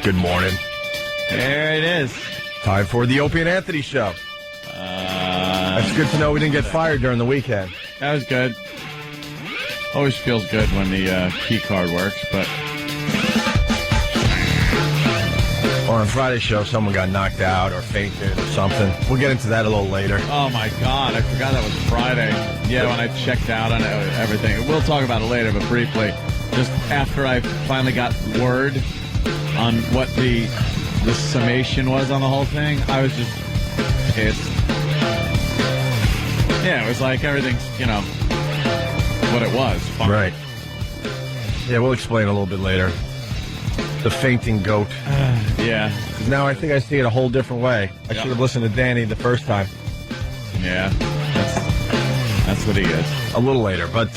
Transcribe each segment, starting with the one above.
Good morning. There it is. Time for the Opie and Anthony show. That's good to know we didn't get fired during the weekend. That was good. Always feels good when the key card works, but... Or on Friday's show, someone got knocked out or fainted or something. We'll get into that a little later. Oh, my God. I forgot that was Friday. Yeah, when I checked out on everything. We'll talk about it later, but briefly. Just after I finally got word on what the summation was on the whole thing, I was just pissed. Yeah, it was like everything's, what it was. Fun. Right. Yeah, we'll explain a little bit later. The fainting goat. Yeah. Now I think I see it a whole different way. I should have listened to Danny the first time. Yeah, that's what he is. A little later, but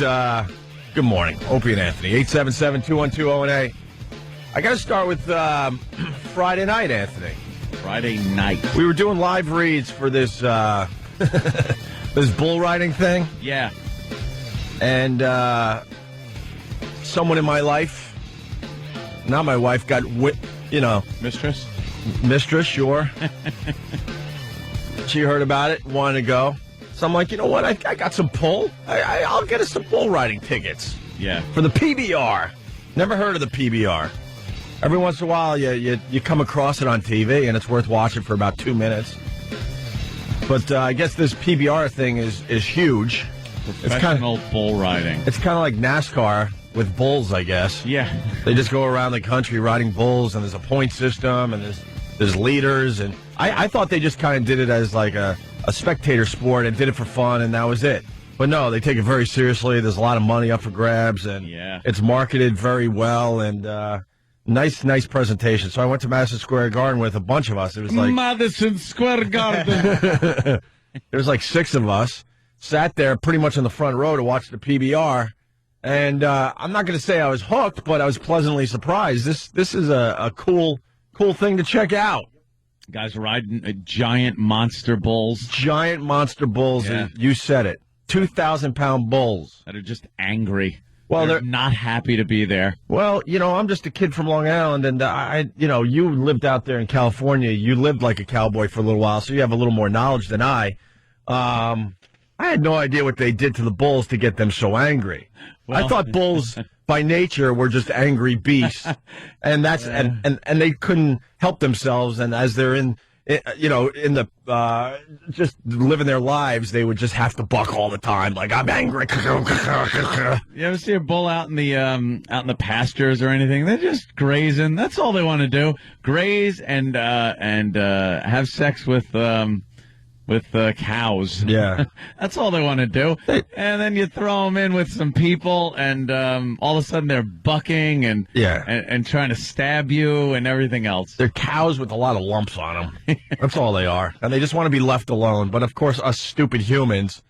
good morning. Opie and Anthony, 877-212-018. I got to start with Friday night, Anthony. Friday night. We were doing live reads for this this bull riding thing. Yeah. And someone in my life, not my wife, got Mistress? Mistress, sure. She heard about it, wanted to go. So I'm like, you know what? I got some pull. I'll get us some bull riding tickets. Yeah. For the PBR. Never heard of the PBR. Every once in a while, you come across it on TV, and it's worth watching for about 2 minutes. But I guess this PBR thing is huge. Professional bull riding. It's kind of like NASCAR with bulls, I guess. Yeah. They just go around the country riding bulls, and there's a point system, and there's leaders. And I thought they just kind of did it as like a spectator sport and did it for fun, and that was it. But no, they take it very seriously. There's a lot of money up for grabs, and It's marketed very well, and nice presentation. So I went to Madison Square Garden with a bunch of us. It was like Madison Square Garden. There was like 6 of us, sat there pretty much in the front row to watch the PBR, and I'm not going to say I was hooked, but I was pleasantly surprised. This is a cool thing to check out. Guys riding giant monster bulls. Giant monster bulls. Yeah. You said it. 2,000-pound bulls. That are just angry. Well, they're not happy to be there. Well, I'm just a kid from Long Island, and you lived out there in California. You lived like a cowboy for a little while, so you have a little more knowledge than I. I had no idea what they did to the bulls to get them so angry. Well, I thought bulls by nature were just angry beasts, and that's and they couldn't help themselves. And as they're in the just living their lives, they would just have to buck all the time, like I'm angry. You ever see a bull out in the pastures or anything? They're just grazing. That's all they want to do: graze and have sex with cows. Yeah. That's all they want to do. And then you throw them in with some people, and all of a sudden they're bucking and trying to stab you and everything else. They're cows with a lot of lumps on them. That's all they are. And they just want to be left alone. But, of course, us stupid humans,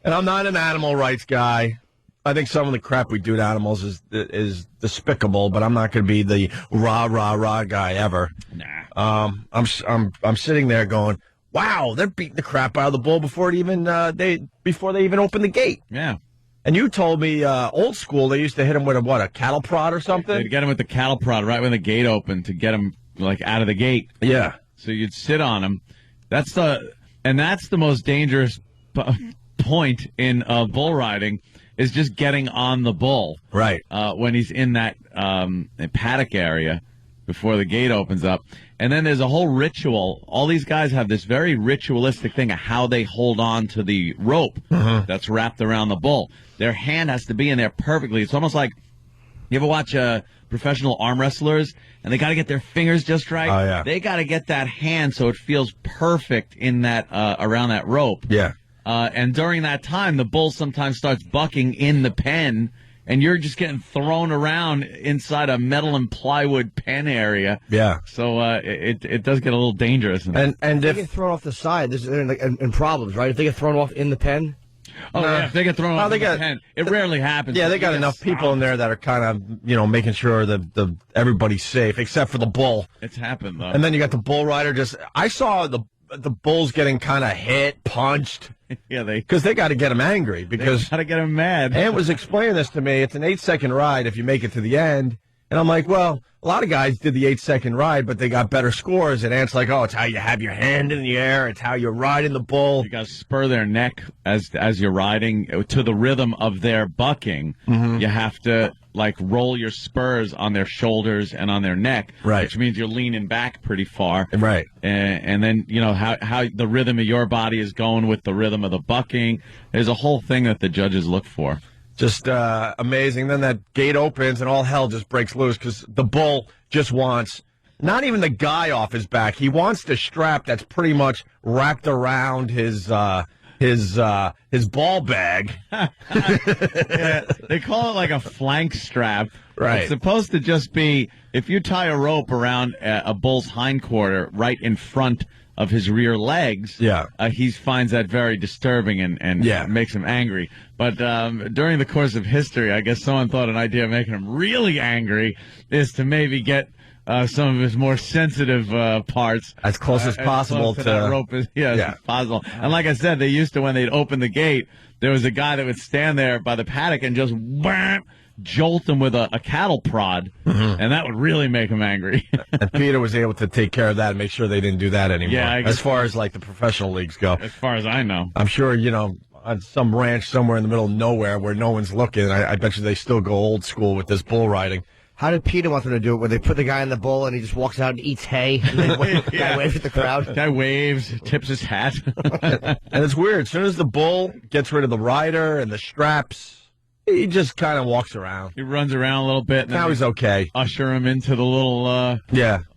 and I'm not an animal rights guy. I think some of the crap we do to animals is despicable, but I'm not going to be the rah guy ever. Nah. I'm sitting there going, wow, they're beating the crap out of the bull before they even open the gate. Yeah. And you told me old school they used to hit him with a cattle prod or something? They'd get him with the cattle prod right when the gate opened to get him like out of the gate. Yeah. So you'd sit on him. That's the most dangerous point in bull riding is just getting on the bull. Right. When he's in that paddock area before the gate opens up. And then there's a whole ritual. All these guys have this very ritualistic thing of how they hold on to the rope that's wrapped around the bull. Their hand has to be in there perfectly. It's almost like, you ever watch professional arm wrestlers, and they got to get their fingers just right? Oh, yeah. They got to get that hand so it feels perfect in that around that rope. Yeah. And during that time, the bull sometimes starts bucking in the pen, and you're just getting thrown around inside a metal and plywood pen area. Yeah. So it does get a little dangerous. And if they get thrown off the side, there's and problems, right? If they get thrown off in the pen. Oh, yeah, if they get thrown off in the pen, it rarely happens. Yeah, they got enough people in there that are kind of, making sure that everybody's safe, except for the bull. It's happened, though. And then you got the bull rider I saw the bulls getting kind of hit, punched. Yeah, because they got to get them angry. Because got to get them mad. Ant was explaining this to me. It's an 8-second ride if you make it to the end, And I'm like, well, a lot of guys did the 8-second ride, but they got better scores. And Ant's like, oh, it's how you have your hand in the air. It's how you're riding the bull. You got to spur their neck as you're riding to the rhythm of their bucking. You have to like roll your spurs on their shoulders and on their neck, right? Which means you're leaning back pretty far, right? And then how the rhythm of your body is going with the rhythm of the bucking. There's a whole thing that the judges look for. Just amazing. Then that gate opens and all hell just breaks loose because the bull just wants not even the guy off his back. He wants the strap that's pretty much wrapped around his ball bag. Yeah, they call it like a flank strap. Right. It's supposed to just be if you tie a rope around a bull's hindquarter right in front of his rear legs. Yeah. He finds that very disturbing and makes him angry. But during the course of history, I guess someone thought an idea of making him really angry is to maybe get some of his more sensitive parts as close as possible to that rope as possible. And like I said, they used to, when they'd open the gate, there was a guy that would stand there by the paddock and just wham, jolt him with a cattle prod, and that would really make him angry. And Peter was able to take care of that and make sure they didn't do that anymore. Yeah, as far as like the professional leagues go. As far as I know. I'm sure, on some ranch somewhere in the middle of nowhere where no one's looking, I bet you they still go old school with this bull riding. How did Peter want them to do it? Where they put the guy in the bull and he just walks out and eats hay, and then the guy waves at the crowd? Guy waves, tips his hat. And it's weird. As soon as the bull gets rid of the rider and the straps, he just kind of walks around. He runs around a little bit. And now he's okay. Usher him into the little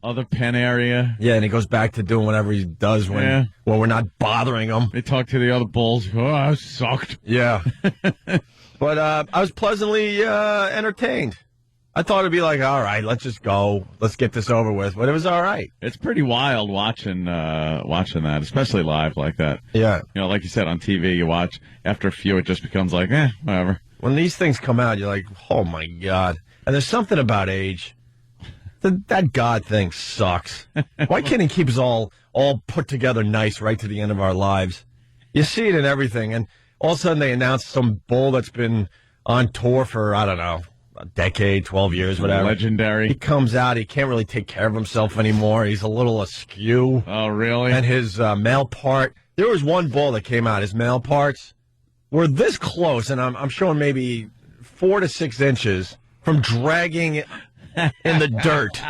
other pen area. Yeah, and he goes back to doing whatever he does when we're not bothering him. They talk to the other bulls. Oh, I sucked. Yeah. But I was pleasantly entertained. I thought it'd be like, all right, let's just go. Let's get this over with. But it was all right. It's pretty wild watching that, especially live like that. Yeah. Like you said, on TV, you watch. After a few, it just becomes like, whatever. When these things come out, you're like, oh, my God. And there's something about age. That God thing sucks. Why can't he keep us all put together nice right to the end of our lives? You see it in everything. And all of a sudden they announce some bull that's been on tour for, I don't know, a decade, 12 years, whatever. Legendary. He comes out. He can't really take care of himself anymore. He's a little askew. Oh, really? And his male part. There was one bull that came out. His male parts were this close, and I'm showing maybe 4 to 6 inches from dragging in the dirt.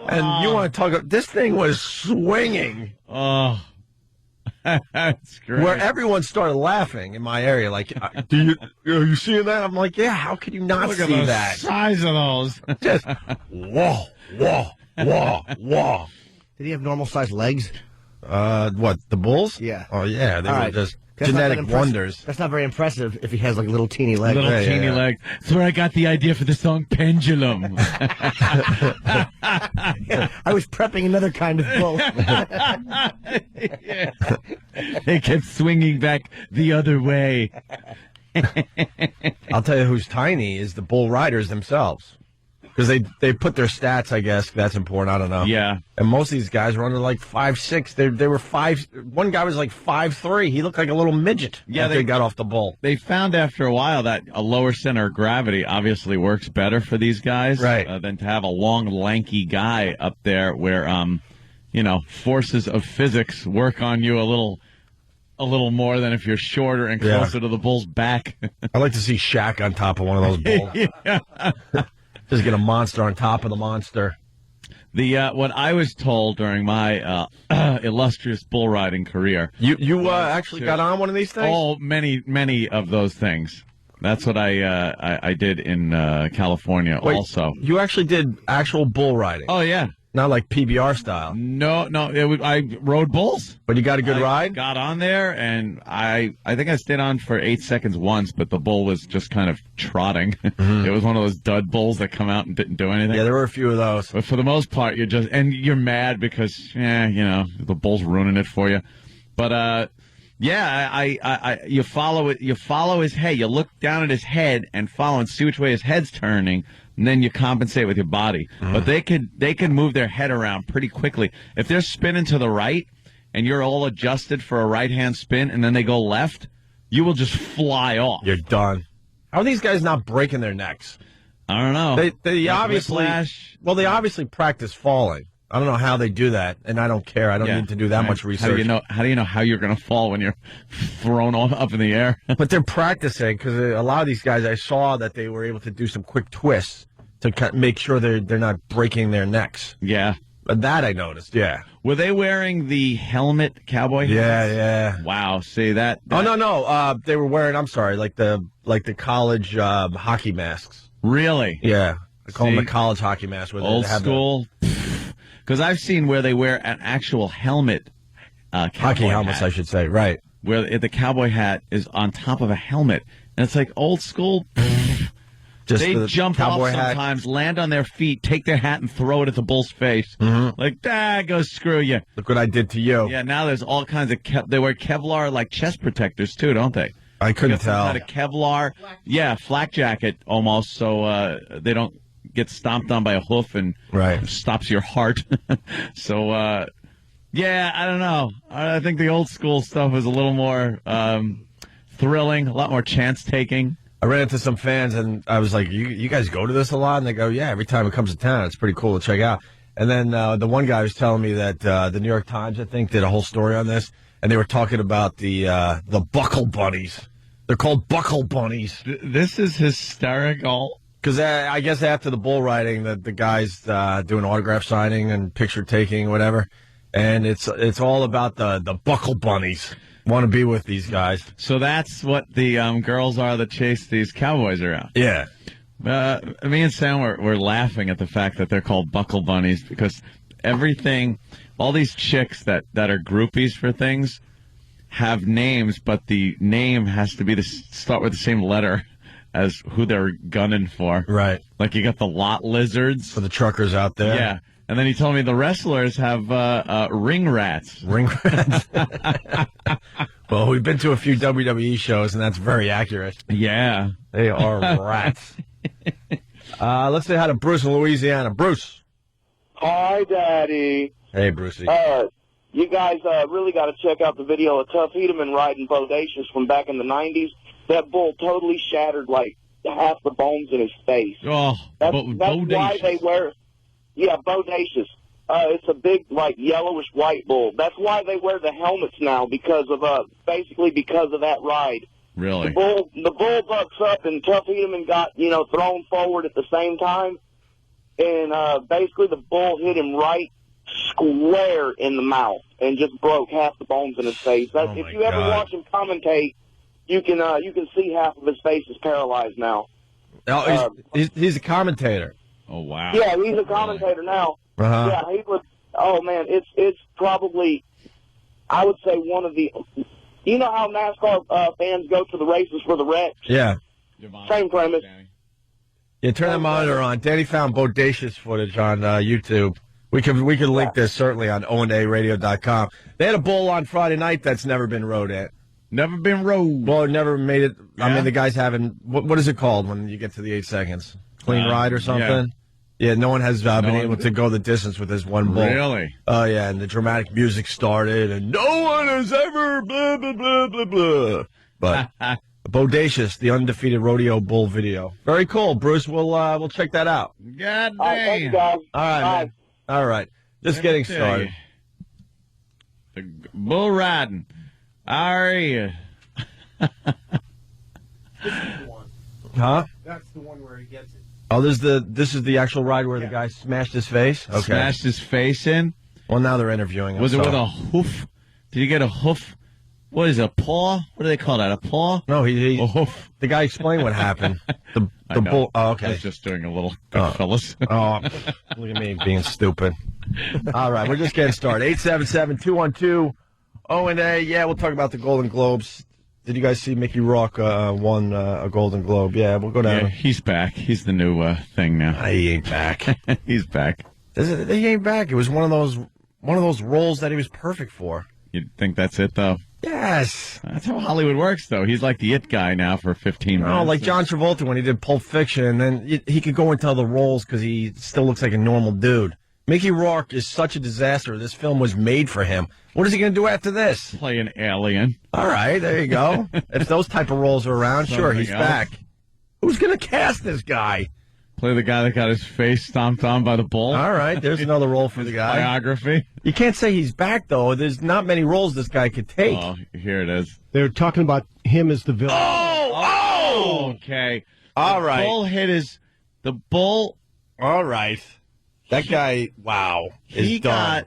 And you want to talk about, this thing was swinging. Oh. That's great. Where everyone started laughing in my area, like, are you seeing that? I'm like, yeah. How could you not Look see at the that? size of those. Just whoa, whoa, whoa, whoa. Did he have normal sized legs? What, the bulls? Yeah. Oh yeah, they were just That's genetic wonders. That's not very impressive if he has like little teeny legs. Little teeny legs. That's where I got the idea for the song Pendulum. I was prepping another kind of bull. They kept swinging back the other way. I'll tell you who's tiny is the bull riders themselves. Because they put their stats, I guess. That's important. I don't know. Yeah. And most of these guys were under like 5'6". They were 5. One guy was like 5'3". He looked like a little midget. Yeah, they got off the bull. They found after a while that a lower center of gravity obviously works better for these guys, right? Than to have a long, lanky guy up there where, forces of physics work on you a little more than if you're shorter and closer to the bull's back. I'd like to see Shaq on top of one of those bulls. Yeah. Just get a monster on top of the monster. What I was told during my illustrious bull riding career. You actually got on one of these things? Oh, many of those things. That's what I did in California. Wait, also. You actually did actual bull riding? Oh yeah. Not like PBR style. No. I rode bulls. But you got a good ride? Got on there, and I think I stayed on for 8 seconds once, but the bull was just kind of trotting. Mm-hmm. It was one of those dud bulls that come out and didn't do anything. Yeah, there were a few of those. But for the most part, you're mad because, the bull's ruining it for you. But, you follow it. You follow his head. You look down at his head and follow and see which way his head's turning, and then you compensate with your body. Mm-hmm. But they can move their head around pretty quickly. If they're spinning to the right and you're all adjusted for a right-hand spin, and then they go left, you will just fly off. You're done. How are these guys not breaking their necks? I don't know. They Like obviously, whiplash. well, they obviously practice falling. I don't know how they do that, and I don't care. I don't need to do that Right. much research. How do you know how you're going to fall when you're thrown up in the air? But they're practicing because a lot of these guys, I saw that they were able to do some quick twists to make sure they're not breaking their necks. Yeah. But that I noticed, yeah. Were they wearing the helmet, cowboy hats? Yeah. Wow. See that? Oh, no. They were wearing, I'm sorry, like the college hockey masks. Really? Yeah. They call them See? the college hockey mask. Where Old they have school? Because I've seen where they wear an actual helmet, hockey helmets, hat, I should say, right. where the cowboy hat is on top of a helmet. And it's like old school. Just They the jump cowboy off hat. sometimes, land on their feet, take their hat and throw it at the bull's face. Mm-hmm. Like, go screw you. Look what I did to you. Yeah, now there's all kinds of they wear Kevlar like chest protectors too, don't they? I couldn't Got some tell. kind of Kevlar, flak jacket almost, so they don't get stomped on by a hoof and Right. stops your heart. So, I don't know. I think the old school stuff was a little more thrilling, a lot more chance taking. I ran into some fans, and I was like, you guys go to this a lot? And they go, yeah, every time it comes to town. It's pretty cool to check out. And then the one guy was telling me that the New York Times, I think, did a whole story on this, and they were talking about the buckle bunnies. They're called buckle bunnies. This is hysterical. Because I guess after the bull riding, the guys doing autograph signing and picture taking, whatever, and it's all about the buckle bunnies. Want to be with these guys. So that's what the girls are that chase these cowboys around. Yeah. Me and Sam were laughing at the fact that they're called buckle bunnies because everything, all these chicks that are groupies for things have names, but the name has to be start with the same letter as who they're gunning for. Right. Like you got the lot lizards. For the truckers out there. Yeah. And then he told me the wrestlers have ring rats. Ring rats. Well, we've been to a few WWE shows, and that's very accurate. Yeah. They are rats. Let's say hi to Bruce in Louisiana. Bruce. Hi, Daddy. Hey, Brucey. You guys really got to check out the video of Tough Hedeman riding Bodacious from back in the 90s. That bull totally shattered, like, half the bones in his face. Oh, That's Bodacious. why they wear... Yeah, Bodacious. It's a big, like, yellowish white bull. That's why they wear the helmets now, because of, basically because of that ride. Really? The bull bucks up, and Tough Hedeman got, thrown forward at the same time. And basically the bull hit him right square in the mouth and just broke half the bones in his face. If you ever watch him commentate, you can see half of his face is paralyzed now. Oh, he's a commentator. Oh, wow. Yeah, he's a commentator now. Uh-huh. Yeah, he would. Oh man, it's probably, I would say, one of the. You know how NASCAR fans go to the races for the wrecks? Yeah. Same premise. Yeah, turn the monitor on. Danny found Bodacious footage on YouTube. We can link this certainly on ONARadio.com. They had a bull on Friday night that's never been rode at. Never been rode. Well, it never made it. Yeah? I mean, the guy's having, what is it called when you get to the 8 seconds? Clean ride or something? Yeah, no one has been able to go the distance with this one bull. Really? Oh, yeah, and the dramatic music started, and no one has ever blah, blah, blah, blah, blah. But Bodacious, the undefeated rodeo bull video. Very cool, Bruce. We'll check that out. God All right, thank you, damn. guys. All right, Bye. man. All right. Just getting started. The bull riding. Are you? Huh? That's the one where he gets it. Oh, this is the actual ride where the guy smashed his face? Okay. Smashed his face in? Well, now they're interviewing him. Was it so- with a hoof? Did you get a hoof? What is it, a paw? What do they call that? A paw? No, A hoof. the guy explained what happened. I The know. bull. Oh, I okay. was just doing a little Goodfellas. Oh, look at me being stupid. All right, we're just getting started. 877-212-ONA. Yeah, we'll talk about the Golden Globes. Did you guys see Mickey Rourke won a Golden Globe? Yeah, we'll go down. Yeah, he's back. He's the new thing now. He ain't back. He's back. He ain't back. It was one of those roles that he was perfect for. You think that's it, though? Yes. That's how Hollywood works, though. He's like the it guy now for 15 minutes. Oh, like John Travolta when he did Pulp Fiction, and then he could go into other roles because he still looks like a normal dude. Mickey Rourke is such a disaster. This film was made for him. What is he going to do after this? Play an alien. All right, there you go. If those type of roles are around, sure, he's Something else. back. Who's going to cast this guy? Play the guy that got his face stomped on by the bull. All right, there's another role for the guy. Biography. You can't say he's back, though. There's not many roles this guy could take. Oh, here it is. They're talking about him as the villain. Oh! Okay. All right. The bull. All right. That guy, wow, is done.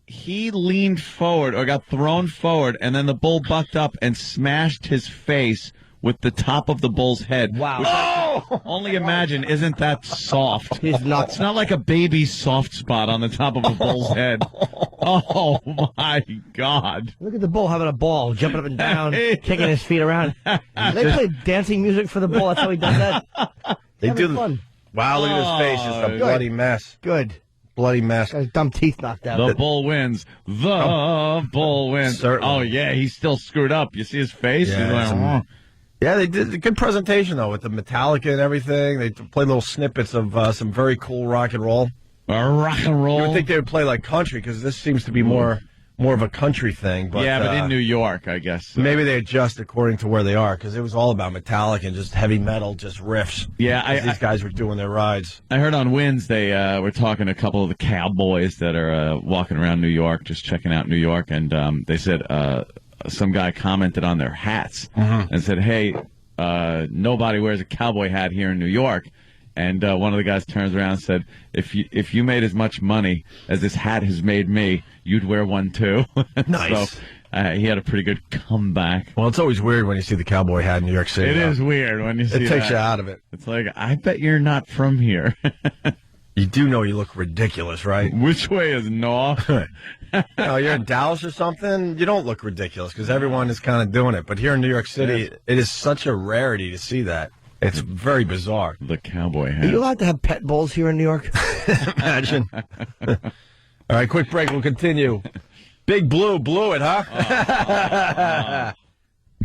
He leaned forward or got thrown forward, and then the bull bucked up and smashed his face with the top of the bull's head. Wow. Which I can only imagine isn't that soft. He's nuts. It's not like a baby's soft spot on the top of a bull's head. Oh, my God. Look at the bull having a ball, jumping up and down, kicking his feet around. They play dancing music for the bull. That's how he does that. They Having do. fun. Wow, look at his face. It's a Good. bloody mess. Good. Bloody mess. Got his dumb teeth knocked out. The bull wins. The bull wins. Certainly. Oh, yeah, he's still screwed up. You see his face? Yeah, He's like, it's a- Yeah, they did a good presentation, though, with the Metallica and everything. They played little snippets of some very cool rock and roll. rock and roll. You would think they would play like country, because this seems to be more of a country thing. But, yeah, but in New York, I guess. maybe they adjust according to where they are, because it was all about Metallica and just heavy metal, just riffs. Yeah, as these guys were doing their rides. I heard on Winds they were talking to a couple of the cowboys that are walking around New York, just checking out New York, and they said some guy commented on their hats and said, hey, nobody wears a cowboy hat here in New York. And one of the guys turns around and said, if you made as much money as this hat has made me, you'd wear one too. Nice. So he had a pretty good comeback. Well, it's always weird when you see the cowboy hat in New York City. It though. is weird when you see It takes that. you out of it. It's like, I bet you're not from here. You do know you look ridiculous, right? Which way is north? You're in Dallas or something, you don't look ridiculous because everyone is kind of doing it. But here in New York City, it is such a rarity to see that. It's very bizarre. The cowboy hat. Are you allowed to have pet bulls here in New York? Imagine. All right, quick break. We'll continue. Big Blue blew it, huh?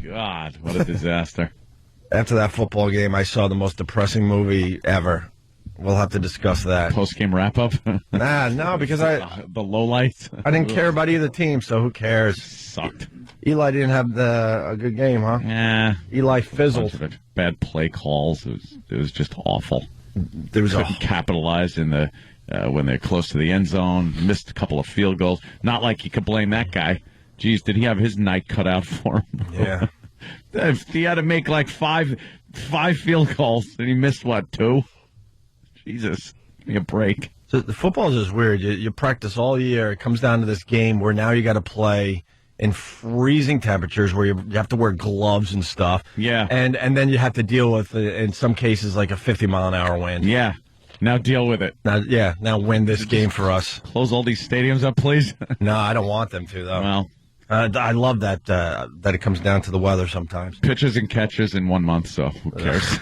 God, what a disaster. After that football game, I saw the most depressing movie ever. We'll have to discuss that. Post-game wrap-up? No, because the lowlights? I didn't care about either team, so who cares? Sucked. Eli didn't have a good game, huh? Yeah. Eli fizzled. Bunch of bad play calls. It was just awful. There was Couldn't capitalize in the when they're close to the end zone. Missed a couple of field goals. Not like you could blame that guy. Geez, did he have his night cut out for him? Yeah. He had to make like five field goals, and he missed, what, 2? Jesus, give me a break. So the football is just weird. You practice all year. It comes down to this game where now you got to play in freezing temperatures where you have to wear gloves and stuff. Yeah. And then you have to deal with, in some cases, like a 50-mile-an-hour wind. Yeah. Now deal with it. Now win this game for us. Close all these stadiums up, please. No, I don't want them to, though. Well, I love that it comes down to the weather sometimes. pitchers and catchers in 1 month, so who cares?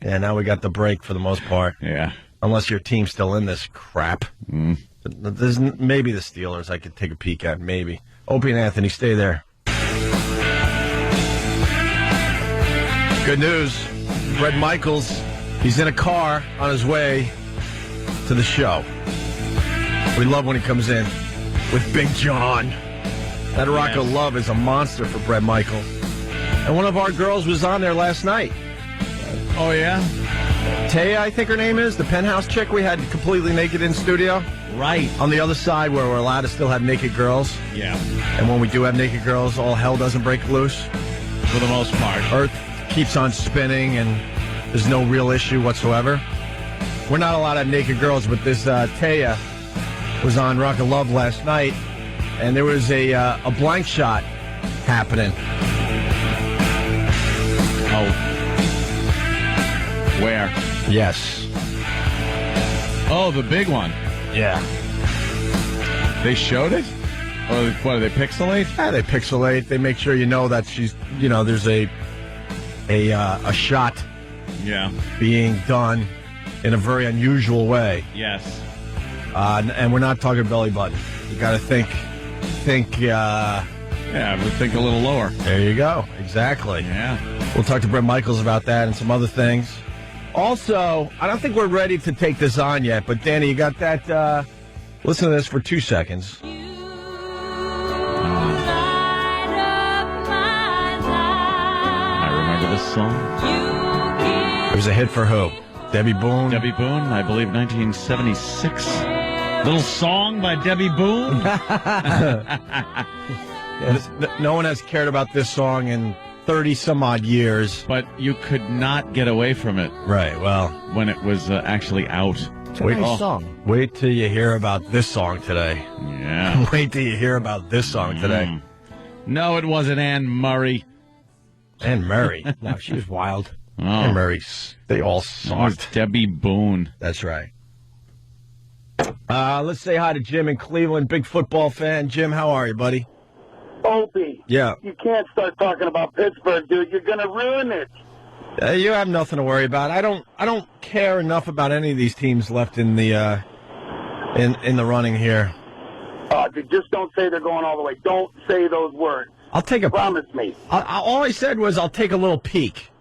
Yeah, now we got the break for the most part. Yeah. Unless your team's still in this crap. There's maybe the Steelers I could take a peek at, maybe. Opie and Anthony, stay there. Good news. Bret Michaels, he's in a car on his way to the show. We love when he comes in with Big John. That Rock of Love is a monster for Bret Michaels. And one of our girls was on there last night. Oh, yeah? Taya, I think her name is, the penthouse chick we had completely naked in studio. Right. On the other side where we're allowed to still have naked girls. Yeah. And when we do have naked girls, all hell doesn't break loose. For the most part. Earth keeps on spinning and there's no real issue whatsoever. We're not allowed to have naked girls, but this Taya was on Rock of Love last night, and there was a blank shot happening. Oh. Where? Yes. Oh, the big one. Yeah. They showed it? Or what, do they pixelate? Yeah, they pixelate. They make sure you know that she's, there's a shot Yeah. being done in a very unusual way. Yes. And we're not talking belly button. You got to think. Yeah, but think a little lower. There you go. Exactly. Yeah. We'll talk to Bret Michaels about that and some other things. Also, I don't think we're ready to take this on yet, but Danny, you got that? Listen to this for 2 seconds. I remember this song. It was a hit for who? Debbie Boone? Debbie Boone, I believe 1976. Little song by Debbie Boone. Yes. No one has cared about this song in 30-some-odd years. But you could not get away from it. Right, well. When it was actually out. It's a nice song. Wait till you hear about this song today. Yeah. Wait till you hear about this song today. No, it wasn't Anne Murray. Anne Murray. No, she was wild. Oh. Anne Murray. They all It was sucked. Debbie Boone. That's right. Let's say hi to Jim in Cleveland, big football fan. Jim, how are you, buddy? Opie. Yeah. You can't start talking about Pittsburgh, dude. You're going to ruin it. You have nothing to worry about. I don't care enough about any of these teams left in the in the running here. Dude, just don't say they're going all the way. Don't say those words. I'll take a. Promise me. All I said was I'll take a little peek.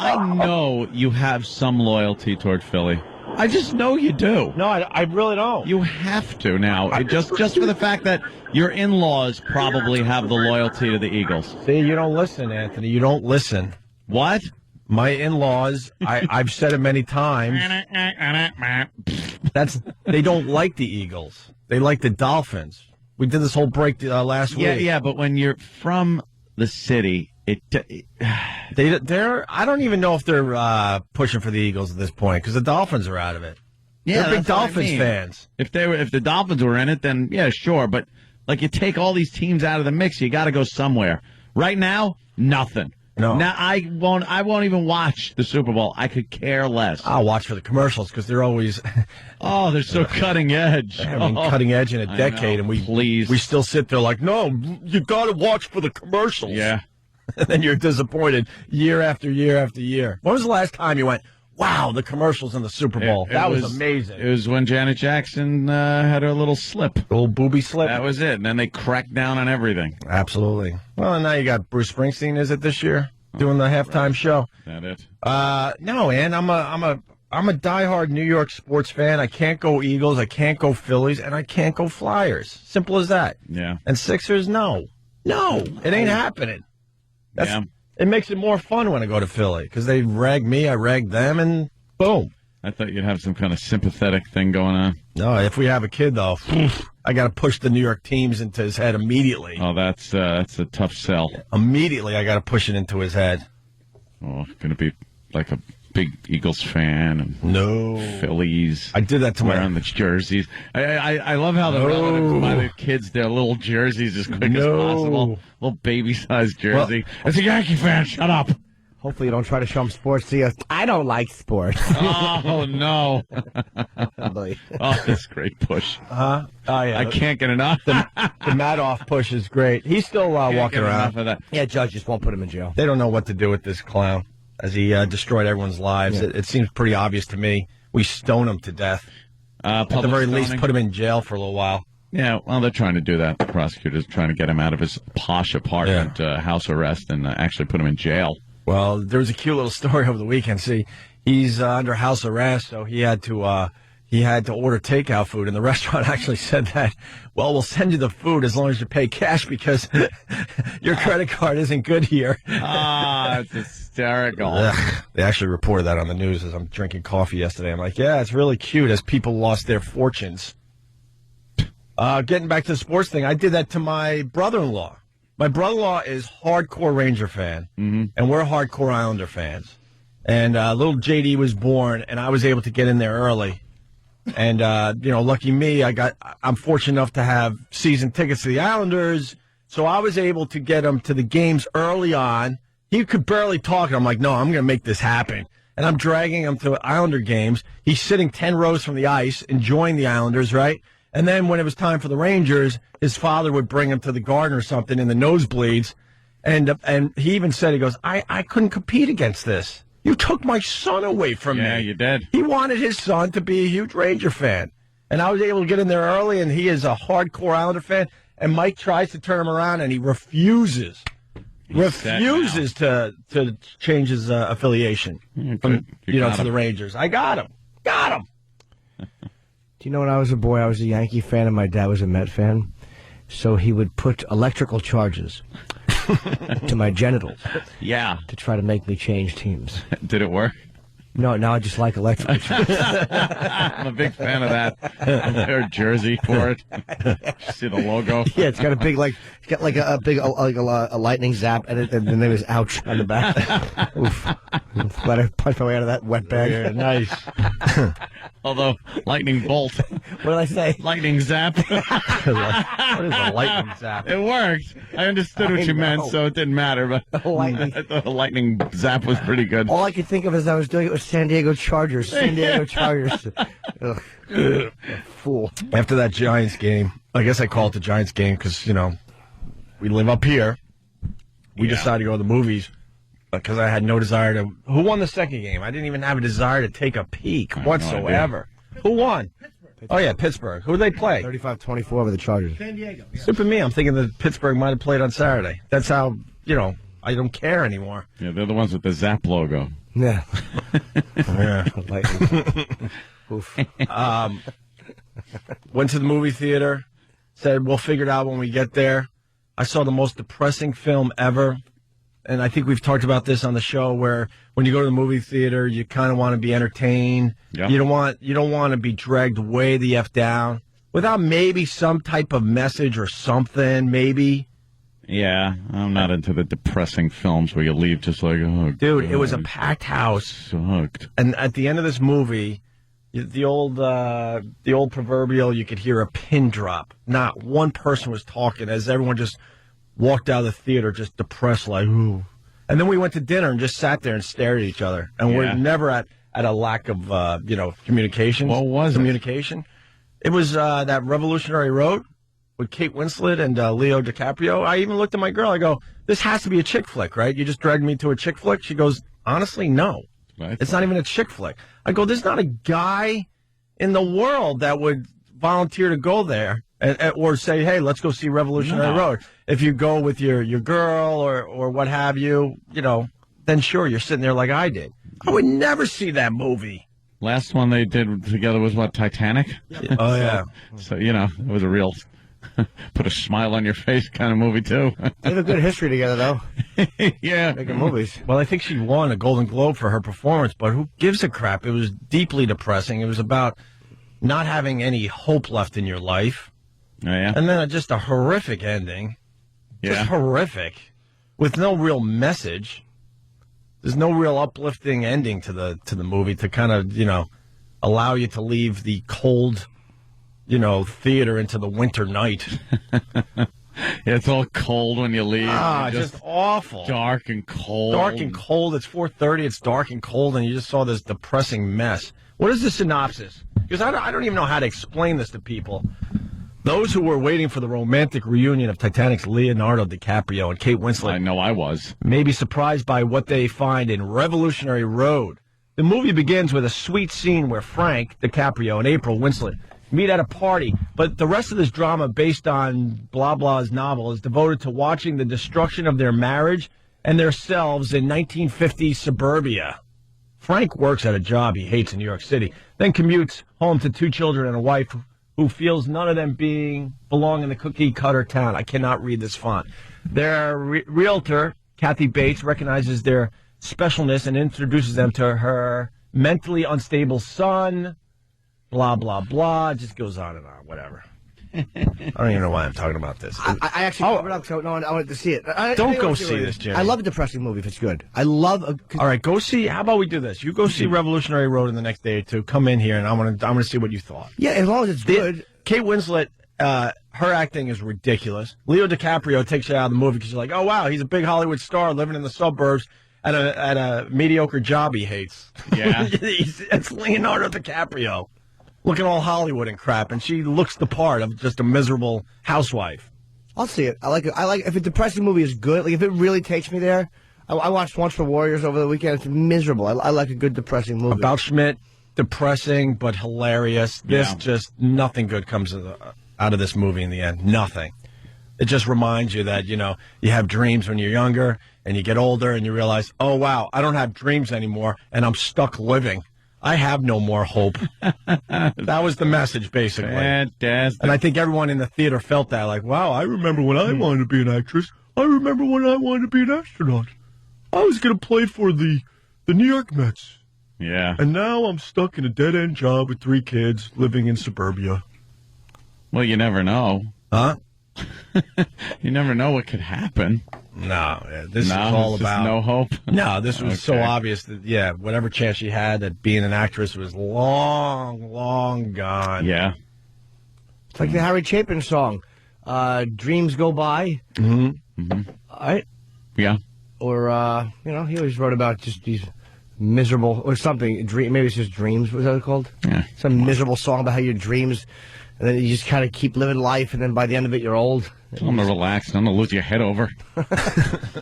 I know you have some loyalty toward Philly. I just know you do. No, I really don't. You have to now. Just for the fact that your in-laws probably have the loyalty to the Eagles. See, you don't listen, Anthony. You don't listen. What? My in-laws, I've said it many times. They don't like the Eagles. They like the Dolphins. We did this whole break last week. Yeah, but when you're from the city, they're. I don't even know if they're pushing for the Eagles at this point because the Dolphins are out of it. Yeah, they're big that's what I Dolphins mean. fans. If the Dolphins were in it, then yeah, sure. But like you take all these teams out of the mix, you got to go somewhere. Right now, nothing. No. Now I won't even watch the Super Bowl. I could care less. I'll watch for the commercials because they're always. Oh, they're so cutting edge. They haven't been cutting edge in a decade, and we still sit there like, no, you got to watch for the commercials. Yeah. And then you're disappointed year after year after year. When was the last time you went, wow, the commercials in the Super Bowl? That was amazing. It was when Janet Jackson had her little slip. Little booby slip. That was it. And then they cracked down on everything. Absolutely. Well, and now you got Bruce Springsteen, is it this year? Doing the halftime show. Is that it? No, man. I'm a diehard New York sports fan. I can't go Eagles, I can't go Phillies, and I can't go Flyers. Simple as that. Yeah. And Sixers, no. No, it ain't happening. Yeah. It makes it more fun when I go to Philly because they rag me, I rag them, and boom. I thought you'd have some kind of sympathetic thing going on. No, if we have a kid, though, I got to push the New York teams into his head immediately. Oh, that's a tough sell. Immediately, I got to push it into his head. Oh, going to be like a big Eagles fan and No. Phillies. I did that to wearing the jerseys. I love how the relatives buy the kids their little jerseys as quick as possible. Little baby-sized jersey. As a Yankee fan, shut up. Hopefully you don't try to show them sports to you. I don't like sports. Oh, no. Oh, this great push. Oh, yeah. I can't get enough. The Madoff push is great. He's still walking around. Of that. yeah, judge just won't put him in jail. They don't know what to do with this clown as he destroyed everyone's lives. Yeah. It seems pretty obvious to me. We stone him to death. At the very least, put him in jail for a little while. Yeah, well, they're trying to do that. The prosecutor's trying to get him out of his posh apartment, house arrest, and actually put him in jail. Well, there was a cute little story over the weekend. See, he's under house arrest, so he had to order takeout food, and the restaurant actually said that, well, we'll send you the food as long as you pay cash because your credit card isn't good here. Ah, it's hysterical. They actually reported that on the news as I'm drinking coffee yesterday. I'm like, yeah, it's really cute as people lost their fortunes. Getting back to the sports thing, I did that to my brother-in-law. My brother-in-law is hardcore Ranger fan, and we're hardcore Islander fans. And little JD was born, and I was able to get in there early. And, lucky me, I'm fortunate enough to have season tickets to the Islanders, so I was able to get him to the games early on. He could barely talk, and I'm like, no, I'm going to make this happen. And I'm dragging him to Islander games. He's sitting 10 rows from the ice, enjoying the Islanders, right? And then when it was time for the Rangers, his father would bring him to the Garden or something in the nosebleeds. And he even said, he goes, I couldn't compete against this. You took my son away from me. Yeah, you did. He wanted his son to be a huge Ranger fan. And I was able to get in there early, and he is a hardcore Islander fan. And Mike tries to turn him around, and he refuses to change his affiliation from, to the Rangers. I got him. Do you know when I was a boy, I was a Yankee fan and my dad was a Met fan? So he would put electrical charges to my genitals. Yeah. To try to make me change teams. Did it work? No, now I just like electric. I'm a big fan of that. Their jersey for it. See the logo? Yeah, it's got a big it's got like a big a lightning zap, and the name is Ouch on the back. Oof! Glad I punched my way out of that wet bag. Yeah, nice. Although lightning bolt, What did I say? lightning zap. What is a lightning zap? It worked. I understood what I you meant, know. so it didn't matter. But Lightning. I thought the lightning zap was pretty good. All I could think of as I was doing it was San Diego Chargers. San Diego Chargers. Ugh. A fool. After that Giants game, I guess I call it the Giants game because, we live up here. We decided to go to the movies because I had no desire to. Who won the second game? I didn't even have a desire to take a peek whatsoever. Who won? Oh, yeah, Pittsburgh. Who did they play? 35-24 over the Chargers. Stupid me. I'm thinking that Pittsburgh might have played on Saturday. That's how, I don't care anymore. Yeah, they're the ones with the zap logo. Yeah. Yeah. Lightning. Oof. Went to the movie theater. Said, we'll figure it out when we get there. I saw the most depressing film ever. And I think we've talked about this on the show where when you go to the movie theater, you kind of want to be entertained. Yeah. You don't want to be dragged way the F down without maybe some type of message or something, maybe. Yeah, I'm not into the depressing films where you leave just like, oh, Dude, God, it was a packed house. sucked. And at the end of this movie, the old proverbial, you could hear a pin drop. Not one person was talking as everyone just walked out of the theater just depressed like, ooh. And then we went to dinner and just sat there and stared at each other. And we're never at a lack of, communication. What was it? Communication. It was that Revolutionary Road with Kate Winslet and Leo DiCaprio. I even looked at my girl. I go, this has to be a chick flick, right? You just dragged me to a chick flick? She goes, honestly, no. It's not even a chick flick. I go, there's not a guy in the world that would volunteer to go there or say, hey, let's go see Revolutionary Road. If you go with your girl or what have you, then sure, you're sitting there like I did. I would never see that movie. Last one they did together was what, Titanic? Oh, yeah. So, it was a real put a smile on your face kind of movie, too. They have a good history together, though. Yeah. Making movies. Well, I think she won a Golden Globe for her performance, but who gives a crap? It was deeply depressing. It was about not having any hope left in your life. Oh, yeah. And then just a horrific ending. Yeah. Just horrific. With no real message. There's no real uplifting ending to the movie to kind of, allow you to leave the cold, theater into the winter night. It's all cold when you leave. Just awful. Dark and cold. Dark and cold. It's 4:30. It's dark and cold, and you just saw this depressing mess. What is the synopsis? Because I don't even know how to explain this to people. Those who were waiting for the romantic reunion of Titanic's Leonardo DiCaprio and Kate Winslet I know I was. may be surprised by what they find in Revolutionary Road. The movie begins with a sweet scene where Frank DiCaprio and April Winslet meet at a party, but the rest of this drama based on blah blah's novel is devoted to watching the destruction of their marriage and their selves in 1950s suburbia. Frank works at a job he hates in New York City, then commutes home to 2 children and a wife who feels none of them belong in the cookie-cutter town. I cannot read this font. Their realtor, Kathy Bates, recognizes their specialness and introduces them to her mentally unstable son. Blah, blah, blah. It just goes on and on. Whatever. I don't even know why I'm talking about this. I actually covered up, so I wanted to see it. Don't go see this, Jimmy. I love a depressing movie if it's good. I love a... All right, go see. How about we do this? You go see Revolutionary Road in the next day or two. Come in here, and I'm gonna see what you thought. Yeah, as long as it's good. Kate Winslet, her acting is ridiculous. Leo DiCaprio takes you out of the movie because you're like, oh wow, he's a big Hollywood star living in the suburbs at a mediocre job he hates. Yeah, it's Leonardo DiCaprio. Looking all Hollywood and crap, and she looks the part of just a miserable housewife. I'll see it. I like it. If a depressing movie is good, like if it really takes me there. I watched Once for Warriors over the weekend. It's miserable. I like a good depressing movie. About Schmidt, depressing but hilarious. This just nothing good comes out of this movie in the end. Nothing. It just reminds you that you have dreams when you're younger, and you get older, and you realize, oh wow, I don't have dreams anymore, and I'm stuck living. I have no more hope. That was the message, basically. Fantastic. And I think everyone in the theater felt that, like, wow, I remember when I wanted to be an actress. I remember when I wanted to be an astronaut. I was going to play for the New York Mets. Yeah. And now I'm stuck in a dead-end job with 3 kids living in suburbia. Well, you never know. Huh? You never know what could happen. No, this is all it's just about no hope. No, this was so Okay. obvious that whatever chance she had at being an actress was long, long gone. Yeah. It's like the Harry Chapin song, "Dreams Go By." Mm-hmm. All right. Yeah. Or he always wrote about just these miserable or something. Maybe it's just dreams. What's that called? Yeah. Some miserable song about how your dreams, and then you just kind of keep living life, and then by the end of it, you're old. I'm gonna relax. I'm gonna lose your head over.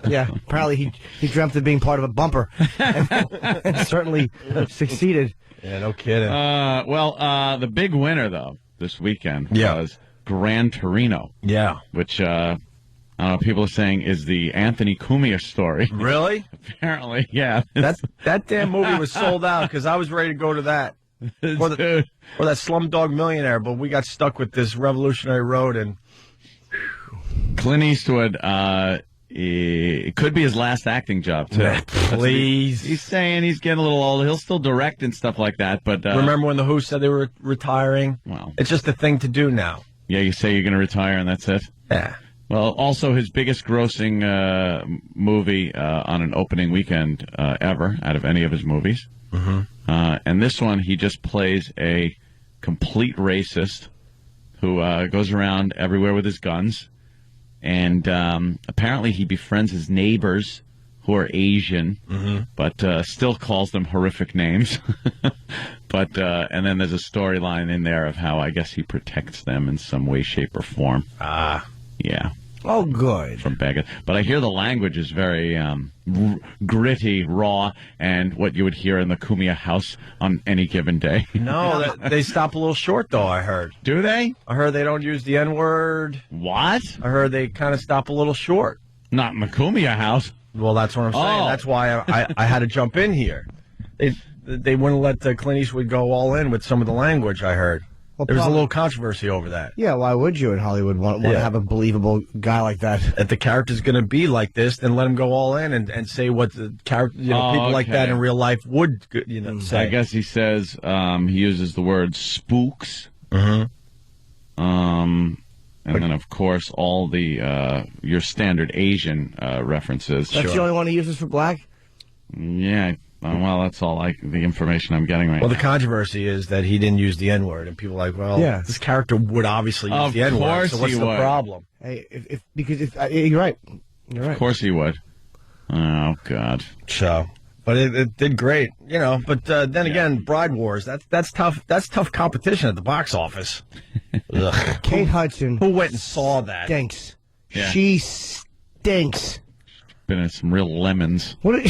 Yeah. Apparently, he dreamt of being part of a bumper, and certainly succeeded. Yeah, no kidding. The big winner though this weekend Yeah. was Gran Torino, Yeah. which I don't know. People are saying is the Anthony Cumia story. Really? Apparently, yeah. That damn movie was sold out because I was ready to go to that. Or that Slumdog Millionaire, but we got stuck with this Revolutionary Road and Clint Eastwood, it could be his last acting job, too. please. He's saying he's getting a little old. He'll still direct and stuff like that, but... Remember when the Who said they were retiring? Well, It's just a thing to do now. yeah, you say you're going to retire and that's it? Yeah. Well, also his biggest grossing movie on an opening weekend ever out of any of his movies. Mm-hmm. And this one, he just plays a complete racist who goes around everywhere with his guns. And apparently he befriends his neighbors who are Asian, but still calls them horrific names. And then there's a storyline in there of how I guess he protects them in some way, shape, or form. Ah. Yeah. Oh, good. From Baghdad. But I hear the language is very gritty, raw, and what you would hear in the Cumia house on any given day. No, they stop a little short, though, I heard. Do they? I heard they don't use the N-word. What? I heard they kind of stop a little short. Not in the Cumia house. Well, that's what I'm saying. Oh. That's why I had to jump in here. They wouldn't let Clint Eastwood go all in with some of the language, I heard. Well, There was a probably- little controversy over that. Yeah, why would you in Hollywood want to have a believable guy like that? If the character's going to be like this, then let him go all in and say what the character, people like that in real life would, say. I guess he says he uses the word spooks. Mm-hmm. And then, of course, all the your standard Asian references. That's the only one he uses for black? Yeah. Well, that's all the information I'm getting right Well, now. the controversy is that he didn't use the N-word, and people are like, well, this character would obviously use Of the N-word, course so what's he the would. problem? Hey, because you're right. You're right. Of course he would. Oh, God. So, but it did great, But then again, Bride Wars, that's tough. That's tough competition at the box office. Ugh. Kate Hudson Who went and saw that? stinks. Yeah. She stinks. Been in some real lemons. What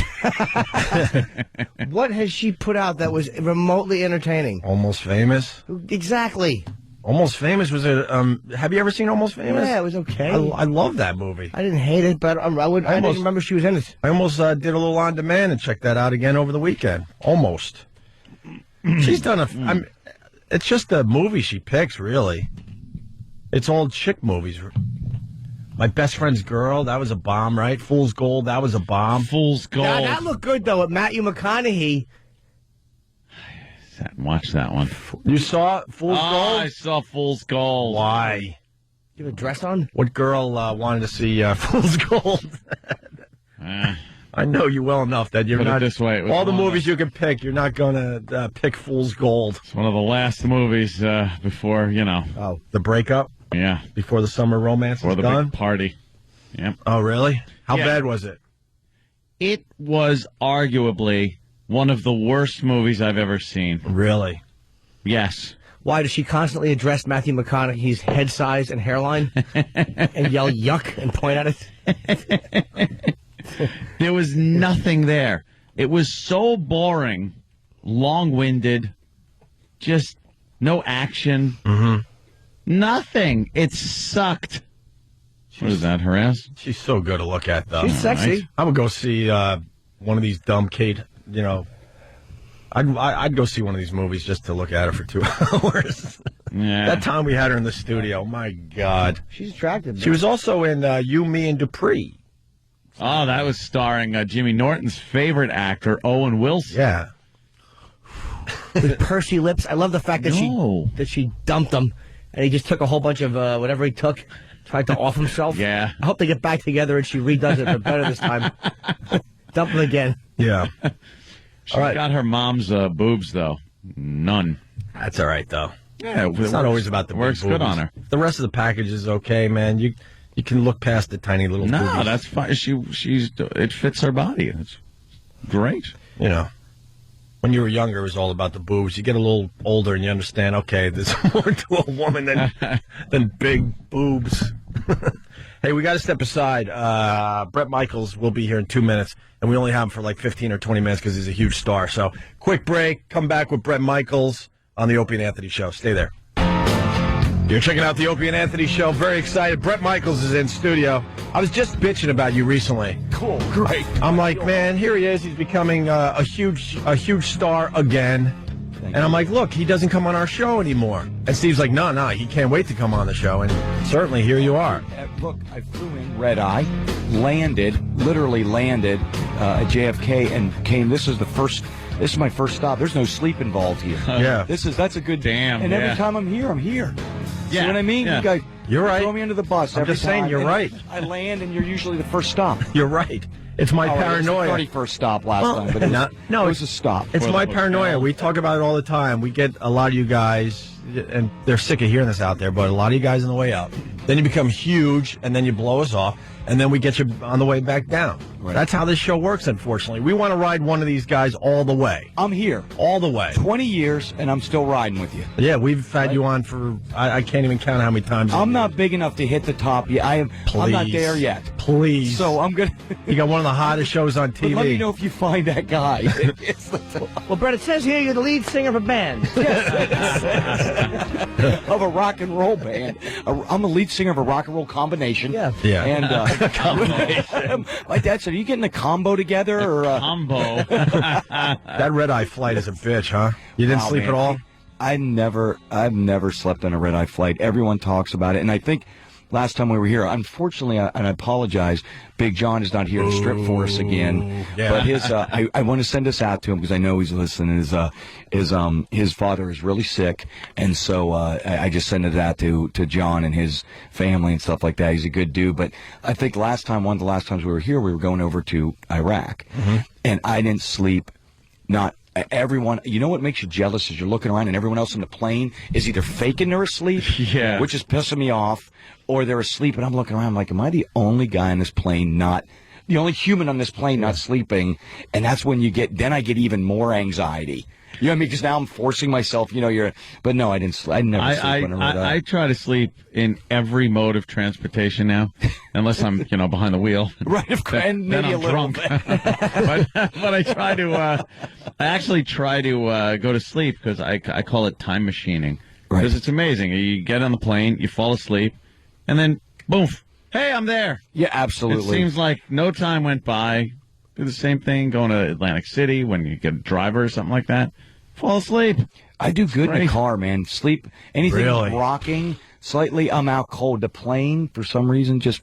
has she put out that was remotely entertaining? Almost Famous. Exactly. Almost Famous was a. Have you ever seen Almost Famous? Yeah, it was okay. I love that movie. I didn't hate it, but I didn't remember she was in it. I almost did a little on demand and checked that out again over the weekend. Almost. She's done it's just the movie she picks, really. It's all chick movies. My Best Friend's Girl, that was a bomb, right? Fool's Gold, that was a bomb. Fool's Gold. Now, that looked good, though, with Matthew McConaughey. Watch that one. You saw Fool's Gold? I saw Fool's Gold. Why? You have a dress on? What girl wanted to see Fool's Gold? I know you well enough that you're Put it not. this way, it was all the one of movies you can pick, you're not going to pick Fool's Gold. It's one of the last movies before, Oh, the breakup? Yeah. Before the summer romance Or is the done? big party. Yep. Oh, really? How Yeah. bad was it? It was arguably one of the worst movies I've ever seen. Really? Yes. Why does she constantly address Matthew McConaughey's head size and hairline and yell yuck and point at it? There was nothing there. It was so boring, long-winded, just no action. Mm-hmm. Nothing. It sucked. What is that, harass? She's so good to look at, though. She's sexy. Nice. I would go see one of these dumb Kate, I'd go see one of these movies just to look at her for 2 hours. Yeah. That time we had her in the studio, my God. She's attractive. She was also in You, Me, and Dupree. Oh, that was starring Jimmy Norton's favorite actor, Owen Wilson. Yeah. with pursy lips. I love the fact that she dumped him, and he just took a whole bunch of whatever he took, tried to off himself. Yeah. I hope they get back together and she redoes it, but better this time. Dump him again. Yeah. She got her mom's boobs, though. None. That's all right, though. Yeah, It's not always about the big works good boobies. on her. The rest of the package is okay, man. You can look past the tiny little No, boobies. that's fine. It fits her body. It's great. You know, when you were younger, it was all about the boobs. You get a little older and you understand, okay, there's more to a woman than big boobs. Hey, we got to step aside. Bret Michaels will be here in 2 minutes, and we only have him for like 15 or 20 minutes because he's a huge star. So, quick break. Come back with Bret Michaels on the Opie and Anthony Show. Stay there. You're checking out the Opie and Anthony Show. Very excited. Bret Michaels is in studio. I was just bitching about you recently. Cool, great. I'm like, man, here he is. He's becoming a huge star again. And I'm like, look, he doesn't come on our show anymore. And Steve's like, no, he can't wait to come on the show. And certainly, here you are. Look, I flew in red eye, literally landed at JFK, and came. This is my first stop. There's no sleep involved here. Yeah. That's a good. Damn, And every yeah. time I'm here. Yeah, See what I mean? yeah. You guys, You're right. throw me under the bus. I'm every just saying, time, you're and right. I land, and you're usually the first stop. You're right. It's my paranoia. It was the 31st stop last time, but it was a stop. It's For my the paranoia. hotel. We talk about it all the time. We get a lot of you guys, and they're sick of hearing this out there, but a lot of you guys on the way up. Then you become huge, and then you blow us off, and then we get you on the way back down. Right. That's how this show works, unfortunately. We want to ride one of these guys all the way. I'm here. All the way. 20 years, and I'm still riding with you. Yeah, we've had you on for, I can't even count how many times. I'm not big enough to hit the top yet. I'm not there yet. Please. So I'm gonna. You got one of the hottest shows on But TV. let me know if you find that guy. Well, Brett, it says here you're the lead singer of a band. Of a rock and roll band. I'm the lead singer of a rock and roll combination. Yeah. Yeah. And my dad said, "Are you getting a combo together or?" Combo. That red-eye flight is a bitch, huh? You didn't Oh, sleep man. at all? I've never slept on a red eye flight. Everyone talks about it, and I think last time we were here, unfortunately, and I apologize, Big John is not here to strip for us again. Yeah. But his, I want to send this out to him because I know he's listening. His father is really sick, and so I just send it out to John and his family and stuff like that. He's a good dude. But I think one of the last times we were here, we were going over to Iraq, and I didn't sleep. Not everyone. You know what makes you jealous is you're looking around and everyone else on the plane is either faking they're asleep, Yeah. which is pissing me off, or they're asleep, and I'm looking around like, am I the only guy on this plane the only human on this plane not sleeping? And that's when then I get even more anxiety. You know what I mean? Because now I'm forcing myself. But no, I didn't. I never sleep on a red eye. I try to sleep in every mode of transportation now, unless I'm behind the wheel. Right, of course, and Then maybe I'm a little drunk. bit. but I try to. I actually try to go to sleep because I call it time machining. Right. Because it's amazing. You get on the plane, you fall asleep, and then boom, hey, I'm there. Yeah, It absolutely. seems like no time went by. Do the same thing going to Atlantic City when you get a driver or something like that. Fall asleep. I do good in Great. the car, man. Sleep, anything Really? rocking slightly, I'm out cold. The plane, for some reason, just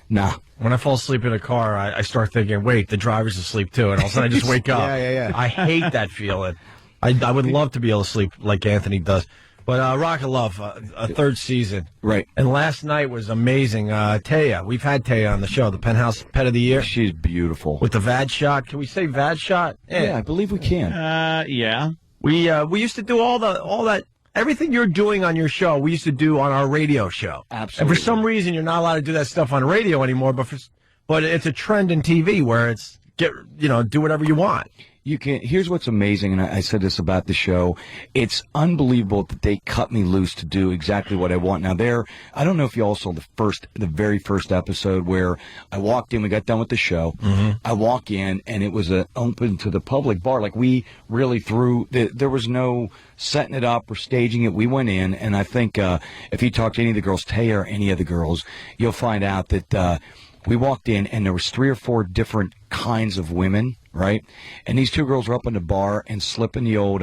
nah. When I fall asleep in a car, I start thinking, wait, the driver's asleep too. And all of a sudden I just wake up. Yeah. I hate that feeling. I would love to be able to sleep like Anthony does. But Rock of Love, a third season. Right. And last night was amazing. Taya, we've had Taya on the show, the Penthouse Pet of the Year. She's beautiful. With the VAD shot. Can we say VAD shot? Yeah, I believe we can. Yeah. We used to do all that everything you're doing on your show. We used to do on our radio show. Absolutely. And for some reason, you're not allowed to do that stuff on radio anymore. But it's a trend in TV where it's do whatever you want. You can. Here's what's amazing, and I said this about the show. It's unbelievable that they cut me loose to do exactly what I want. Now, I don't know if you all saw the very first episode where I walked in. We got done with the show. Mm-hmm. I walk in, and it was an open to the public bar. Like we really there was no setting it up or staging it. We went in, and I think if you talk to any of the girls, Taya or any of the girls, you'll find out that we walked in, and there was 3 or 4 different kinds of women. Right, and these 2 girls were up in the bar and slipping the old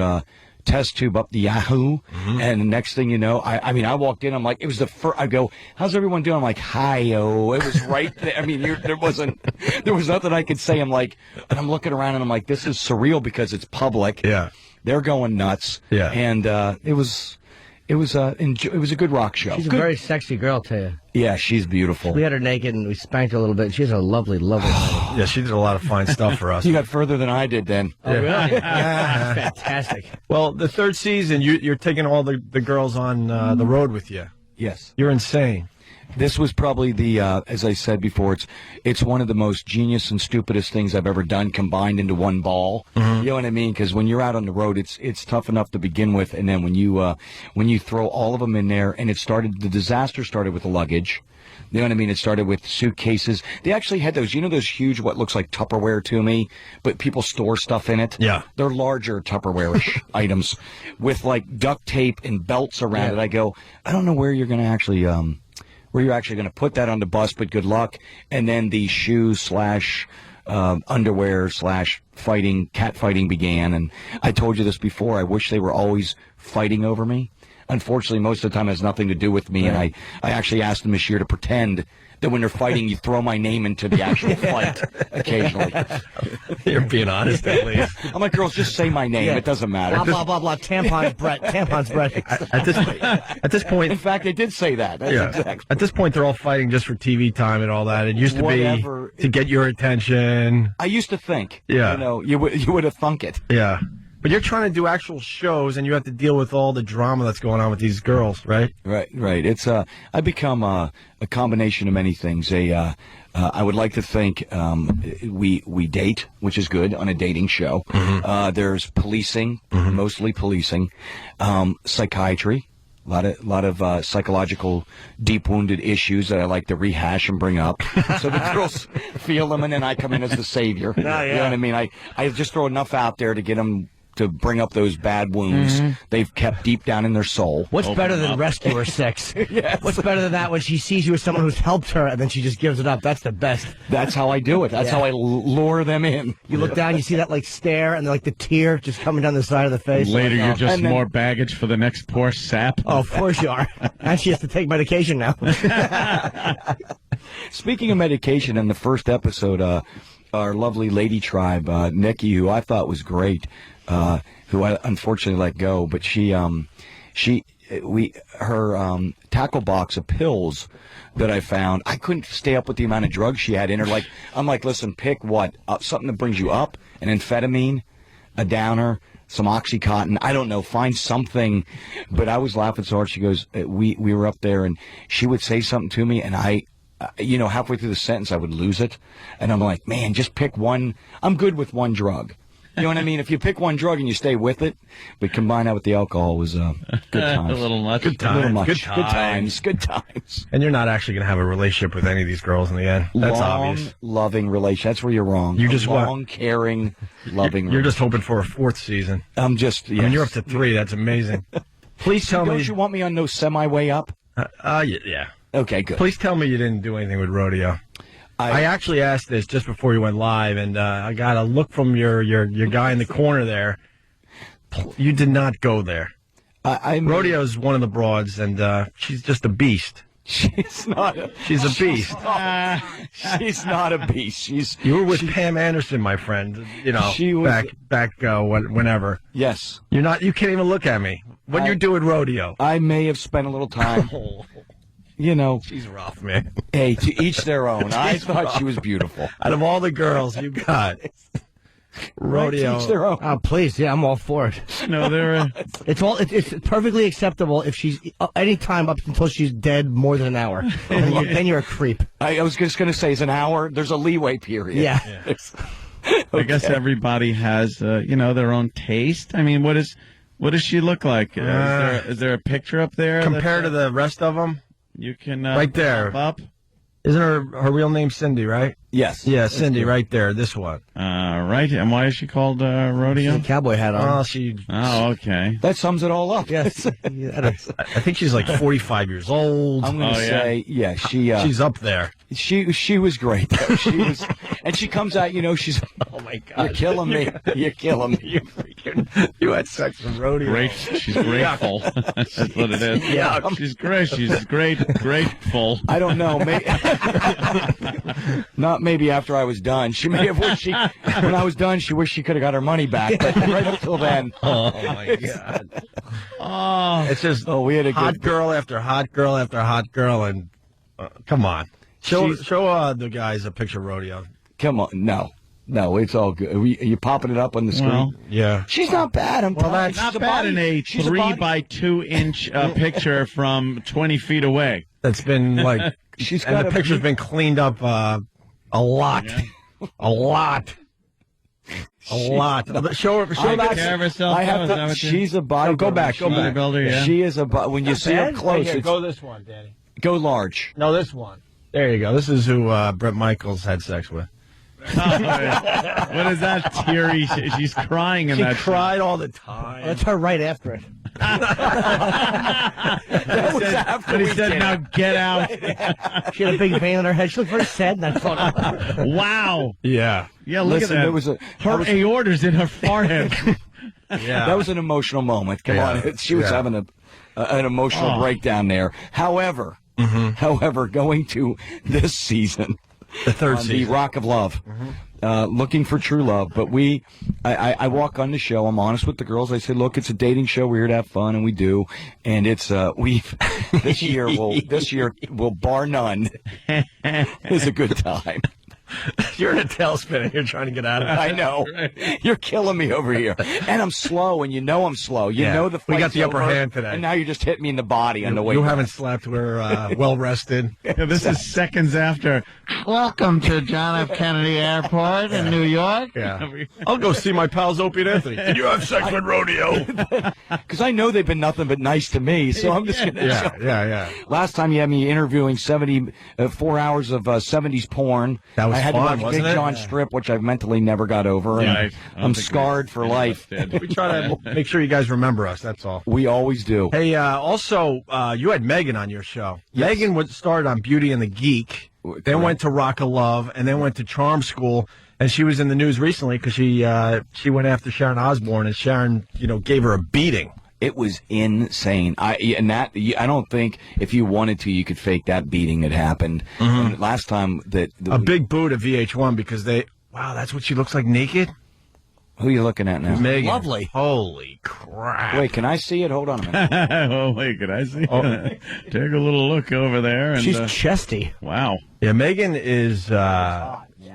test tube up the Yahoo, and the next thing you know, I walked in, I'm like, it was the first. I go, how's everyone doing? I'm like, hi-yo. It was right there. I mean, there was nothing I could say. I'm like, and I'm looking around and I'm like, this is surreal because it's public. Yeah. They're going nuts. Yeah. And it was a good rock show. She's a Good. very sexy girl, tell you. Yeah, she's beautiful. We had her naked and we spanked her a little bit. She's a lovely, lovely lady. Yeah, she did a lot of fine stuff for us. You got further than I did then. Oh, really? Fantastic. Well, the third season, you're taking all the girls on the road with you. Yes. You're insane. This was probably the, as I said before, it's one of the most genius and stupidest things I've ever done combined into one ball. You know what I mean? Because when you're out on the road, it's tough enough to begin with, and then when you throw all of them in there, and the disaster started with the luggage. You know what I mean? It started with suitcases. They actually had those huge, what looks like Tupperware to me, but people store stuff in it. Yeah. They're larger Tupperware-ish items with like duct tape and belts around it. I go, I don't know where you're going to actually, where you're actually going to put that on the bus, but good luck. And then the shoes / underwear / cat fighting began. And I told you this before. I wish they were always fighting over me. Unfortunately, most of the time it has nothing to do with me. And I actually asked them this year to pretend that when they're fighting, you throw my name into the actual fight occasionally. You're being honest, at least. I'm like, girls, just say my name. Yeah. It doesn't matter. Blah, blah, blah, blah. Tampons, Brett. Tampons, Brett. At this point, In fact, I did say that. That's exactly. At this point, they're all fighting just for TV time and all that. It used to Whatever. be to get your attention. I used to think. Yeah. You would have thunk it. Yeah. But you're trying to do actual shows, and you have to deal with all the drama that's going on with these girls, right? Right. It's I become a combination of many things. I would like to think we date, which is good on a dating show. There's policing, mostly policing, psychiatry. A lot of psychological, deep wounded issues that I like to rehash and bring up, so the girls feel them, and then I come in as the savior. You know what I mean? I just throw enough out there to get them to bring up those bad wounds they've kept deep down in their soul. What's better than rescuer sex? Yes. What's better than that when she sees you as someone who's helped her and then she just gives it up? That's the best. That's how I do it. That's how I lure them in. You look down, you see that like stare and like the tear just coming down the side of the face. Later, Like, you're just And then- more baggage for the next poor sap. Oh, of course you are. And she has to take medication now. Speaking of medication, in the first episode, our lovely lady tribe, Nikki, who I thought was great, who I unfortunately let go, but her tackle box of pills that I found, I couldn't stay up with the amount of drugs she had in her. I'm like, listen, pick what? Something that brings you up, an amphetamine, a downer, some Oxycontin. I don't know. Find something. But I was laughing so hard. She goes, we were up there, and she would say something to me, and halfway through the sentence, I would lose it. And I'm like, man, just pick one. I'm good with one drug. You know what I mean? If you pick one drug and you stay with it, but combine that with the alcohol was good times. A little much. Good A little times. much. Good times. Good times. And you're not actually going to have a relationship with any of these girls in the end. That's obvious. Loving relation. That's where you're wrong. You just long, caring, loving. You're just hoping for a fourth season. I'm just. Yes. I mean, you're up to 3. That's amazing. Please tell me. Don't you want me on no semi way up? Yeah. Okay, good. Please tell me you didn't do anything with rodeo. I actually asked this just before you went live, and I got a look from your guy in the corner there. You did not go there. Rodeo's one of the broads, and she's just a beast. She's not. She's a beast. She's not a beast. You were with Pam Anderson, my friend. You know, She was- back whenever. Yes. You're not. You can't even look at me when you're doing rodeo. I may have spent a little time. You know, She's rough, man. hey, to each their own. I thought she was beautiful. Out of all the girls you got, rodeo. To each their own. Oh, please. Yeah, I'm all for it. No, they're It's perfectly acceptable if she's any time up until she's dead more than an hour. Then you're a creep. I was just going to say, it's an hour. There's a leeway period. Yeah. I guess everybody has, their own taste. I mean, what does she look like? Is there a picture up there? Compared to the rest of them, you can right there. pop up? Isn't her real name Cindy, right? Yes. Yeah, Cindy, right there. This one. Right. And why is she called Rodeo? The cowboy hat on. Oh, she. Oh, okay. That sums it all up. Yes. I think she's like 45 years old. I'm going to say, yeah, She's up there. she was great. Though. She was, and she comes out, she's. Oh my God! You're killing me. You're killing me. You had sex with rodeo. Great. She's grateful. That's what it is. Yeah. She's great. She's grateful. I don't know. Maybe, Not maybe after I was done. She may have wished when I was done, she wished she could have got her money back. But right up till then. Oh, my God. Oh, it's just we had a hot girl after hot girl after hot girl. And come on. Show the guys a picture of Rodeo. Come on. No, it's all good. Are you popping it up on the screen? Well, yeah. She's not bad. That's not bad in a 3 by 2 inch picture from 20 feet away. That's been like, and the picture's been cleaned up a lot. Yeah. A lot. Show that. Care of herself. I have to. She's a bodybuilder. Go back. Bodybuilder, yeah. She is when you see her close. Here, go this one, Danny. Go large. No, this one. There you go. This is who Bret Michaels had sex with. What is that teary? She's crying in that. She cried all the time. That's her right after it. That was after he we said, did "Now it. get out." She had a big vein on her head. She looked very sad in that photo. Wow. Yeah. Yeah. Look Listen, at that. there was her aorta's in her forehead. Yeah. That was an emotional moment. Come on, she was having an emotional breakdown there. However, going to this season, the third on season, the Rock of Love, looking for true love. But I walk on the show. I'm honest with the girls. I say, look, it's a dating show. We're here to have fun, and we do. And it's this year will bar none is a good time. You're in a tailspin and you're trying to get out of it. I know. You're killing me over here. And I'm slow, and you know I'm slow. You know the fight's we got the upper over, hand today. And now you're just hitting me in the body on the way You back. haven't slept. We're well rested. Yeah, this is seconds after. Welcome to John F. Kennedy Airport in New York. Yeah. I'll go see my pals Opie and Anthony. Did you have sex with Rodeo? Because I know they've been nothing but nice to me, so I'm just going to Yeah. Last time you had me interviewing 4 hours of 70s porn. That was I had fun, to watch wasn't Big it? John Strip, which I've mentally never got over. Yeah, And I'm scarred for life. We try to make sure you guys remember us. That's all. We always do. Hey, also, you had Megan on your show. Yes. Megan started on Beauty and the Geek, then went to Rock of Love, and then went to Charm School. And she was in the news recently because she went after Sharon Osbourne, and Sharon, gave her a beating. It was insane. I don't think if you wanted to, you could fake that beating that happened. And last time A big boo to VH1 because wow, that's what she looks like naked? Who are you looking at now? Megan. Lovely. Holy crap. Wait, can I see it? Hold on a minute. Oh, wait, can I see? Take a little look over there. And, She's chesty. wow. Yeah, Megan is,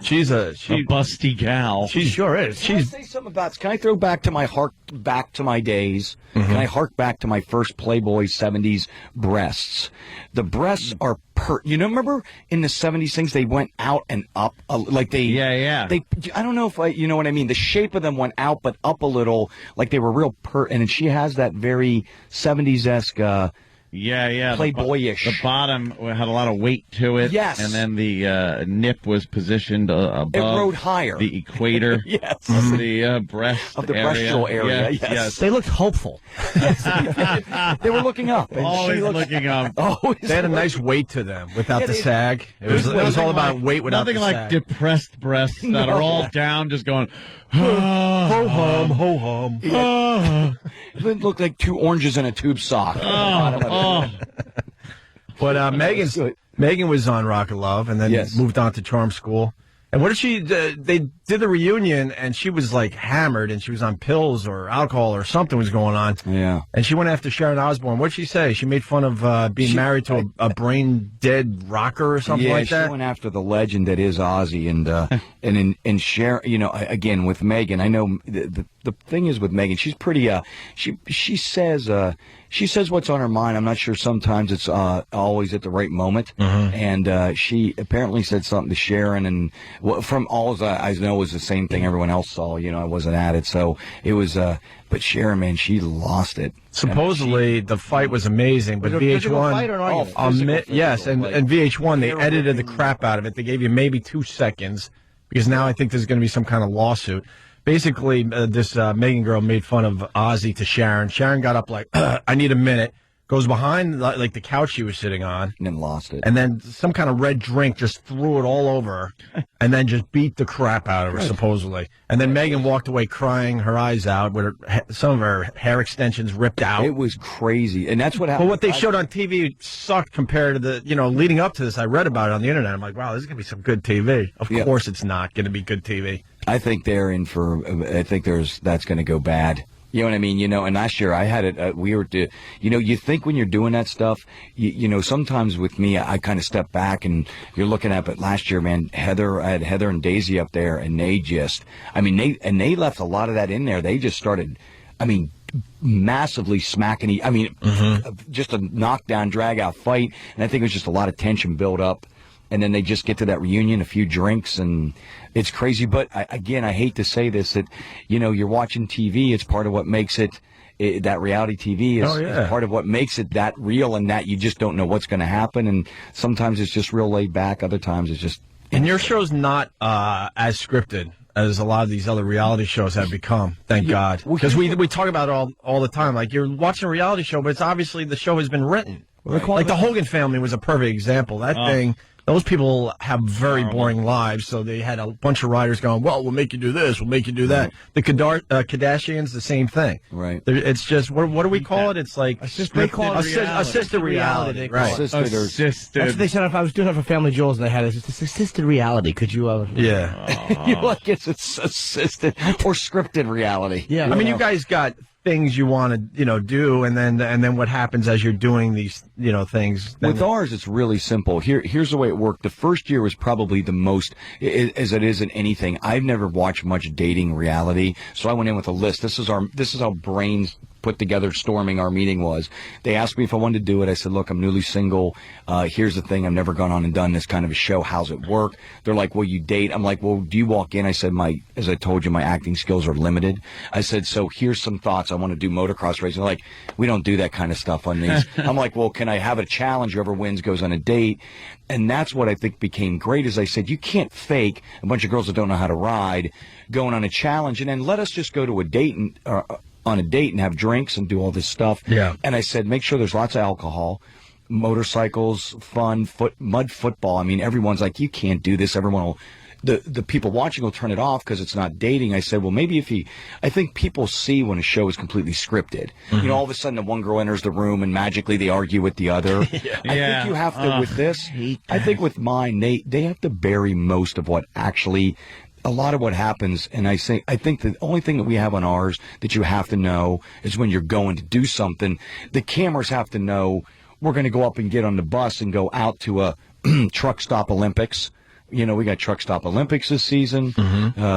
she's a busty gal. She sure is. Can I say something about this? Can I throw back to my days? Can I hark back to my first Playboy 70s breasts? The breasts are remember in the 70s things, they went out and up, like they... Yeah. I don't know if you know what I mean. The shape of them went out but up a little, like they were real and she has that very 70s-esque... Yeah. Playboyish. The bottom had a lot of weight to it. Yes. And then the nip was positioned above. It rode higher. The equator. Yes. Of the breast Of the area. breastral area, yes. They looked hopeful. They were looking up. And Always looking up. Always They had a nice weight to them without the sag. It was Nothing all about like- weight without nothing the like sag. depressed breasts that are all down, just going. Ho hum, ho hum. It looked like two oranges in a tube sock. But Megan was on Rock of Love and then Yes. moved on to Charm School. And what did she? They did the reunion, and she was like hammered, and she was on pills or alcohol or something was going on. Yeah. And she went after Sharon Osbourne. What'd she say? She made fun of being married to a brain dead rocker or something like that. She went after the legend that is Ozzy, and Sharon. Again with Megan, I know the thing is with Megan, she's pretty. She says what's on her mind. I'm not sure sometimes it's always at the right moment. And she apparently said something to Sharon, and from all I know was the same thing everyone else saw. I wasn't at it, so it was. But Sharon, man, she lost it. Supposedly the fight was amazing, but Was it a physical VH1, fight or an argument? Physical, yes, and like, VH1 they hair edited the ripping. crap out of it. They gave you maybe 2 seconds because now I think there's going to be some kind of lawsuit. Basically, this Megan girl made fun of Ozzy to Sharon. Sharon got up like, I need a minute. goes behind like the couch she was sitting on, And then lost it. and then some kind of red drink just threw it all over her, and then just beat the crap out of her, supposedly. And then Megan walked away crying her eyes out with some of her hair extensions ripped out. It was crazy. And that's what happened. But what they showed on TV sucked compared to the, leading up to this. I read about it on the internet. I'm like, wow, this is going to be some good TV. Of course it's not going to be good TV. I think they're in for. I think that's going to go bad. You know what I mean? And last year I had it. We were, you think when you're doing that stuff, sometimes with me, I kind of step back and you're looking at. But last year, man, I had Heather and Daisy up there, and they left a lot of that in there. They just started, massively smacking. Just a knockdown, drag out fight, and I think it was just a lot of tension built up. And then they just get to that reunion, a few drinks, and it's crazy. But I hate to say this, that, you're watching TV. It's part of what makes it that reality TV is part of what makes it that real, and that you just don't know what's going to happen. And sometimes it's just real laid back. Other times it's just. And your show's not as scripted as a lot of these other reality shows have become, thank God. Because we talk about it all the time. Like, you're watching a reality show, but it's obviously the show has been written. Right. Like the Hogan family was a perfect example. That thing. Those people have very boring lives, so they had a bunch of writers going, well, we'll make you do this, we'll make you do that. The Kardashians, the same thing. Right. It's just, what do we call it? It's like... They call it assisted reality. Right. That's what they said if I was doing it for Family Jewels, and they had it's assisted reality. Could you... Yeah. You like it's assisted or scripted reality. Yeah. I mean, you guys got things you want to, do, and then what happens as you're doing these, things. With ours, it's really simple. Here's the way it worked. The first year was probably the most, as it is in anything. I've never watched much dating reality, so I went in with a list. This is how brains put together storming our meeting was. They asked me if I wanted to do it. I said, look, I'm newly single. Here's the thing. I've never gone on and done this kind of a show. How's it work? They're like, well, you date. I'm like, well, do you walk in? I said, as I told you, my acting skills are limited. I said, so here's some thoughts. I want to do motocross racing. They're like, we don't do that kind of stuff on these. I'm like, well, can I have a challenge? Whoever wins goes on a date. And that's what I think became great, is I said, you can't fake a bunch of girls that don't know how to ride going on a challenge, and then let us just go to a date and have drinks and do all this stuff. Yeah. And I said, make sure there's lots of alcohol, motorcycles, fun, mud football. I mean, everyone's like, you can't do this. Everyone will, the people watching will turn it off because it's not dating. I said, well, maybe I think people see when a show is completely scripted. Mm-hmm. All of a sudden the one girl enters the room and magically they argue with the other. I think you have to, with this, I think with mine, they have to bury most of what actually, a lot of what happens, and I think the only thing that we have on ours that you have to know is when you're going to do something, the cameras have to know we're going to go up and get on the bus and go out to a truck stop Olympics. We got Truck Stop Olympics this season,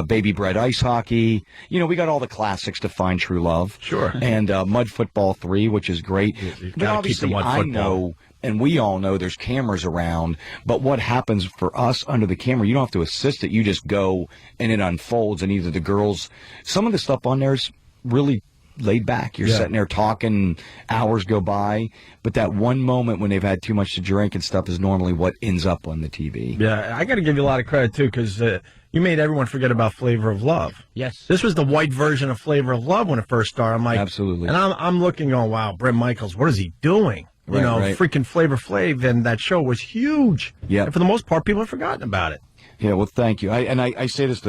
Baby Bret Ice Hockey. We got all the classics to find true love. Sure. And Mud Football 3, which is great. But obviously, I know, and we all know there's cameras around, but what happens for us under the camera, you don't have to assist it. You just go, and it unfolds, and either the girls, some of the stuff on there is really laid back. You're sitting there talking, hours go by, but that one moment when they've had too much to drink and stuff is normally what ends up on the TV. Yeah, I got to give you a lot of credit, too, because you made everyone forget about Flavor of Love. Yes. This was the white version of Flavor of Love when it first started. I'm like, absolutely. And I'm looking, oh, wow, Bret Michaels, what is he doing? Right. Freaking Flavor Flav, and that show was huge. Yeah. And for the most part, people have forgotten about it. Yeah, well, thank you. I say this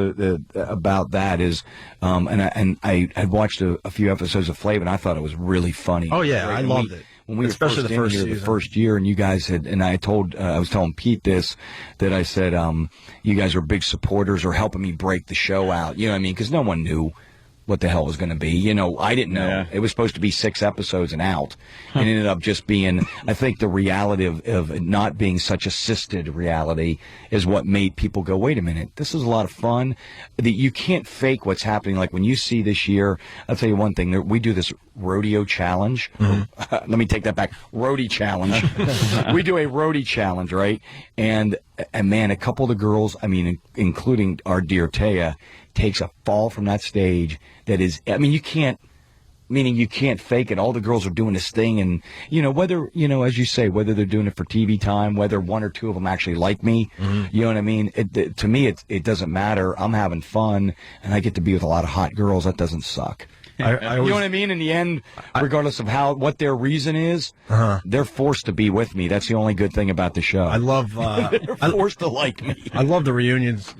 about that is, I had watched a few episodes of Flav, and I thought it was really funny. Oh yeah, I loved it. When we especially were the first season. The first year, and you guys had, and I was telling Pete this, that I said, you guys were big supporters or helping me break the show out. You know what I mean? Because no one knew what the hell was going to be. I didn't know. Yeah. It was supposed to be 6 episodes and out. And it ended up just being, I think the reality of it not being such assisted reality is what made people go, wait a minute, this is a lot of fun. That you can't fake what's happening. Like when you see this year, I'll tell you one thing, we do this rodeo challenge. Mm-hmm. Let me take that back. Roadie challenge. We do a roadie challenge, right? And man, a couple of the girls, including our dear Taya, takes a fall from that stage that is, you can't fake it. All the girls are doing this thing, and whether as you say, whether they're doing it for TV time, whether 1 or 2 of them actually like me, you know what I mean. To me, it doesn't matter. I'm having fun, and I get to be with a lot of hot girls. That doesn't suck. You know what I mean? In the end, regardless of what their reason is, they're forced to be with me. That's the only good thing about the show. I love. They're forced to like me. I love the reunions,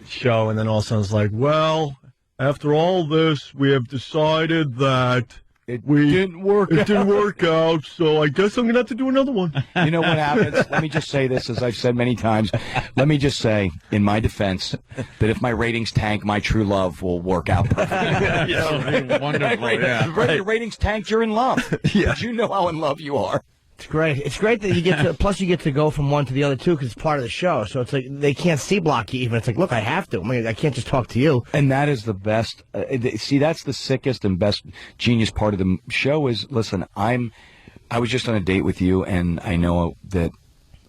show, and then all of a sudden it's like, well, after all this, we have decided that It didn't work out, so I guess I'm going to have to do another one. You know what happens? Let me just say this, as I've said many times. Let me just say, in my defense, that if my ratings tank, my true love will work out perfectly. Wonderful, yeah. If your ratings tanked, you're in love. Yeah. But you know how in love you are. It's great. It's great that you get to. Plus, you get to go from one to the other too, because it's part of the show. So it's like they can't C block you. Even it's like, look, I have to. I mean, I can't just talk to you. And that is the best. See, that's the sickest and best genius part of the show. Is listen, I was just on a date with you, and I know that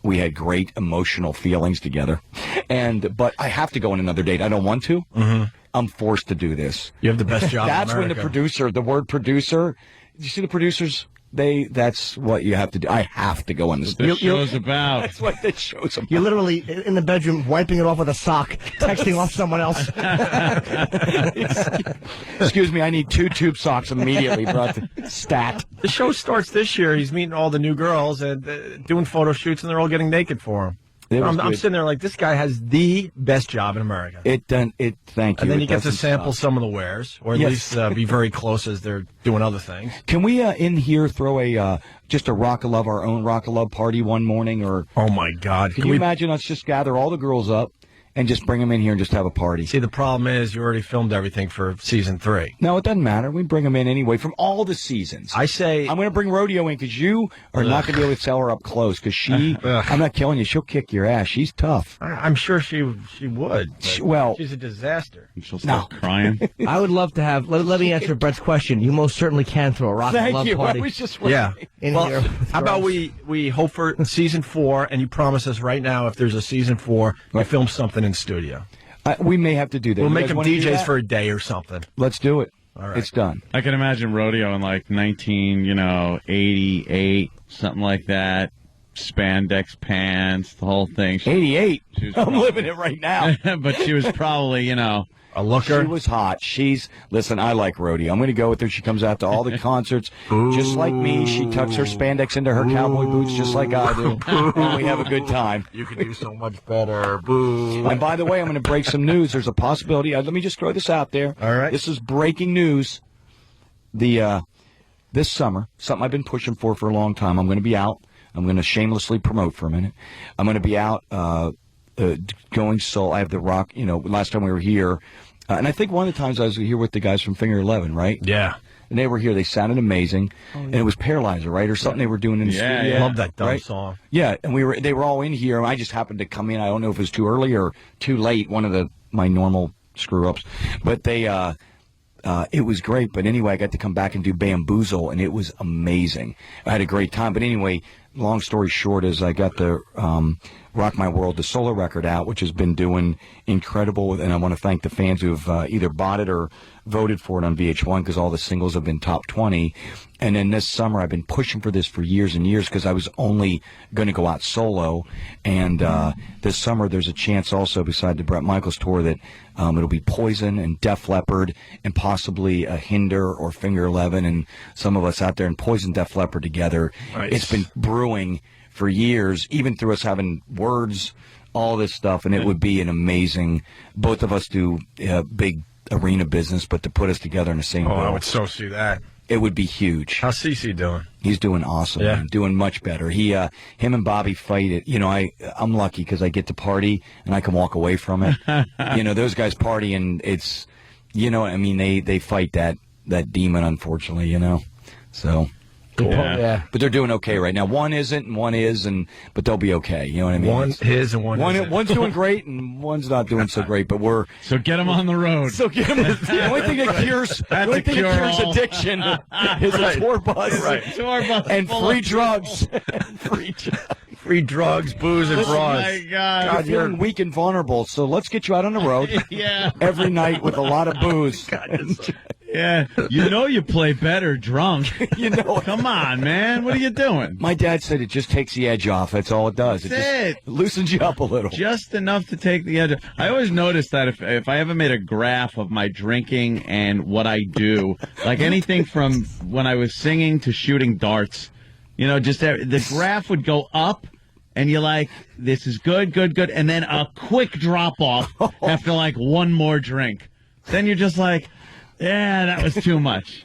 we had great emotional feelings together. But I have to go on another date. I don't want to. Mm-hmm. I'm forced to do this. You have the best job. That's in America. when the word producer. You see the producers. That's what you have to do. I have to go on this. The show's about. That's what the show's about. You're literally in the bedroom wiping it off with a sock, texting off someone else. Excuse me, I need 2 tube socks immediately, bro. Stat. The show starts this year. He's meeting all the new girls and doing photo shoots, and they're all getting naked for him. I'm sitting there like, this guy has the best job in America. Thank you. And then you get to sample some of the wares, or at least be very close as they're doing other things. Can we in here throw just a Rock of Love, our own Rock of Love party one morning? Or oh my God! Can you imagine us just gather all the girls up and just bring them in here and just have a party? See, the problem is you already filmed everything for season 3. No, it doesn't matter. We bring them in anyway from all the seasons. I say I'm going to bring Rodeo in because you are not going to be able to tell her up close because I'm not killing you. She'll kick your ass. She's tough. I'm sure she would. She's a disaster. She'll start crying. I would love to have. Let me answer Brett's question. You most certainly can throw a Rock of Love party. I was just here. How about girls. we hope for season 4, and you promise us right now if there's a season 4, you film something in studio. We may have to do that. We'll make them DJs for a day or something. Let's do it. All right. It's done. I can imagine rodeo in like 1988, something like that. Spandex pants, the whole thing. 88. I'm living it right now. But she was probably, a looker. She was hot. Listen, I like rodeo. I'm going to go with her. She comes out to all the concerts just like me. She tucks her spandex into her cowboy boots just like I do. And we have a good time. You can do so much better. Boo. And by the way, I'm going to break some news. There's a possibility. Let me just throw this out there. All right. This is breaking news. This summer, something I've been pushing for a long time. I'm going to be out. I'm going to shamelessly promote for a minute. I'm going to be out going solo. I have the Rock, last time we were here. And I think one of the times I was here with the guys from Finger 11, right? Yeah. And they were here. They sounded amazing. And it was Paralyzer, right? Or something they were doing in the studio. Yeah, I love that dumb right? song. Yeah, and they were all in here. And I just happened to come in. I don't know if it was too early or too late, one of my normal screw-ups. But it was great. But anyway, I got to come back and do Bamboozle, and it was amazing. I had a great time. But anyway, long story short is I got the Rock My World, the solo record out, which has been doing incredible. And I want to thank the fans who have either bought it or voted for it on VH1 because all the singles have been top 20. And then this summer, I've been pushing for this for years and years because I was only going to go out solo. And this summer, there's a chance also, beside the Bret Michaels tour, that it'll be Poison and Def Leppard and possibly a Hinder or Finger 11 and some of us out there, and Poison, Def Leppard together. Nice. It's been brewing for years, even through us having words, all this stuff, and it would be an amazing. Both of us do big arena business, but to put us together in the same. I would so see that. It would be huge. How's CeCe doing? He's doing awesome. Yeah. Man. Doing much better. Him and Bobby fight it. I'm lucky because I get to party and I can walk away from it. Those guys party and it's, they fight that demon, unfortunately. So. Cool. Yeah. But they're doing okay right now. One isn't, and one is, but they'll be okay. You know what I mean? One is and one isn't. One's doing great, and one's not doing so great. But so get them on the road. So get them. The only thing that cures addiction is a tour bus, Tour bus and free drugs. Free drugs, booze, and bras. Oh my God! You're feeling weak and vulnerable, so let's get you out on the road. Yeah. Every night with a lot of booze. Yeah, you play better drunk. Come on, man. What are you doing? My dad said it just takes the edge off. That's all it does. That's It loosens you up a little. Just enough to take the edge. I always notice that if I ever made a graph of my drinking and what I do, like anything from when I was singing to shooting darts, just the graph would go up. And you're like, this is good, good, good. And then a quick drop off after like one more drink. Then you're just like, yeah, that was too much.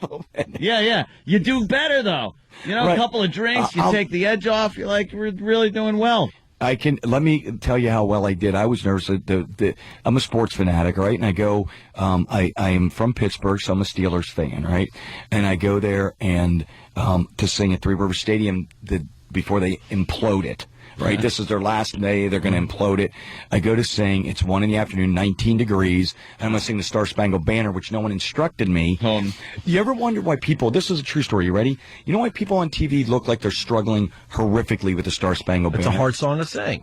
Yeah. You do better, though. A couple of drinks, you take the edge off. You're like, we're really doing well. Let me tell you how well I did. I was nervous. I'm a sports fanatic, right? And I go, I am from Pittsburgh, so I'm a Steelers fan, right? And I go there and to sing at Three River Stadium before they implode it. Right, this is their last day. They're going to implode it. I go to sing. It's 1 p.m, 19 degrees. And I'm going to sing the Star Spangled Banner, which no one instructed me. You ever wonder why people? This is a true story. You ready? You know why people on TV look like they're struggling horrifically with the Star Spangled Banner? It's a hard song to sing.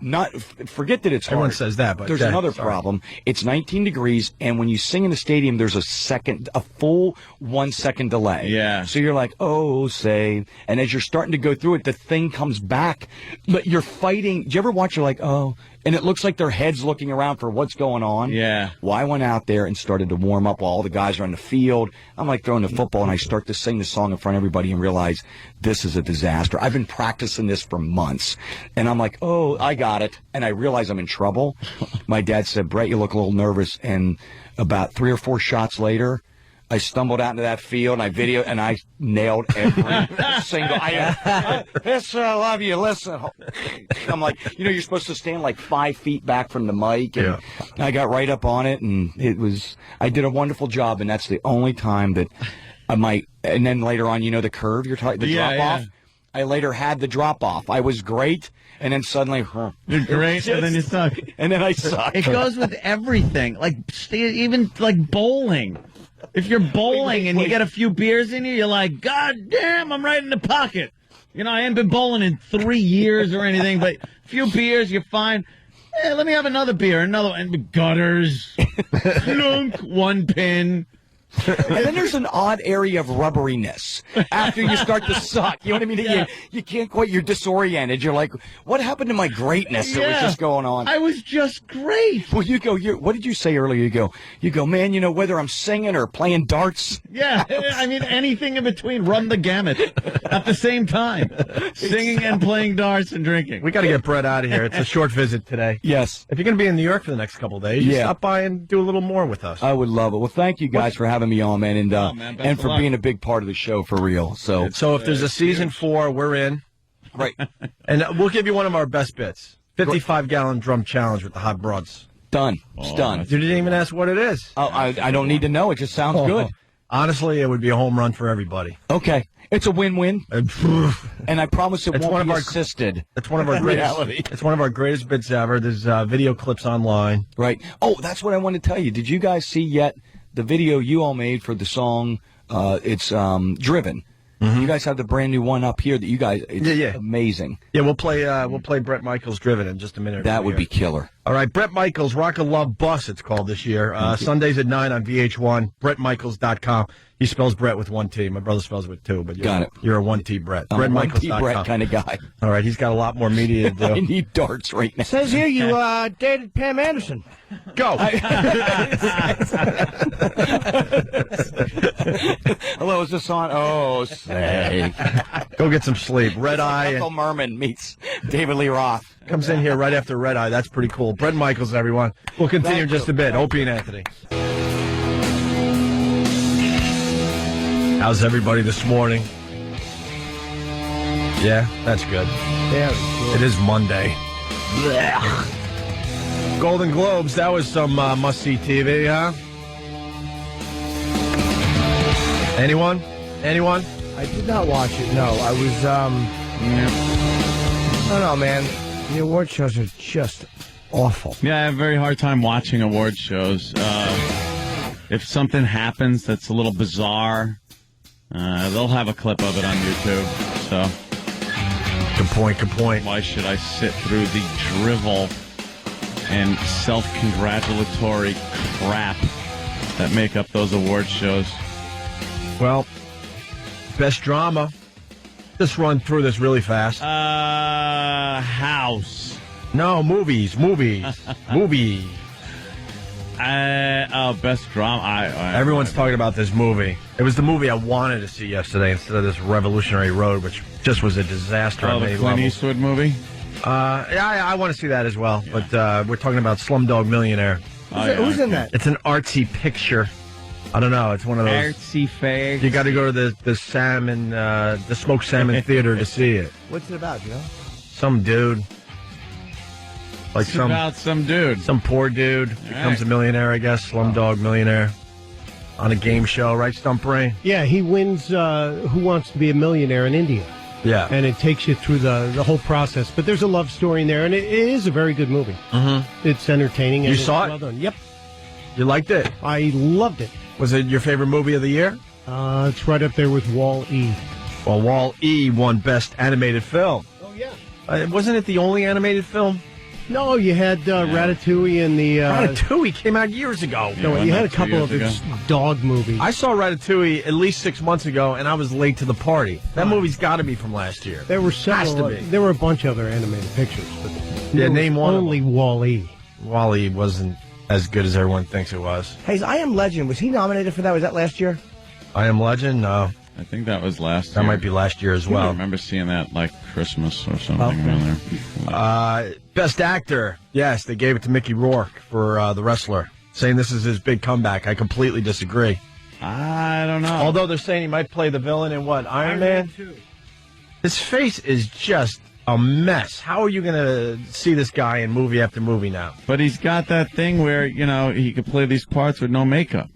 Forget that it's hard. Everyone says that, but there's another problem. It's 19 degrees, and when you sing in the stadium, there's a full 1 second delay. Yeah. So you're like, oh, say, and as you're starting to go through it, the thing comes back, but you're fighting. Do you ever watch? You're like, oh, and it looks like their heads looking around for what's going on. Yeah. Well, I went out there and started to warm up while all the guys are on the field. I'm like throwing the football, and I start to sing the song in front of everybody and realize this is a disaster. I've been practicing this for months, and I'm like, oh, I got it, and I realize I'm in trouble. My dad said, Bret, you look a little nervous, and about 3 or 4 shots later, I stumbled out into that field, and I nailed every single. I love you. Listen, I'm like, you're supposed to stand like 5 feet back from the mic, and I got right up on it, and I did a wonderful job, and that's the only time that I might. And then later on, the curve you're talking, the drop off. I later had the drop off. I was great, and then suddenly, you're great, and then you suck, and then I suck. It goes with everything, like even like bowling. If you're bowling and you get a few beers in you, you're like, God damn, I'm right in the pocket. I haven't been bowling in 3 years or anything, but a few beers, you're fine. Hey, let me have another beer, and gutters, clunk, 1 pin. And then there's an odd area of rubberiness after you start to suck. You know what I mean? Yeah. You can't quite, you're disoriented. You're like, what happened to my greatness that was just going on? I was just great. Well, what did you say earlier? You go, man, whether I'm singing or playing darts. Yeah, I mean, anything in between, run the gamut at the same time. Singing and playing darts and drinking. We got to get Bret out of here. It's a short visit today. Yes. If you're going to be in New York for the next couple of days, you stop by and do a little more with us. I would love it. Well, thank you guys for having me on, man, and for being a big part of the show for real. So if there's a season 4, we're in. Right. And we'll give you one of our best bits. 55-gallon drum challenge with the hot broads. Done. It's done. You didn't even ask what it is. Oh, I don't need to know. It just sounds good. Honestly, it would be a home run for everybody. Okay. It's a win-win. And I promise it won't be assisted. It's one of our greatest. It's one of our greatest bits ever. There's video clips online. Right. Oh, that's what I wanted to tell you. Did you guys see yet the video you all made for the song? It's Driven. Mm-hmm. You guys have the brand new one up here that you guys. It's amazing. Yeah, we'll play Bret Michaels' Driven in just a minute. That would be killer. All right, Bret Michaels, Rock of Love Bus, it's called this year. Sundays at 9 on VH1, BretMichaels.com. He spells Bret with 1 T. My brother spells it with 2, but you're a 1 T Bret. BretMichaels.com. Bret kind of guy. All right, he's got a lot more media to do. I need darts right now. Says here you dated Pam Anderson. Go. Hello, is this on? Oh, say. Go get some sleep. Red Eye. Ethel Merman meets David Lee Roth. Comes in here right after Red Eye. That's pretty cool. Bret Michaels, everyone. We'll continue in just a bit. Opie and Anthony. How's everybody this morning? Yeah, that's good. Yeah, cool. It is Monday. Golden Globes, that was some must-see TV, huh? Anyone? I did not watch it, no. I was, I don't know, man. The award shows are just awful. Yeah, I have a very hard time watching award shows. If something happens that's a little bizarre, they'll have a clip of it on YouTube. So, Good point. Why should I sit through the drivel and self-congratulatory crap that make up those award shows? Well, best drama. Just run through this really fast. House. No, movies. Movie. Best drama. Everyone's talking about this movie. It was the movie I wanted to see yesterday instead of this Revolutionary Road, which just was a disaster on the many Clint levels. Eastwood movie? I want to see that as well. Yeah. But we're talking about Slumdog Millionaire. Who's in that? It's an artsy picture. I don't know. It's one of those artsy face. You got to go to the salmon, the smoked salmon theater to see it. What's it about? You know, some dude, like it's about some dude, some poor dude becomes a millionaire. I guess Slumdog Millionaire on a game show, right? Stump Brain. Yeah, he wins. Who Wants to Be a Millionaire in India? Yeah, and it takes you through the whole process. But there's a love story in there, and it is a very good movie. Mm-hmm. It's entertaining. You and saw it? Well done. Yep, you liked it. I loved it. Was it your favorite movie of the year? It's right up there with Wall-E. Well, Wall-E won Best Animated Film. Oh, yeah. Wasn't it the only animated film? No, you had Ratatouille and the... Ratatouille came out years ago. No, you had a couple of dog movies. I saw Ratatouille at least 6 months ago, and I was late to the party. That movie's got to be from last year. There were Has to be. There were a bunch of other animated pictures. But name one. Only Wall-E. Wall-E wasn't as good as everyone thinks it was. Hey, I Am Legend, was he nominated for that? Was that last year? I Am Legend? No. I think that was last year. That might be last year as well. I remember seeing that like Christmas or something around there. Best Actor. Yes, they gave it to Mickey Rourke for The Wrestler, saying this is his big comeback. I completely disagree. I don't know. Although they're saying he might play the villain in what? Iron Man 2. His face is just a mess. How are you going to see this guy in movie after movie now? But he's got that thing where, he could play these parts with no makeup.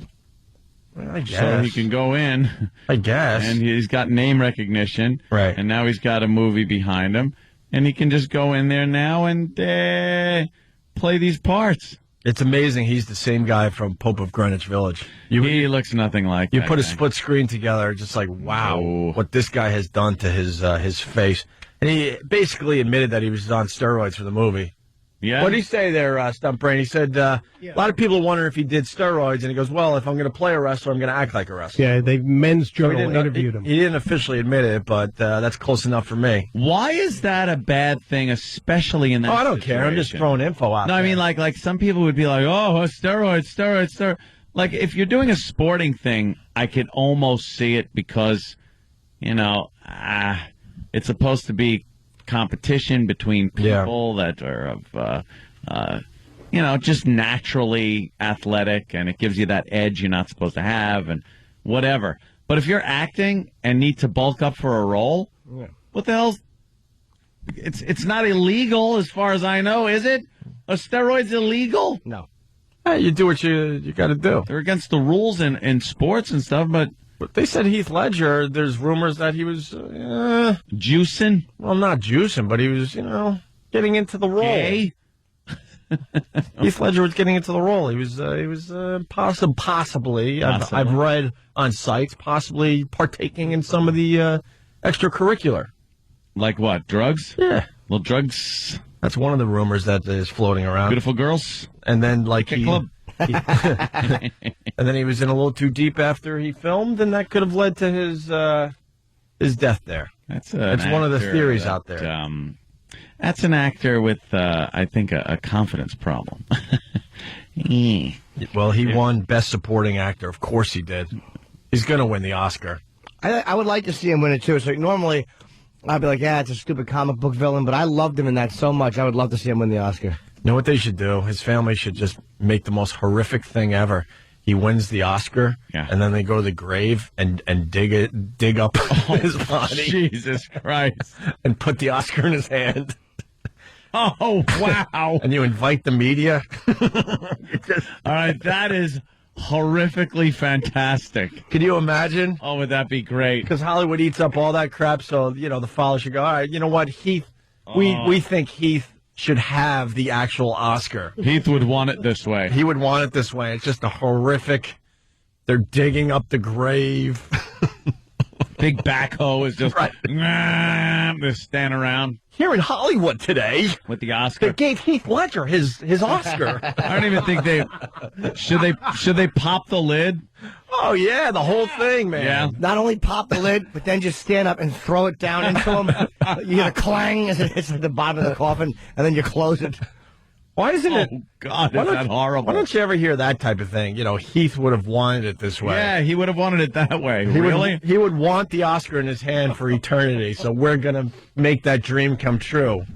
Well, I guess. So he can go in. I guess. And he's got name recognition. Right. And now he's got a movie behind him. And he can just go in there now and play these parts. It's amazing. He's the same guy from Pope of Greenwich Village. He looks nothing like You that put a guy. split screen together, just like, wow, Oh. what this guy has done to his face. And he basically admitted that he was on steroids for the movie. Yeah. What did he say there, Stump Brain? He said, a lot of people wonder if he did steroids, and he goes, well, if I'm going to play a wrestler, I'm going to act like a wrestler. Yeah, Men's So Journal interviewed him. He didn't officially admit it, but that's close enough for me. Why is that a bad thing, especially in that I don't care. I'm just situation? throwing info out No, there. I mean, like some people would be like, steroids. Like, if you're doing a sporting thing, I could almost see it because, it's supposed to be competition between people that are of, just naturally athletic, and it gives you that edge you're not supposed to have and whatever. But if you're acting and need to bulk up for a role, what the hell's... It's not illegal as far as I know, is it? Are steroids illegal? No. Hey, you do what you got to do. They're against the rules in sports and stuff, but they said Heath Ledger, there's rumors that he was... juicing? Well, not juicing, but he was, getting into the role. Gay? Heath Ledger was getting into the role. He was possibly. I've read on sites, possibly partaking in some of the extracurricular. Like what? Drugs? Yeah. Well, drugs. That's one of the rumors that is floating around. Beautiful girls. And then, like, Club. and then he was in a little too deep after he filmed, and that could have led to his death there. That's one of the theories out there. That's an actor with, I think, a confidence problem. Well, he won Best Supporting Actor. Of course he did. He's going to win the Oscar. I would like to see him win it, too. So normally, I'd be like, it's a stupid comic book villain, but I loved him in that so much, I would love to see him win the Oscar. You know what they should do? His family should just make the most horrific thing ever. He wins the Oscar, and then they go to the grave and dig up his body. Jesus Christ. And put the Oscar in his hand. Oh, wow. And you invite the media. All right, that is horrifically fantastic. Can you imagine? Oh, would that be great? Because Hollywood eats up all that crap, so, the followers should go, all right, you know what, Heath, we think Heath should have the actual Oscar. Heath would want it this way. He would want it this way. It's just a horrific, they're digging up the grave. big backhoe is just just standing around Here in Hollywood today, with the Oscar. they gave Heath Ledger his Oscar. I don't even think should they pop the lid? Oh, yeah, the whole thing, man. Yeah. Not only pop the lid, but then just stand up and throw it down into him. You hear a clang as it hits the bottom of the coffin, and then you close it. Why isn't it? Oh, God, Why is don't- that horrible? Why don't you ever hear that type of thing? You know, Heath would have wanted it this way. Yeah, he would have wanted it that way. He Really? Would, he would want the Oscar in his hand for eternity, so we're going to make that dream come true.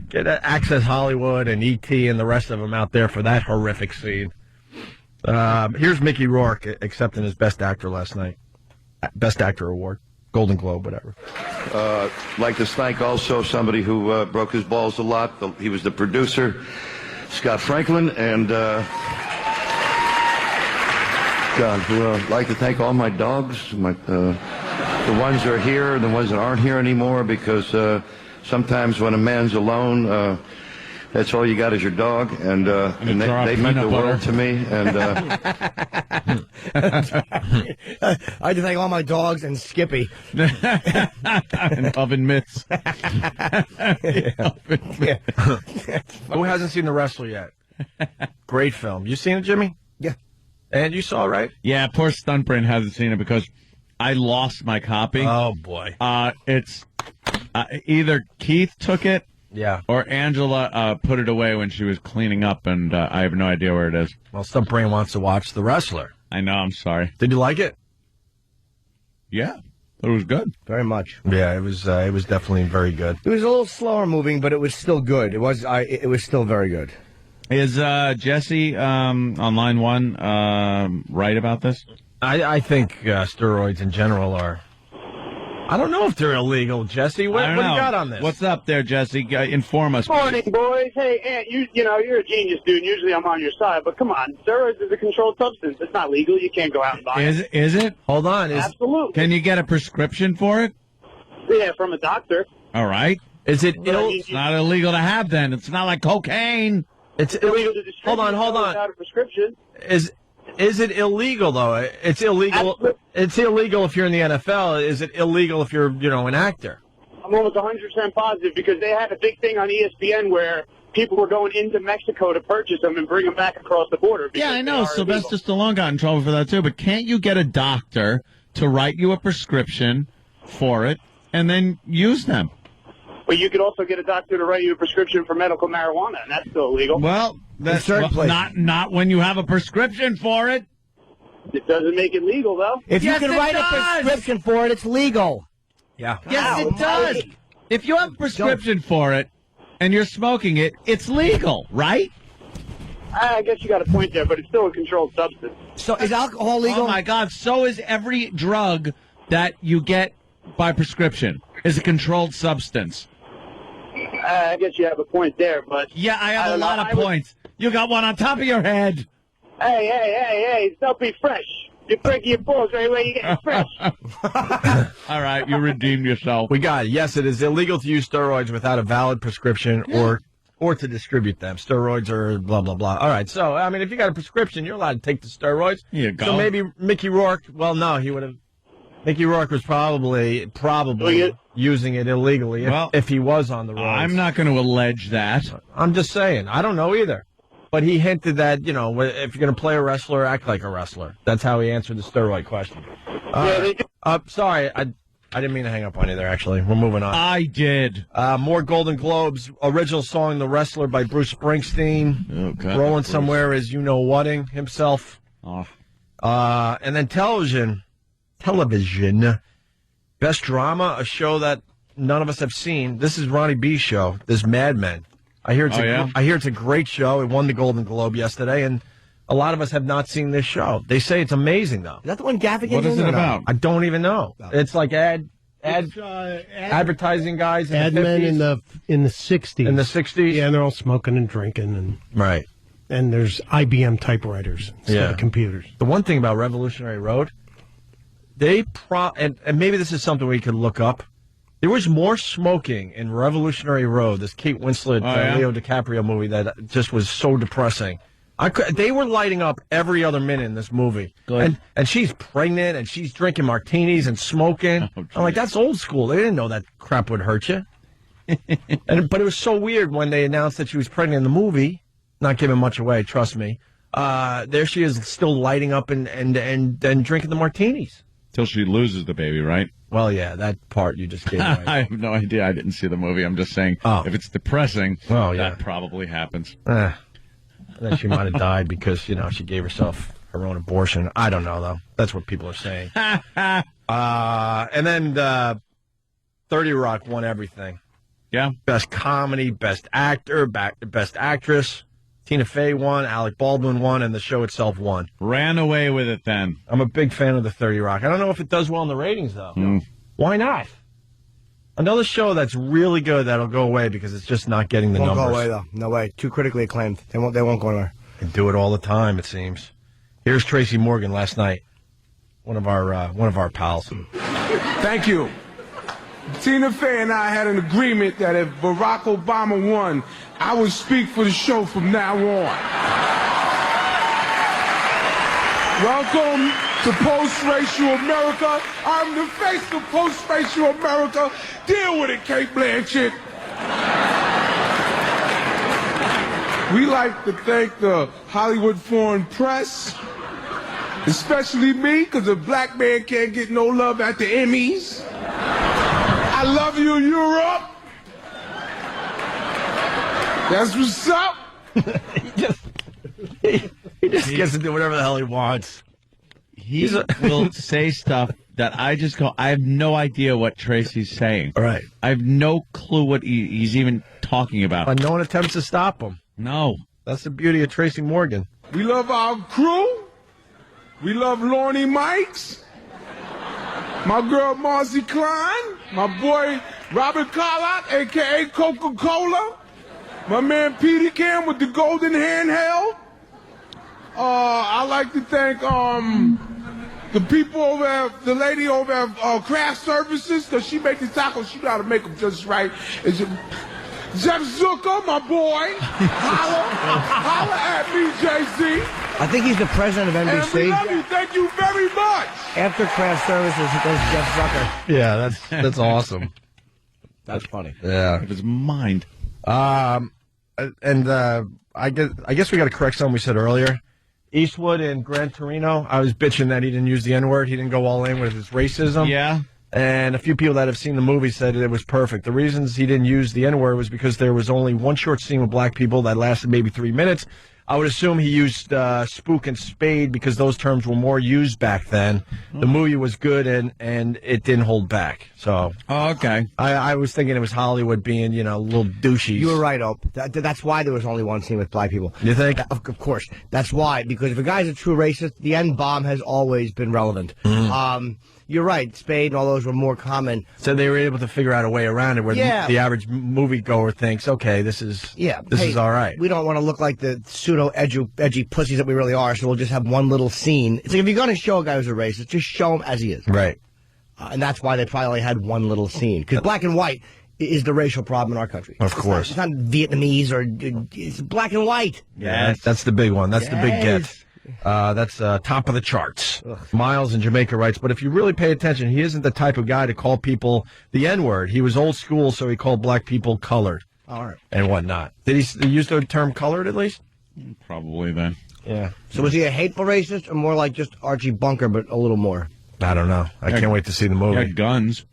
Get Access Hollywood and E.T. and the rest of them out there for that horrific scene. Here's Mickey Rourke accepting his Best Actor last night. Best Actor award. Golden Globe, whatever. Like to thank also somebody who broke his balls a lot. He was the producer, Scott Franklin, and I'd like to thank all my dogs, the ones that are here and the ones that aren't here anymore, because sometimes when a man's alone, that's all you got is your dog, and they meant the world to me. And I like to thank all my dogs and Skippy. And oven mitts. Who hasn't seen The Wrestler yet? Great film. You seen it, Jimmy? Yeah. And you saw it, right? Yeah, poor Stuntbrain hasn't seen it because I lost my copy. Oh, boy. It's either Keith took it Yeah. or Angela put it away when she was cleaning up, and I have no idea where it is. Well, some brain wants to watch The Wrestler. I know, I'm sorry. Did you like it? Yeah, it was good. Very much. Yeah, it was definitely very good. It was a little slower moving, but it was still good. It was still very good. Is Jesse on line one right about this? I think steroids in general are... I don't know if they're illegal, Jesse. What do you got on this? What's up there, Jesse? Inform us. Morning, boys. Hey, Ant, you're a genius, dude. Usually I'm on your side, but come on. Steroids is a controlled substance. It's not legal. You can't go out and buy it. Is it? Hold on. Absolutely. Can you get a prescription for it? Yeah, from a doctor. All right. Is it ill? It's not illegal to have then. It's not like cocaine. It's Illegal to distribute. Hold on. Without a prescription. Is it illegal though? It's illegal. Absolutely. It's illegal if you're in the NFL. Is it illegal if you're, an actor? I'm almost 100% positive because they had a big thing on ESPN where people were going into Mexico to purchase them and bring them back across the border. Yeah, I because know. they are Sylvester illegal. Stallone got in trouble for that too. But can't you get a doctor to write you a prescription for it and then use them? But you could also get a doctor to write you a prescription for medical marijuana, and that's still illegal. Well, that's certain places. not when you have a prescription for it. It doesn't make it legal, though. If Yes, you can it write does. a prescription for it, it's legal. Yeah. Yes, it does. If you have a prescription for it and you're smoking it, it's legal, right? I guess you got a point there, but it's still a controlled substance. So is alcohol legal? Oh my God! So is every drug that you get by prescription is a controlled substance. I guess you have a point there, but... Yeah, I have a don't know. lot of I would- points. You got one on top of your head. Hey, don't be fresh. You're breaking your balls right away, you get fresh. All right, you redeemed yourself. We got it. Yes, it is illegal to use steroids without a valid prescription or to distribute them. Steroids are blah, blah, blah. All right, so, I mean, if you got a prescription, you're allowed to take the steroids. Here you go. So maybe Mickey Rourke, well, no, he would have... Mickey Rourke was probably using it illegally if he was on the road. I'm not going to allege that. I'm just saying. I don't know either. But he hinted that, if you're going to play a wrestler, act like a wrestler. That's how he answered the steroid question. Sorry, I didn't mean to hang up on you there, actually. We're moving on. I did. More Golden Globes. Original song, The Wrestler by Bruce Springsteen. Oh, God. Rolling Bruce. Somewhere is You-Know-Whatting himself. Oh. And then television. Best drama, a show that none of us have seen. This is Ronnie B's show, this Mad Men. I hear it's a great show. It won the Golden Globe yesterday, and a lot of us have not seen this show. They say it's amazing, though. Is that the one Gaffigan's What is in it or no? about? I don't even know. It's like advertising guys in Ad the 50s. men in the 60s. In the 60s? Yeah, and they're all smoking and drinking, Right. and there's IBM typewriters instead of computers. The one thing about Revolutionary Road, and maybe this is something we could look up. There was more smoking in Revolutionary Road, this Kate Winslet, Leo DiCaprio movie that just was so depressing. They were lighting up every other minute in this movie. Good. And she's pregnant, and she's drinking martinis and smoking. Oh, I'm like, that's old school. They didn't know that crap would hurt you. But it was so weird when they announced that she was pregnant in the movie. Not giving much away, trust me. There she is, still lighting up and drinking the martinis. Till she loses the baby, right? Well, yeah, that part you just gave away. I have no idea. I didn't see the movie. I'm just saying, if it's depressing, that probably happens. Then she might have died because, she gave herself her own abortion. I don't know, though. That's what people are saying. And then 30 Rock won everything. Yeah. Best comedy, best actor, best actress. Tina Fey won, Alec Baldwin won, and the show itself won. Ran away with it then. I'm a big fan of the 30 Rock. I don't know if it does well in the ratings, though. Why not? Another show that's really good that'll go away because it's just not getting the Won't numbers. go away, though. No way. Too critically acclaimed. They won't go anywhere. They do it all the time, it seems. Here's Tracy Morgan last night. One of our pals. Thank you. Tina Fey and I had an agreement that if Barack Obama won, I would speak for the show from now on. Welcome to post-racial America. I'm the face of post-racial America. Deal with it, Kate Blanchett. We like to thank the Hollywood Foreign Press, especially me, because a black man can't get no love at the Emmys. I love you, Europe. That's what's up. he just gets to do whatever the hell he wants. He will say stuff that I just go, I have no idea what Tracy's saying. All right. I have no clue what he's even talking about. But no one attempts to stop him. No. That's the beauty of Tracy Morgan. We love our crew. We love Lorne Mikes. My girl Marcy Klein. My boy Robert Carlock, a.k.a. Coca-Cola. My man Petey Cam with the golden handheld. I'd like to thank the people over at, the lady over at Craft Services, because she makes the tacos. She got to make them just right. Jeff Zucker, my boy. Holla at me, JC. I think he's the president of NBC. And we love you. Thank you very much. After Craft Services, it goes Jeff Zucker. Yeah, that's awesome. That's funny. Yeah. Of his mind. I guess we got to correct something we said earlier. Eastwood and Gran Torino, I was bitching that he didn't use the N-word. He didn't go all in with his racism. Yeah. And a few people that have seen the movie said it was perfect. The reasons he didn't use the N-word was because there was only one short scene with black people that lasted maybe 3 minutes. I would assume he used spook and spade because those terms were more used back then. The movie was good and it didn't hold back. So, okay. I was thinking it was Hollywood being, a little douchey. You were right, Ope. That's why there was only one scene with black people. You think? Of course. That's why. Because if a guy's a true racist, the N-bomb has always been relevant. You're right. Spade and all those were more common. So they were able to figure out a way around it where the average moviegoer thinks, okay, this is all right. We don't want to look like the pseudo-edgy pussies that we really are, so we'll just have one little scene. It's like if you're going to show a guy who's a racist, just show him as he is. Right. And that's why they probably had one little scene. Because black and white is the racial problem in our country. Of course. It's not Vietnamese it's black and white. Yeah, that's the big one. That's the big get. That's top of the charts. Miles in Jamaica writes, but if you really pay attention, he isn't the type of guy to call people the N-word. He was old school, so he called black people colored. All right. And whatnot. Did he use the term colored at least? Probably then. Yeah. So was he a hateful racist or more like just Archie Bunker, but a little more? I don't know. I can't wait to see the movie. He had guns.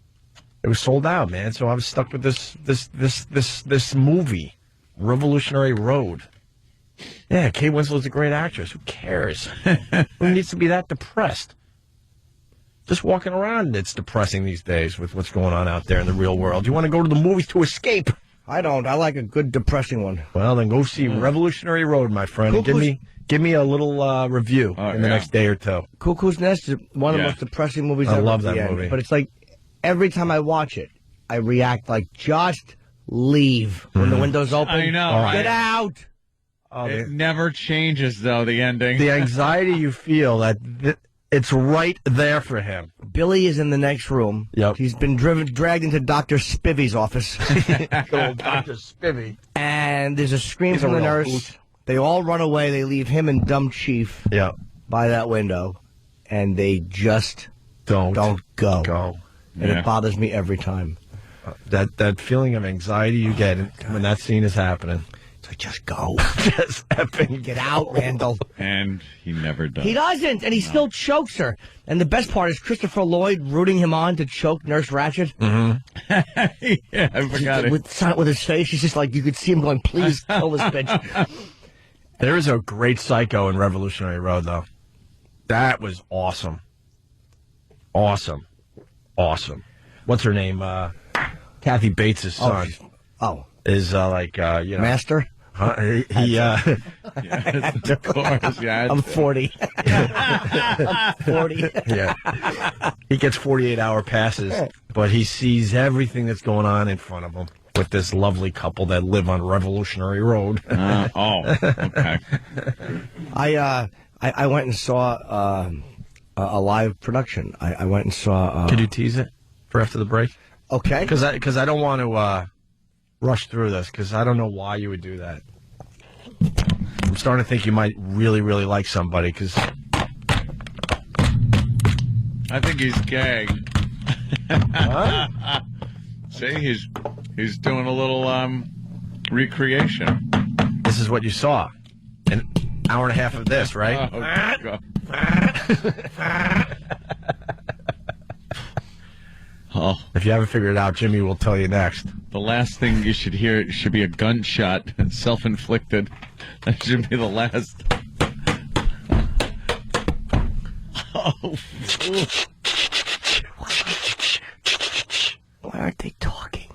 It was sold out, man. So I was stuck with this movie, Revolutionary Road. Yeah, Kate Winslet's a great actress. Who cares? Who needs to be that depressed? Just walking around, it's depressing these days with what's going on out there in the real world. You want to go to the movies to escape? I don't. I like a good depressing one. Well, then go see Revolutionary Road, my friend. And give me a little review in the next day or two. Cuckoo's Nest is one of the most depressing movies I ever. love that movie. But it's like every time I watch it, I react like just leave when the window's open. I know. Get out. It never changes, though, the ending. The anxiety you feel that it's right there for him. Billy is in the next room. Yep. He's been dragged into Dr. Spivvy's office. Good old Dr. Spivvy. And there's a scream from the nurse. They all run away. They leave him and Dumb Chief by that window, and they just don't go. And it bothers me every time. That feeling of anxiety you get when that scene is happening. It's like, just go. Just effing get out, Randall. And he never does. He doesn't, and he still chokes her. And the best part is Christopher Lloyd rooting him on to choke Nurse Ratched. Mm-hmm. Yeah, I forgot it. With his face, he's just like, you could see him going, please kill this bitch. There is a great Psycho in Revolutionary Road, though. That was awesome. Awesome. What's her name? Kathy Bates' son. Is Master? Yes, of course. Yeah, I'm 40. I'm 40. Yeah. He gets 48-hour passes, but he sees everything that's going on in front of him with this lovely couple that live on Revolutionary Road. Okay. I went and saw a live production. I went and saw... Could you tease it for after the break? Okay. Because I don't want to rush through this, because I don't know why you would do that. I'm starting to think you might really, really like somebody, because... I think he's gay. Huh? See, he's doing a little recreation. This is what you saw. An hour and a half of this, right? Oh. If you haven't figured it out, Jimmy will tell you next. The last thing you should hear should be a gunshot, self-inflicted. That should be the last. Oh. Why aren't they talking?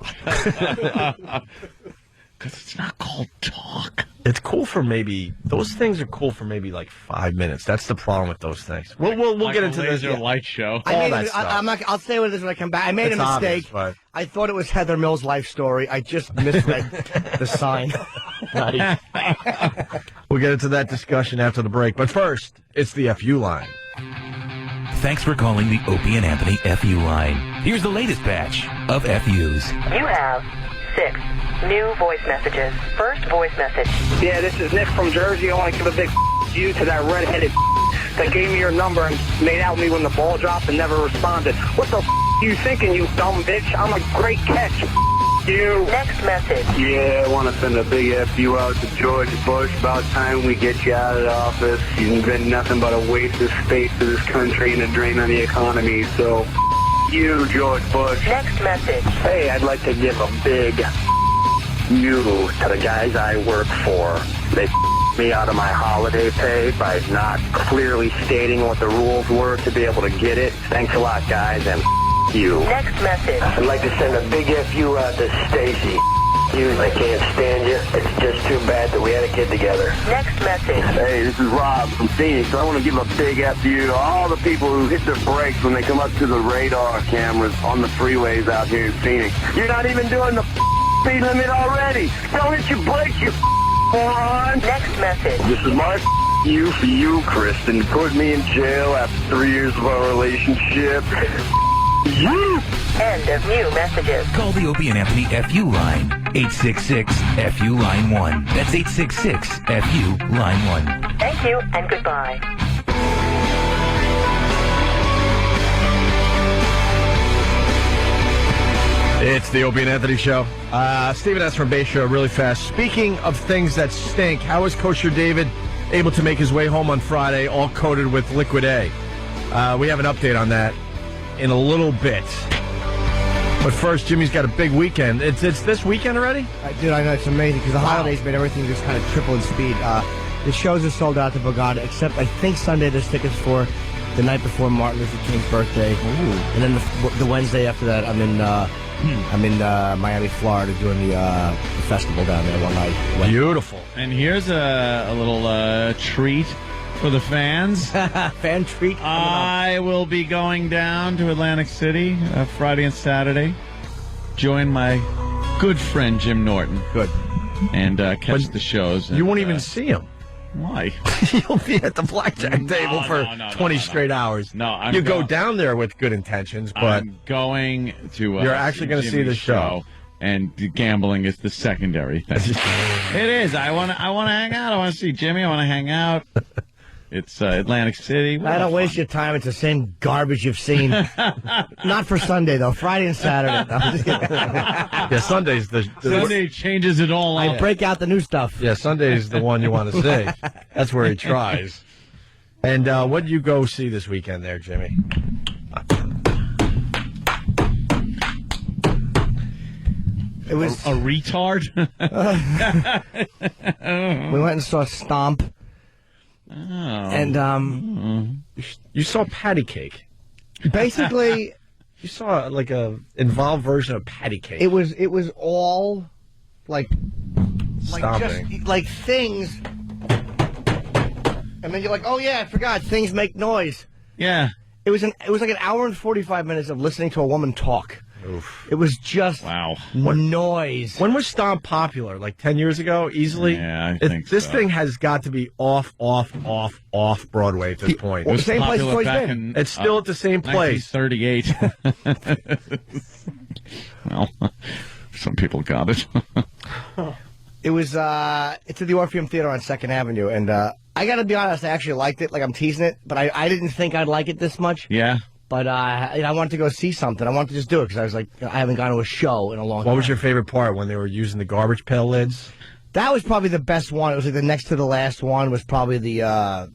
Because it's not called talk. It's cool for maybe... Those things are cool for maybe like 5 minutes. That's the problem with those things. We'll like get into a this. laser light show. I'll say what it is when I come back. I made a mistake. Obvious, but... I thought it was Heather Mill's life story. I just misread the sign. We'll get into that discussion after the break. But first, it's the FU line. Thanks for calling the Opie and Anthony FU line. Here's the latest batch of FUs. You have 6 new voice messages. First voice message. Yeah, this is Nick from Jersey. I want to give a big you to that redheaded that gave me your number and made out with me when the ball dropped and never responded. What the you thinking, you dumb bitch? I'm a great catch. You. Next message. Yeah, I want to send a big FU out to George Bush. About time we get you out of the office. You've been nothing but a waste of space to this country and a drain on the economy, so you, George Bush. Next message. Hey, I'd like to give a big you to the guys I work for. They me out of my holiday pay by not clearly stating what the rules were to be able to get it. Thanks a lot, guys, and you. Next message. I'd like to send a big FU out to Stacy. I can't stand you. It's just too bad that we had a kid together. Next message. Hey, this is Rob from Phoenix. I want to give a big FU to all the people who hit their brakes when they come up to the radar cameras on the freeways out here in Phoenix. You're not even doing the speed limit already. Don't hit your brakes, you moron. Next message. This is my you for you, Kristen. Put me in jail after 3 years of our relationship. You. End of new messages. Call the Opie and Anthony FU line. 866-FU line 1. That's 866-FU line 1. Thank you and goodbye. It's the Opie and Anthony Show. Stephen S. from Bay Show, really fast. Speaking of things that stink, how was Kosher David able to make his way home on Friday all coated with Liquid A? We have an update on that in a little bit. But first, Jimmy's got a big weekend. It's this weekend already? Dude, I know. It's amazing because the holidays made everything just kind of triple in speed. The shows are sold out to Bogota, except I think Sunday there's tickets for the night before Martin Luther King's birthday. Ooh. And then the Wednesday after that, I'm in Miami, Florida, doing the festival down there one night. Beautiful. And here's a little treat for the fans. Fan treat. I will be going down to Atlantic City Friday and Saturday. Join my good friend Jim Norton. Good. And catch the shows. You won't even see him. Why? You'll be at the blackjack table for 20 straight hours. No, you go down there with good intentions, but I'm going to. you're actually going to see the show. and gambling is the secondary thing. It is. I want to hang out. I want to see Jimmy. I want to hang out. It's Atlantic City. I don't waste your time. It's the same garbage you've seen. Not for Sunday, though. Friday and Saturday. No, I'm just kidding. Yeah, Sunday's the Sunday changes it all I up. break out the new stuff. Yeah, Sunday's the one you want to see. That's where he tries. And what did you go see this weekend there, Jimmy? It was a retard. We went and saw Stomp. Oh. And you saw Patty Cake. Basically, you saw like a involved version of Patty Cake. it was all like Stomping. just like things, and then you're like, oh yeah, I forgot things make noise. Yeah. It was like an hour and 45 minutes of listening to a woman talk. Oof. It was just noise. When was Stomp popular? Like 10 years ago, easily? Yeah, I think This so. thing has got to be off Broadway at this point. It was Same place it's popular always back been. It's still at the same place. 1938. Well, some people got it. It was it's at the Orpheum Theater on 2nd Avenue, and I got to be honest, I actually liked it. Like, I'm teasing it, but I didn't think I'd like it this much. Yeah. But I wanted to go see something. I wanted to just do it because I was like, I haven't gone to a show in a long time. What was your favorite part when they were using the garbage pail lids? That was probably the best one. It was like the next to the last one was probably the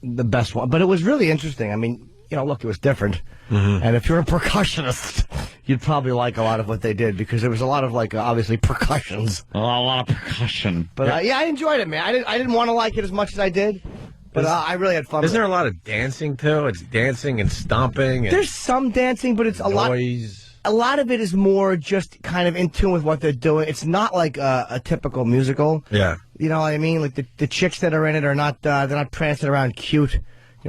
best one. But it was really interesting. I mean, look, it was different. Mm-hmm. And if you're a percussionist, you'd probably like a lot of what they did because there was a lot of obviously percussions. A lot of percussion. But yeah, I enjoyed it, man. I didn't want to like it as much as I did. But I really had fun. Isn't there a lot of dancing too? It's dancing and stomping. And there's some dancing, but it's a lot. A lot of it is more just kind of in tune with what they're doing. It's not like a typical musical. Yeah. You know what I mean? Like the chicks that are in it are not. They're not prancing around cute. You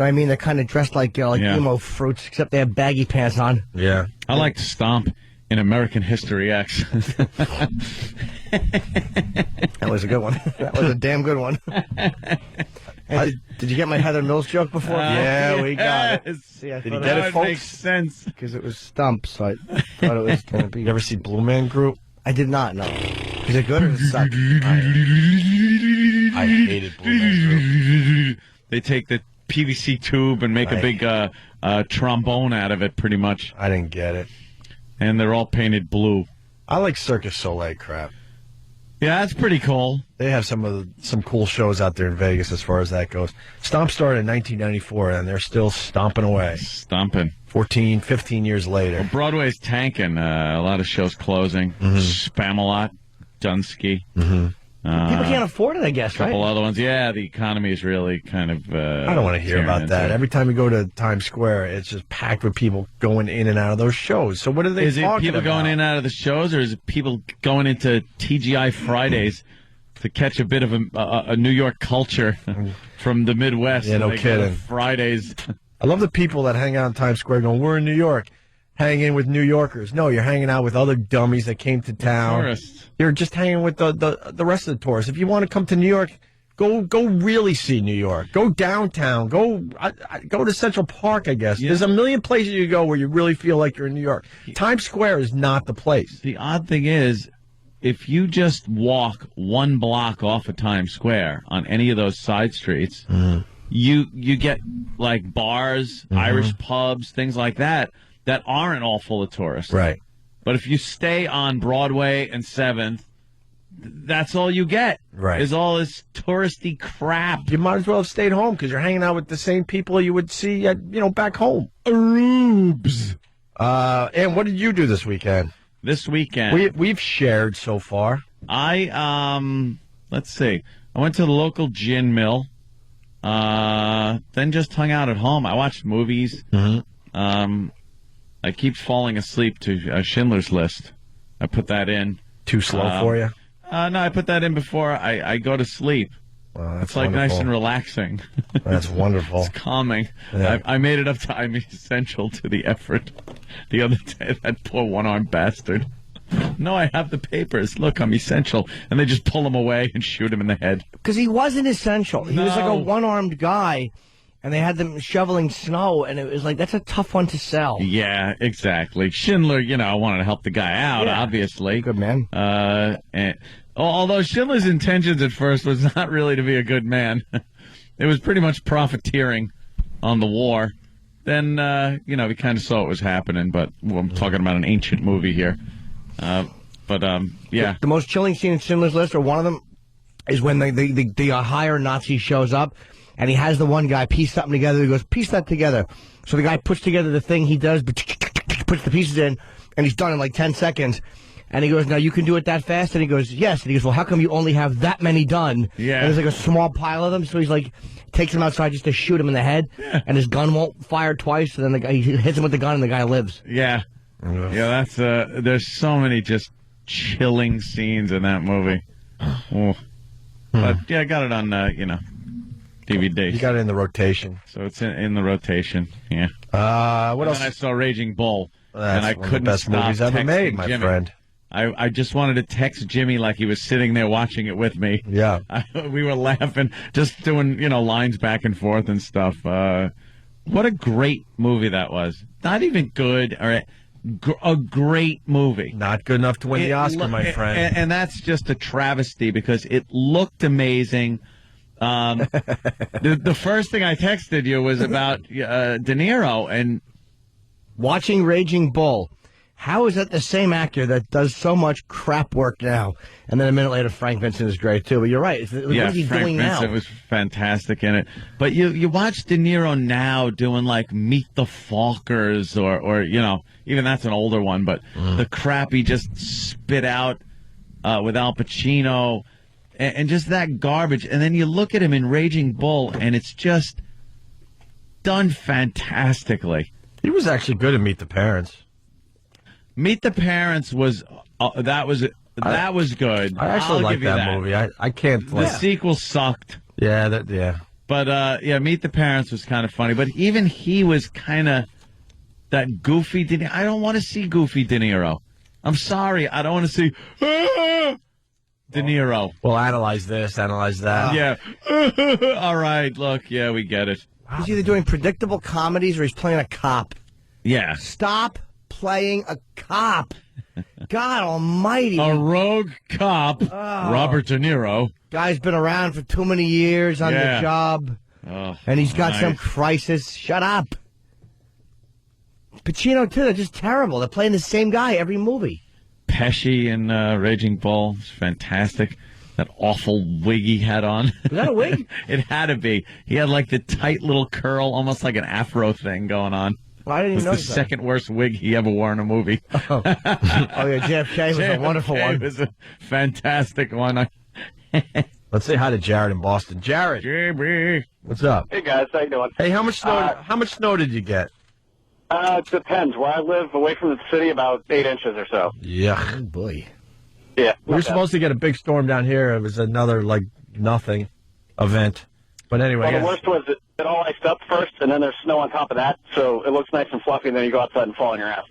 know what I mean? They're kind of dressed like emo fruits, except they have baggy pants on. Yeah. I like to Stomp in American History X. That was a good one. That was a damn good one. Hey, did you get my Heather Mills joke before? Yeah, we got it. See, I Did you thought get That it, folks? makes sense. because it was Stump, so I thought it was going to be. You ever see Blue Man Group? I did not know. Is it good or does it suck? I hated Blue Man Group. They take the PVC tube and make a big trombone out of it, pretty much. I didn't get it. And they're all painted blue. I like Circus Soleil crap. Yeah, that's pretty cool. They have some cool shows out there in Vegas as far as that goes. Stomp started in 1994, and they're still stomping away. Stomping. 15 years later. Well, Broadway's tanking. A lot of shows closing. Spamalot, Dunsky. People can't afford it, I guess, A couple right? other ones. Yeah, the economy is really kind of... I don't want to hear about that. Every time you go to Times Square, it's just packed with people going in and out of those shows. So what are they Is it talking people about? going in and out of the shows, or is it people going into TGI Fridays to catch a bit of a New York culture from the Midwest? Yeah, no and they go to kidding. Fridays. I love the people that hang out in Times Square going, we're in New York. Hang in with New Yorkers. No, you're hanging out with other dummies that came to town. Tourists. You're just hanging with the rest of the tourists. If you want to come to New York, go really see New York. Go downtown. Go to Central Park, I guess. Yeah. There's a million places you go where you really feel like you're in New York. Times Square is not the place. The odd thing is, if you just walk one block off of Times Square on any of those side streets, you get like bars, Irish pubs, things like that aren't all full of tourists. Right. But if you stay on Broadway and 7th, that's all you get. Right. Is all this touristy crap. You might as well have stayed home because you're hanging out with the same people you would see at, back home. Rubes. And what did you do this weekend? This weekend, We've shared so far. let's see. I went to the local gin mill. Then just hung out at home. I watched movies. I keep falling asleep to Schindler's List. I put that in. Too slow for you? No, I put that in before I go to sleep. Well, that's It's like wonderful. nice and relaxing. That's wonderful. It's calming. Yeah. I made it up to I'm essential to the effort the other day. That poor one-armed bastard. No, I have the papers. Look, I'm essential. And they just pull him away and shoot him in the head. Because he wasn't essential. He was like a No. one-armed guy. and they had them shoveling snow, and it was like, that's a tough one to sell. Yeah, exactly. Schindler, wanted to help the guy out, obviously. Good man. And, although Schindler's intentions at first was not really to be a good man. It was pretty much profiteering on the war. Then, we kind of saw what was happening, but I'm talking about an ancient movie here. Yeah. The most chilling scene in Schindler's List, or one of them, is when the higher Nazi shows up, and he has the one guy piece something together. He goes, piece that together. So the guy puts together the thing he does, puts the pieces in, and he's done in like 10 seconds. And he goes, now you can do it that fast? And he goes, yes. And he goes, well, how come you only have that many done? Yeah. And there's like a small pile of them. So he's like, takes him outside just to shoot him in the head. Yeah. And his gun won't fire twice. And then he hits him with the gun and the guy lives. Yeah. Yeah, that's, there's so many just chilling scenes in that movie. Oh. But yeah, I got it on, DVD. You got it in the rotation. So it's in the rotation, yeah. What else? Then I saw Raging Bull, and I couldn't the best stop movies ever made, my Jimmy. friend. I just wanted to text Jimmy like he was sitting there watching it with me. Yeah. We were laughing, just doing, lines back and forth and stuff. What a great movie that was. Not even good, or a great movie. Not good enough to win the Oscar, my friend. And that's just a travesty because it looked amazing. The first thing I texted you was about De Niro and watching Raging Bull. How is that the same actor that does so much crap work now? And then a minute later, Frank Vincent is great too. But you're right. What is he Frank doing Vincent now? was fantastic in it. But you watch De Niro now doing like Meet the Fockers or even that's an older one. But the crap he just spit out with Al Pacino. And just that garbage. And then you look at him in Raging Bull, and it's just done fantastically. He was actually good at Meet the Parents. Meet the Parents was that was good. I actually like that movie. I can't. The sequel sucked. Yeah, But Meet the Parents was kind of funny. But even he was kind of that goofy. I don't want to see goofy De Niro. I'm sorry, I don't want to see De Niro. Well, analyze this, analyze that. Yeah. All right, look, yeah, we get it. He's either doing predictable comedies or he's playing a cop. Yeah. Stop playing a cop. God almighty. A rogue cop, Robert De Niro. Guy's been around for too many years on the job. Oh, and he's got some crisis. Shut up. Pacino, too. They're just terrible. They're playing the same guy every movie. Pesci in Raging Bull is fantastic. That awful wig he had on. Was that a wig? It had to be. He had like the tight little curl, almost like an afro thing going on. Well, I didn't even know. It was the second worst wig he ever wore in a movie. Oh, yeah, JFK was a wonderful one. It was a fantastic one. Let's say hi to Jared in Boston. Jared. JB. What's up? Hey, guys. How you doing? Hey, how much snow did you get? It depends. Where I live, away from the city, about 8 inches or so. Yuck. Oh, boy. Yeah. We were supposed to get a big storm down here. It was another, nothing event. But anyway. Well, the worst was it all iced up first, and then there's snow on top of that, so it looks nice and fluffy, and then you go outside and fall on your ass.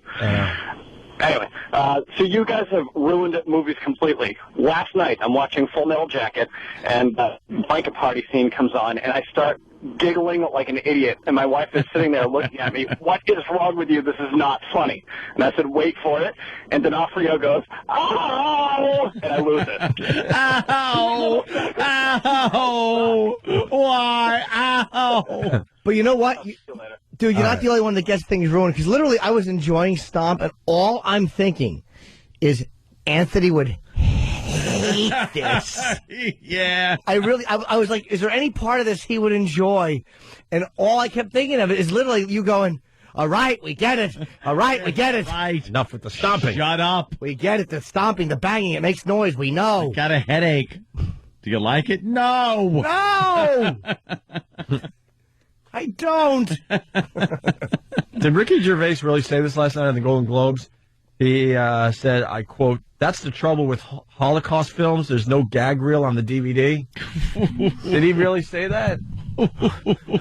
Anyway, so you guys have ruined movies completely. Last night, I'm watching Full Metal Jacket, and the blanket party scene comes on, and I start giggling like an idiot, and my wife is sitting there looking at me. What is wrong with you? This is not funny. And I said, wait for it. And D'Onofrio goes, ow! And I lose it. Ow! Ow! Why? Ow! But you know what? Dude, you're not the only one that gets things ruined. Because literally, I was enjoying Stomp, and all I'm thinking is Anthony would hate this. Yeah. I was like, is there any part of this he would enjoy? And all I kept thinking of it is literally you going, all right, we get it. All right, we get it. Right. Enough with the stomping. Shut up. We get it. The stomping, the banging, it makes noise. We know. I got a headache. Do you like it? No. No. I don't. Did Ricky Gervais really say this last night on the Golden Globes? He said, I quote, "That's the trouble with Holocaust films. There's no gag reel on the DVD." Did he really say that?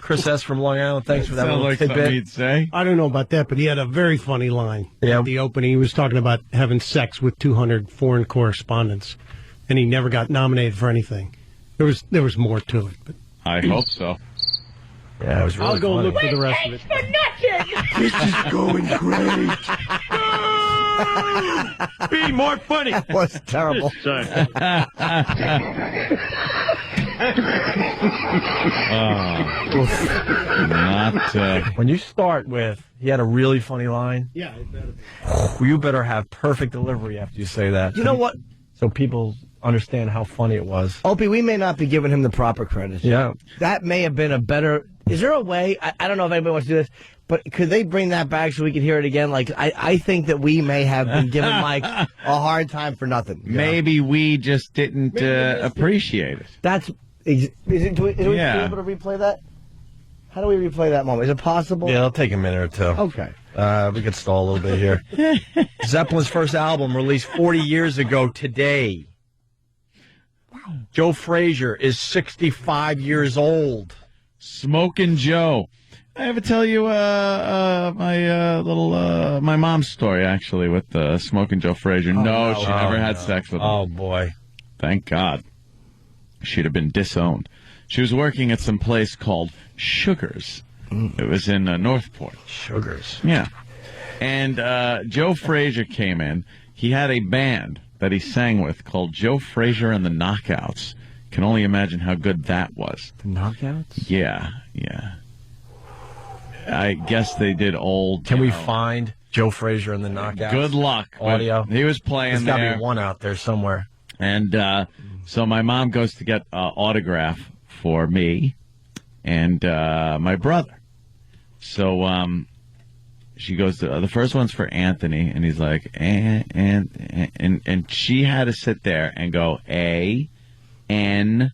Chris S. from Long Island, thanks for that little like tidbit. something he'd say. I don't know about that, but he had a very funny line. Yeah. At the opening, he was talking about having sex with 200 foreign correspondents, and he never got nominated for anything. There was more to it. But I hope so. Yeah, it was really I'll go funny. look for the rest of it. This is going great. Be more funny. Was terrible. When you start with, he had a really funny line. Yeah, it better be. You better have perfect delivery after you say that. You know what? So people understand how funny it was. Opie, we may not be giving him the proper credit. Yeah. That may have been a better... Is there a way? I don't know if anybody wants to do this, but could they bring that back so we could hear it again? Like, I think that we may have been giving Mike a hard time for nothing. Maybe we just didn't appreciate it. That's... Is we able to replay that? How do we replay that moment? Is it possible? Yeah, it'll take a minute or two. Okay. We could stall a little bit here. Zeppelin's first album released 40 years ago today. Wow. Joe Frazier is 65 years old. Smoking Joe. I ever tell you my mom's story, actually, with Smoking Joe Frazier? No, she never had sex with him. Oh, boy. Thank God. She'd have been disowned. She was working at some place called Sugars. It was in Northport. Sugars. Yeah. And Joe Frazier came in. He had a band that he sang with called Joe Frazier and the Knockouts. Can only imagine how good that was. The Knockouts? Yeah, yeah. I guess they did old... Can we find Joe Frazier and the Knockouts? Good luck. Audio. He was playing There's got there. to be one out there somewhere. And so my mom goes to get autograph for me and my brother. So she goes to the first one's for Anthony, and he's like, and she had to sit there and go N-T-H-O-N-Y,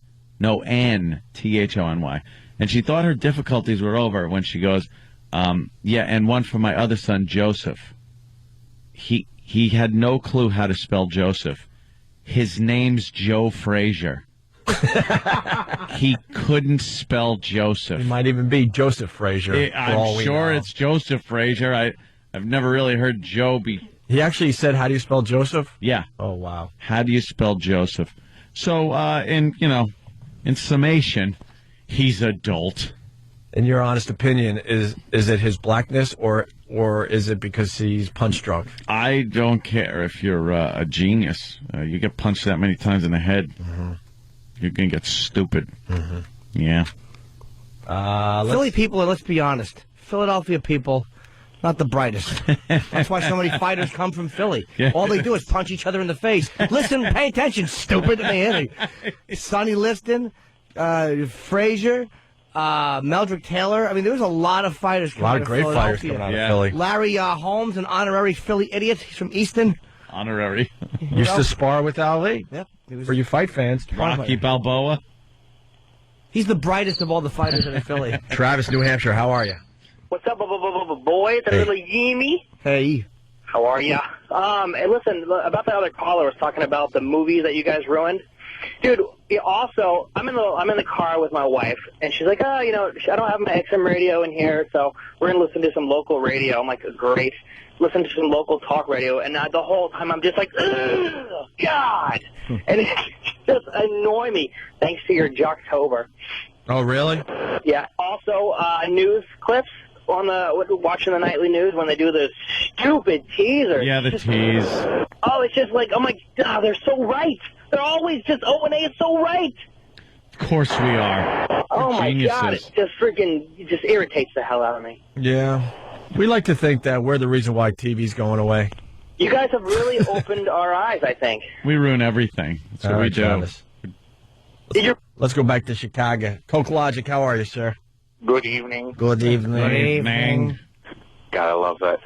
and she thought her difficulties were over when she goes, yeah, and one for my other son Joseph. He had no clue how to spell Joseph. His name's Joe Frazier. He couldn't spell Joseph. It might even be Joseph Frazier. I'm sure it's Joseph Frazier. I've never really heard Joe be... He actually said, how do you spell Joseph? Yeah. Oh, wow. How do you spell Joseph? So, in summation, he's adult. In your honest opinion, is it his blackness or is it because he's punch drunk? I don't care if you're a genius. You get punched that many times in the head, you're going to get stupid. Yeah. Philly people, let's be honest. Philadelphia people, not the brightest. That's why so many fighters come from Philly. Yeah. All they do is punch each other in the face. Listen, pay attention, stupid. Sonny Liston, Frazier, Meldrick Taylor. I mean, there was a lot of fighters coming out of great fighters Philadelphia. coming out of Philly. Larry Holmes, an honorary Philly idiot. He's from Easton. Honorary. Used to spar with Ali. Yep. For you fight fans. Rocky Balboa. He's the brightest of all the fighters in Philly. Travis, New Hampshire, how are you? What's up, boys? A little Yemi. Hey. How are ya? Hey, listen, about the other caller was talking about the movies that you guys ruined. Dude, also, I'm in the car with my wife, and she's like, I don't have my XM radio in here, so we're going to listen to some local radio. I'm like, great. Listen to some local talk radio, and the whole time I'm just like, ugh, God! And it just annoy me, thanks to your Jocktober. Oh, really? Yeah. Also, news clips on watching the nightly news when they do the stupid teasers. Yeah, the tease. Oh, it's just like, oh my God, they're so right. They're always just O&A is so right. Of course we are. Oh my geniuses. God, it just irritates the hell out of me. Yeah. We like to think that we're the reason why TV's going away. You guys have really opened our eyes, I think. We ruin everything. That's what we do. Travis. Let's go back to Chicago. Coke Logic, how are you, sir? Good evening. Good evening. Good evening. God, I love that.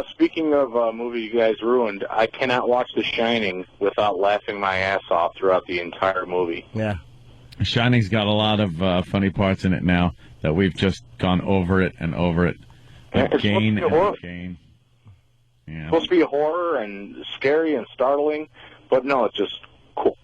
Speaking of a movie you guys ruined, I cannot watch The Shining without laughing my ass off throughout the entire movie. Yeah. Shining's got a lot of funny parts in it now that we've just gone over it and over it. Again and again. Yeah. It's supposed to be horror and scary and startling, but no, it's just cook.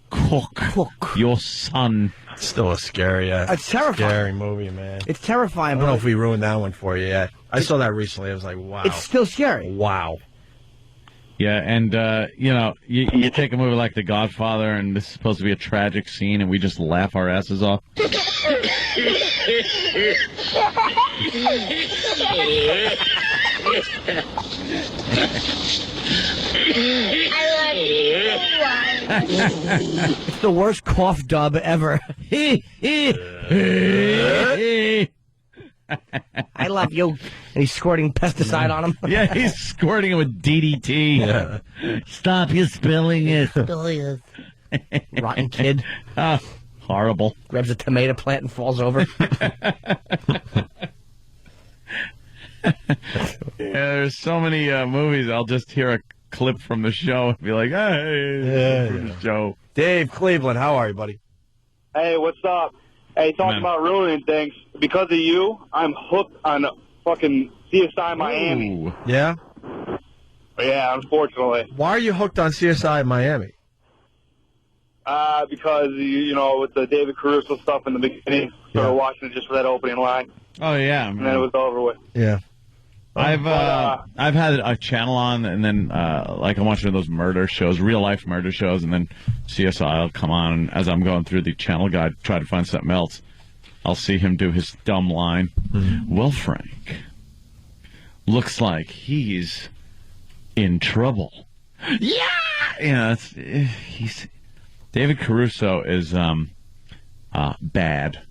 Cook. Your son. It's still a scary, it's terrifying. Scary movie, man. It's terrifying. I don't know if we ruined that one for you yet. I saw that recently. I was like, wow. It's still scary. Wow. Yeah, and, you take a movie like The Godfather, and this is supposed to be a tragic scene, and we just laugh our asses off. It's the worst cough dub ever. I love you. And he's squirting pesticide on him. Yeah, he's squirting it with DDT. Yeah. Stop you spilling it. Rotten kid. Horrible. Grabs a tomato plant and falls over. There's so many movies. I'll just hear a clip from the show and be like, hey, from the show. Dave Cleveland, how are you, buddy? Hey, what's up? Hey, talking about ruining things. Because of you, I'm hooked on fucking CSI Miami. Ooh. Yeah? Yeah, unfortunately. Why are you hooked on CSI Miami? Because, with the David Caruso stuff in the beginning, started watching it just for that opening line. Oh, yeah. And then it was over with. Yeah. I've had a channel on, and then I'm watching those murder shows, real life murder shows, and then CSI will come on, and as I'm going through the channel guide, try to find something else, I'll see him do his dumb line. Mm-hmm. Well, Frank, looks like he's in trouble. Yeah, he's David Caruso is bad.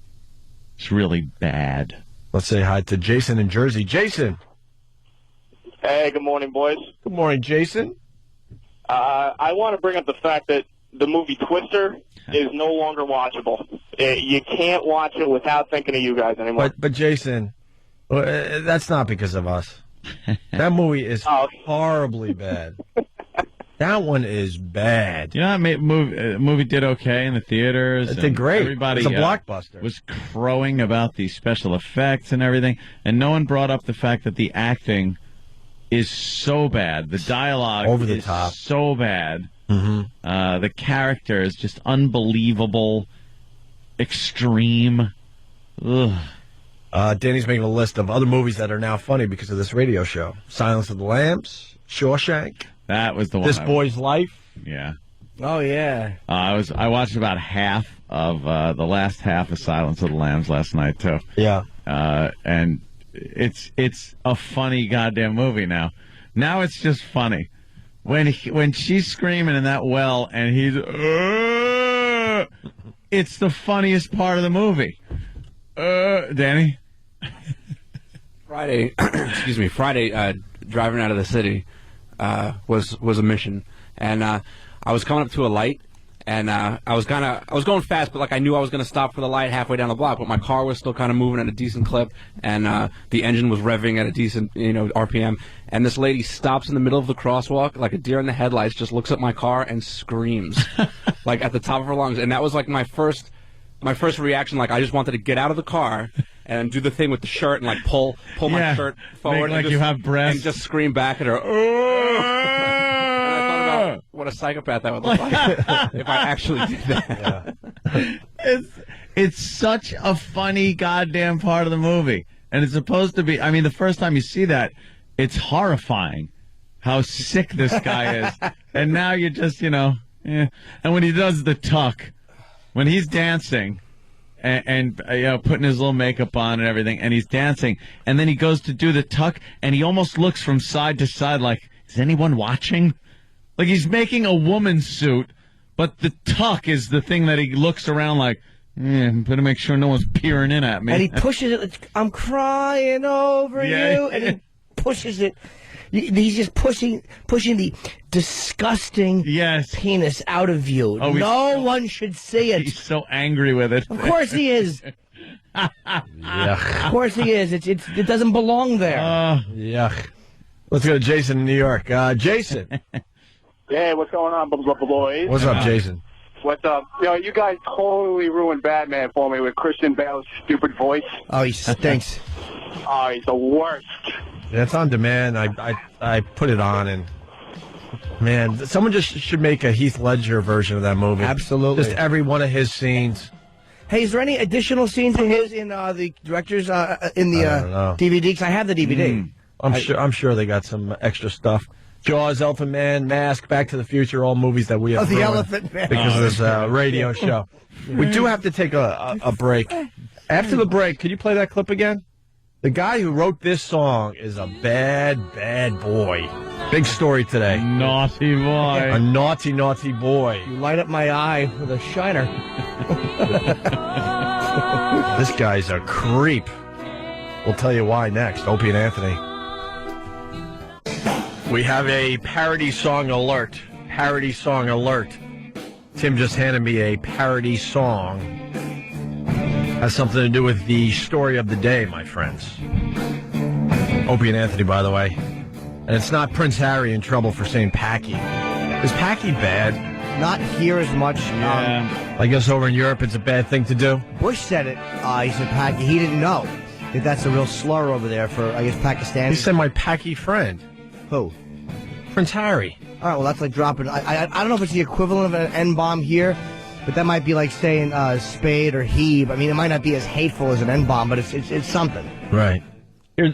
It's really bad. Let's say hi to Jason in Jersey. Jason. Hey, good morning, boys. Good morning, Jason. I want to bring up the fact that the movie Twister is no longer watchable. You can't watch it without thinking of you guys anymore. But Jason, that's not because of us. That movie is horribly bad. That one is bad. You know, movie did okay in the theaters. It did great. Everybody it's a blockbuster. Was crowing about the special effects and everything, and no one brought up the fact that the acting is so bad. The dialogue over the is top, so bad. Mm-hmm. The character is just unbelievable, extreme. Ugh. Danny's making a list of other movies that are now funny because of this radio show: Silence of the Lambs, Shawshank. That was the one. This Boy's Life. Yeah. Oh yeah. I watched about half of the last half of Silence of the Lambs last night too. Yeah. And it's a funny goddamn movie now. Now it's just funny when she's screaming in that well and he's it's the funniest part of the movie. Danny. Friday, driving out of the city was a mission, and I was coming up to a light, and I was going fast, but like I knew I was going to stop for the light halfway down the block, but my car was still kind of moving at a decent clip, and the engine was revving at a decent RPM, and this lady stops in the middle of the crosswalk like a deer in the headlights, just looks at my car and screams like at the top of her lungs, and that was like my first reaction. Like I just wanted to get out of the car and do the thing with the shirt and like pull my shirt forward, like you have breasts, and just scream back at her. And I thought about what a psychopath that would look like if I actually did that. Yeah. It's such a funny goddamn part of the movie, and it's supposed to be. I mean, the first time you see that, it's horrifying how sick this guy is, and now you're just And when he does the tuck, when he's dancing. And putting his little makeup on and everything, and he's dancing, and then he goes to do the tuck, and he almost looks from side to side like, is anyone watching? Like he's making a woman's suit, but the tuck is the thing that he looks around like, better make sure no one's peering in at me. And he pushes it, I'm crying over you, and he pushes it. He's just pushing the disgusting penis out of you. Oh, no one should see it. He's so angry with it. Of course he is. Of course he is. It doesn't belong there. Yuck. Let's go to Jason in New York. Jason. Hey, what's going on, boys? What's up, Jason? What's up? You guys totally ruined Batman for me with Christian Bale's stupid voice. Oh, he stinks. Oh, he's the worst. Yeah, it's on demand. I put it on, and man, someone just should make a Heath Ledger version of that movie. Absolutely. Just every one of his scenes. Hey, is there any additional scenes of his in the director's in the DVD? Because I have the DVD. I'm sure they got some extra stuff. Jaws, Elephant Man, Mask, Back to the Future, all movies that we have the ruined Elephant Man. because of this radio show. We do have to take a break. After the break, could you play that clip again? The guy who wrote this song is a bad, bad boy. Big story today. Naughty boy. A naughty, naughty boy. You light up my eye with a shiner. This guy's a creep. We'll tell you why next. Opie and Anthony. We have a parody song alert. Parody song alert. Tim just handed me a parody song. Has something to do with the story of the day, my friends. Opie and Anthony, by the way. And it's not Prince Harry in trouble for saying Packy. Is Packy bad? Not here as much. I guess over in Europe it's a bad thing to do. Bush said it. He said Packy. He didn't know that that's a real slur over there for, I guess, Pakistan. He said my Packy friend. Who? Prince Harry. All right, well, that's like dropping. I don't know if it's the equivalent of an N-bomb here, but that might be like saying spade or heave. I mean, it might not be as hateful as an N-bomb, but it's something. Right.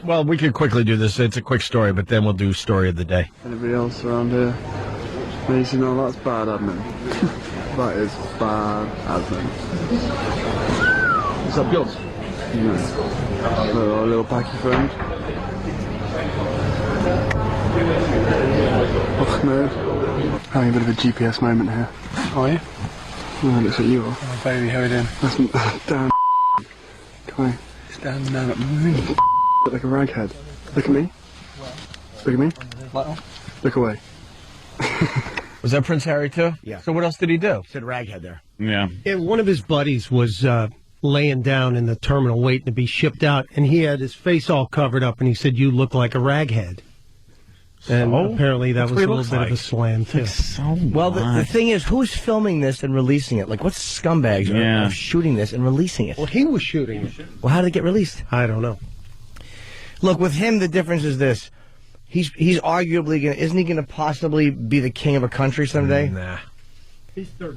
Well, we could quickly do this. It's a quick story, but then we'll do story of the day. Anybody else around here? Makes you know that's bad admin. That is bad admin. What's up, girls? Yeah. Little Packy friend. Ahmed. Having a bit of a GPS moment here. Are you? Oh, looks like you are. Oh, baby, how are you doing? That's Dan. Come on. Stand down at me. Look like a raghead. Look at me. Look at me. Look away. Was that Prince Harry too? Yeah. So what else did he do? Said raghead there. Yeah. One of his buddies was laying down in the terminal waiting to be shipped out, and he had his face all covered up, and he said, "You look like a raghead." And apparently that was a little bit of a slam, too. Well, the thing is, who's filming this and releasing it? Like, what scumbags are shooting this and releasing it? Well, he was shooting it. Well, how did it get released? I don't know. Look, with him, the difference is this. He's arguably going to... Isn't he going to possibly be the king of a country someday? Nah. He's third.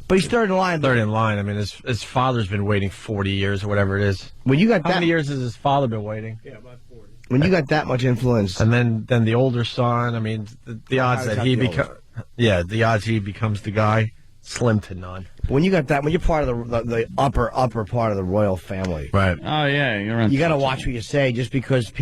But he's third in line. Third in line. I mean, his father's been waiting 40 years or whatever it is. When you got How many years has his father been waiting? Yeah, about 40. When you got that much influence... And then the older son, I mean, the odds that he becomes... Yeah, the odds he becomes the guy, slim to none. When you got that, when you're part of the upper part of the royal family... Right. Oh, yeah, you're You got to watch what you say, just because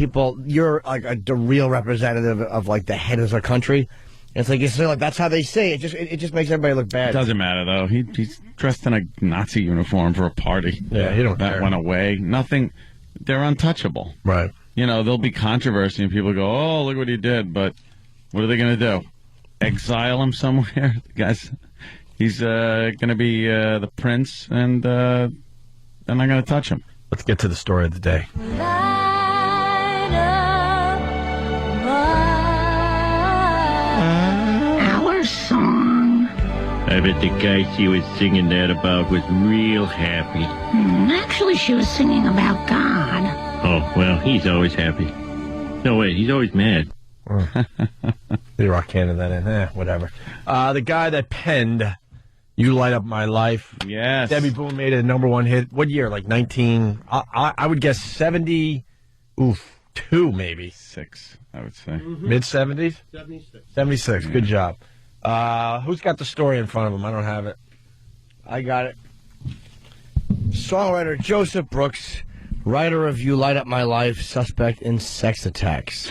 you're like the real representative of like the head of the country. And it's like, you say, like, that's how they say it. It just makes everybody look bad. It doesn't matter, though. He's dressed in a Nazi uniform for a party. Yeah, he don't That care. went away. Nothing. They're untouchable. Right. You know, there'll be controversy and people go, oh, look what he did. But what are they going to do? Exile him somewhere? The guy's, he's going to be the prince, and they're not going to touch him. Let's get to the story of the day. Our song. I bet the guy she was singing that about was real happy. Actually, she was singing about God. Oh, well, he's always happy. No, wait, he's always mad. The rock handed that in. Whatever. The guy that penned You Light Up My Life. Yes. Debbie Boone made it a #1 hit. What year? Like 19... I would guess 70... Oof. 2, maybe. 6, I would say. Mid-70s? 76. 76. Good job. Who's got the story in front of him? I don't have it. I got it. Songwriter Joseph Brooks, writer of You Light Up My Life, suspect in sex attacks.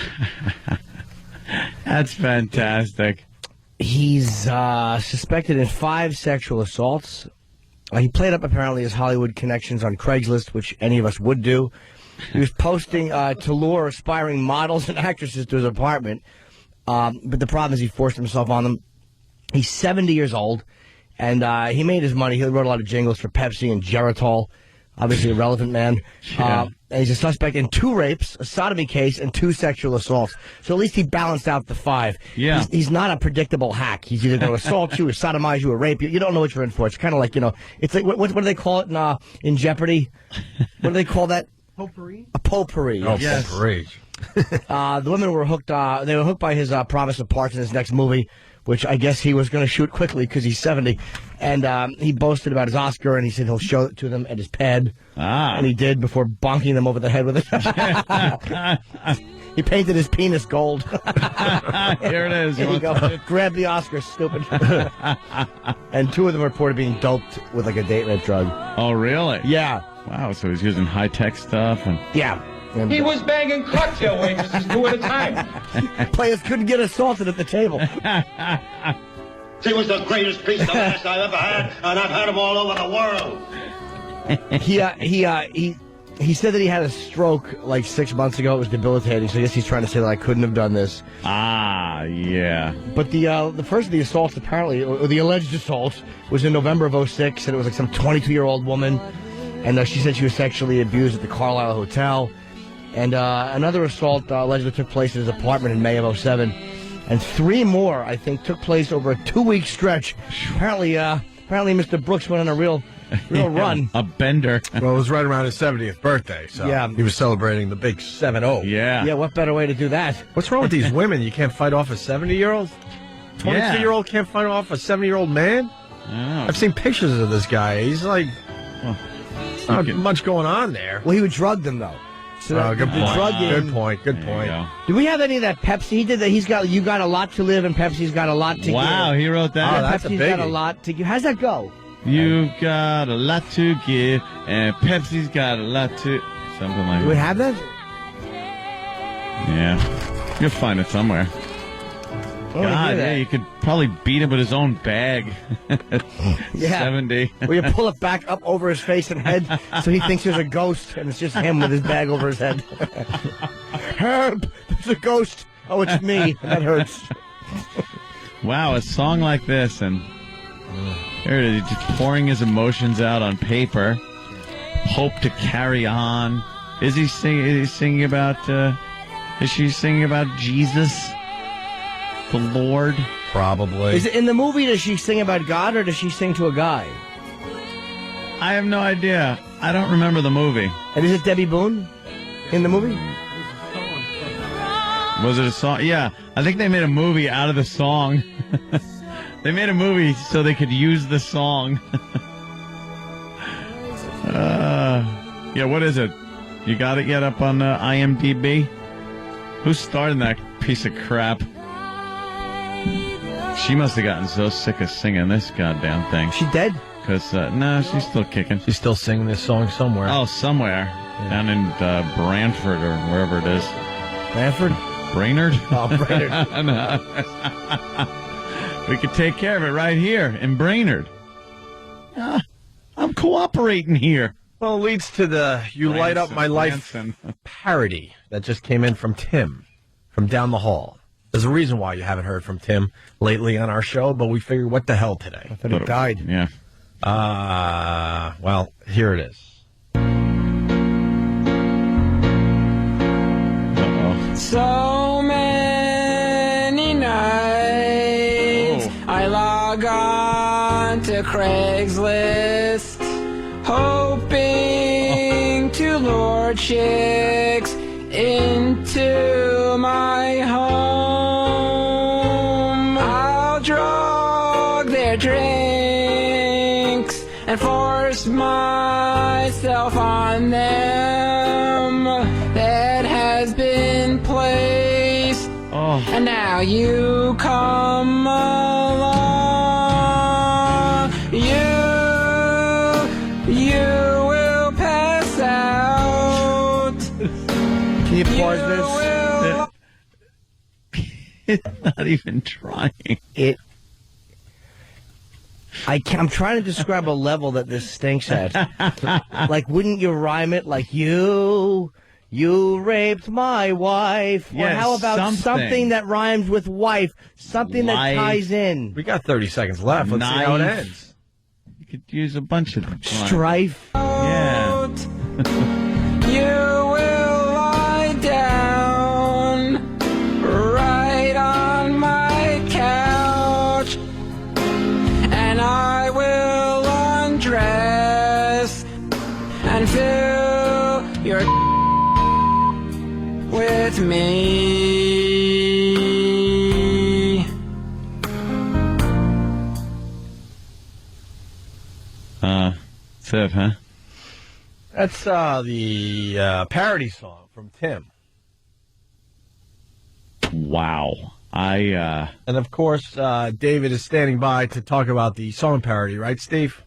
That's fantastic. He's suspected in 5 sexual assaults. He played up apparently his Hollywood connections on Craigslist, which any of us would do. He was posting to lure aspiring models and actresses to his apartment. But the problem is he forced himself on them. He's 70 years old, and he made his money. He wrote a lot of jingles for Pepsi and Geritol. Obviously a relevant man. And he's a suspect in 2 rapes, a sodomy case, and 2 sexual assaults. So at least he balanced out the 5. Yeah. He's not a predictable hack. He's either going to assault you or sodomize you or rape you. You don't know what you're in for. It's kind of like, it's like, what do they call it in Jeopardy? What do they call that? Potpourri? A potpourri. Oh, Yes. potpourri. The women were hooked. They were hooked by his promise of parts in his next movie, which I guess he was going to shoot quickly because he's 70. And he boasted about his Oscar, and he said he'll show it to them at his pad. And he did before bonking them over the head with it. He painted his penis gold. Here it is. Here you go. Grab the Oscar, stupid. And 2 of them reported being doped with like a date rape drug. Oh, really? Yeah. Wow, so he's using high-tech stuff. And Yeah. And, He was banging cocktail waitresses 2 at a time. players couldn't get assaulted at the table. He was the greatest piece of ass I've ever had, and I've had him all over the world. He said that he had a stroke like 6 months ago. It was debilitating. So I guess he's trying to say that I couldn't have done this. Yeah. But the first of the assaults, apparently, or the alleged assault, was in November of 06, and it was like some 22-year-old woman. And she said she was sexually abused at the Carlisle Hotel. And another assault allegedly took place at his apartment in May of 07. And 3 more, I think, took place over a 2-week stretch. Apparently, Mr. Brooks went on a real run. A bender. Well, it was right around his 70th birthday, so Yeah. he was celebrating the big 7-0. Yeah, what better way to do that? What's wrong with these women? You can't fight off a 70-year-old? 22-year-old can't fight off a 70-year-old man? I've seen pictures of this guy. He's like, not much going on there. Well, he would drug them, though. So Good point. Good point. Do we have any of that Pepsi? He did that. He's got "You Got a Lot to Live" and Pepsi's got a lot to give. Wow, he wrote that? Yeah, Oh, that's a Pepsi's got a biggie. lot to give. How's that go? You got a lot to give, and Pepsi's got a lot to... Something like that. Do we have that? Yeah. You'll find it somewhere. Oh, God, yeah, you could probably beat him with his own bag. Yeah. 70. Where you pull it back up over his face and head so he thinks there's a ghost, and it's just him with his bag over his head. Help! There's a ghost. Oh, it's me. That hurts. Wow, a song like this, and there it is, he's just pouring his emotions out on paper. Hope to carry on. Is he singing about, is she singing about Jesus? The Lord? Probably. Is it in the movie, does she sing about God, or does she sing to a guy? I have no idea. I don't remember the movie. And is it Debbie Boone in the movie? Was it a song? Yeah, I think they made a movie out of the song. They made a movie so they could use the song. Yeah, what is it? You got it yet up on IMDb? Who's starring that piece of crap? She must have gotten so sick of singing this goddamn thing. She dead? Because, no, she's still kicking. She's still singing this song somewhere. Oh, somewhere. Down in Brantford or wherever it is. Brantford? Brainerd? Oh, Brainerd. We could take care of it right here in Brainerd. I'm cooperating here. Well, it leads to the You Light Up My Life parody that just came in from Tim from down the hall. There's a reason why you haven't heard from Tim lately on our show, but we figured, what the hell today? I thought he died. Yeah. Well, here it is. So many nights I log on to Craigslist, hoping to lure chicks into my home. I'll drug their drinks and force myself on them. That has been placed, and now you come along. You will pass out. Can you pause this? It's not even trying. I'm trying to describe a level that this stinks at. Like, wouldn't you rhyme it like, you raped my wife? Or Yes, how about something that rhymes with wife? Something that Wife. ties in. We got 30 seconds left. Let's see how it Knife. ends. You could use a bunch of them. Strife. Yeah. You will lie down right on my couch, and I will undress and fill your with me. That's it, huh? That's the parody song from Tim. Wow. And of course, David is standing by to talk about the song parody, right, Steve?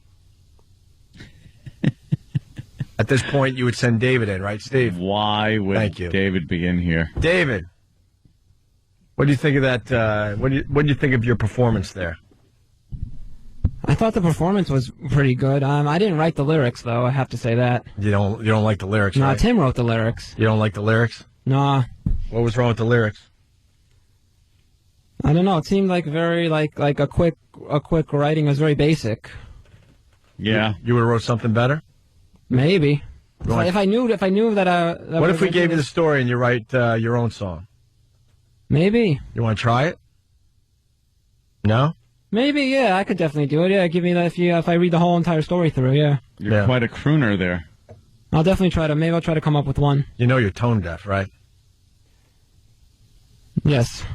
At this point, you would send David in, right, Steve? Why would David be in here? David, what do you think of that? What do you think of your performance there? I thought the performance was pretty good. I didn't write the lyrics, though. I have to say that. You don't like the lyrics, No, right? Tim wrote the lyrics. You don't like the lyrics? Nah. What was wrong with the lyrics? I don't know. It seemed like very like a quick writing. It was very basic. Yeah. You would have wrote something better? Maybe. If I knew that. What if we gave you the story and you write your own song? Maybe. You want to try it? No. Maybe, yeah, I could definitely do it. Yeah, give me that if I read the whole entire story through. Yeah. You're quite a crooner there. I'll definitely try to. Maybe I'll try to come up with one. You know you're tone deaf, right? Yes.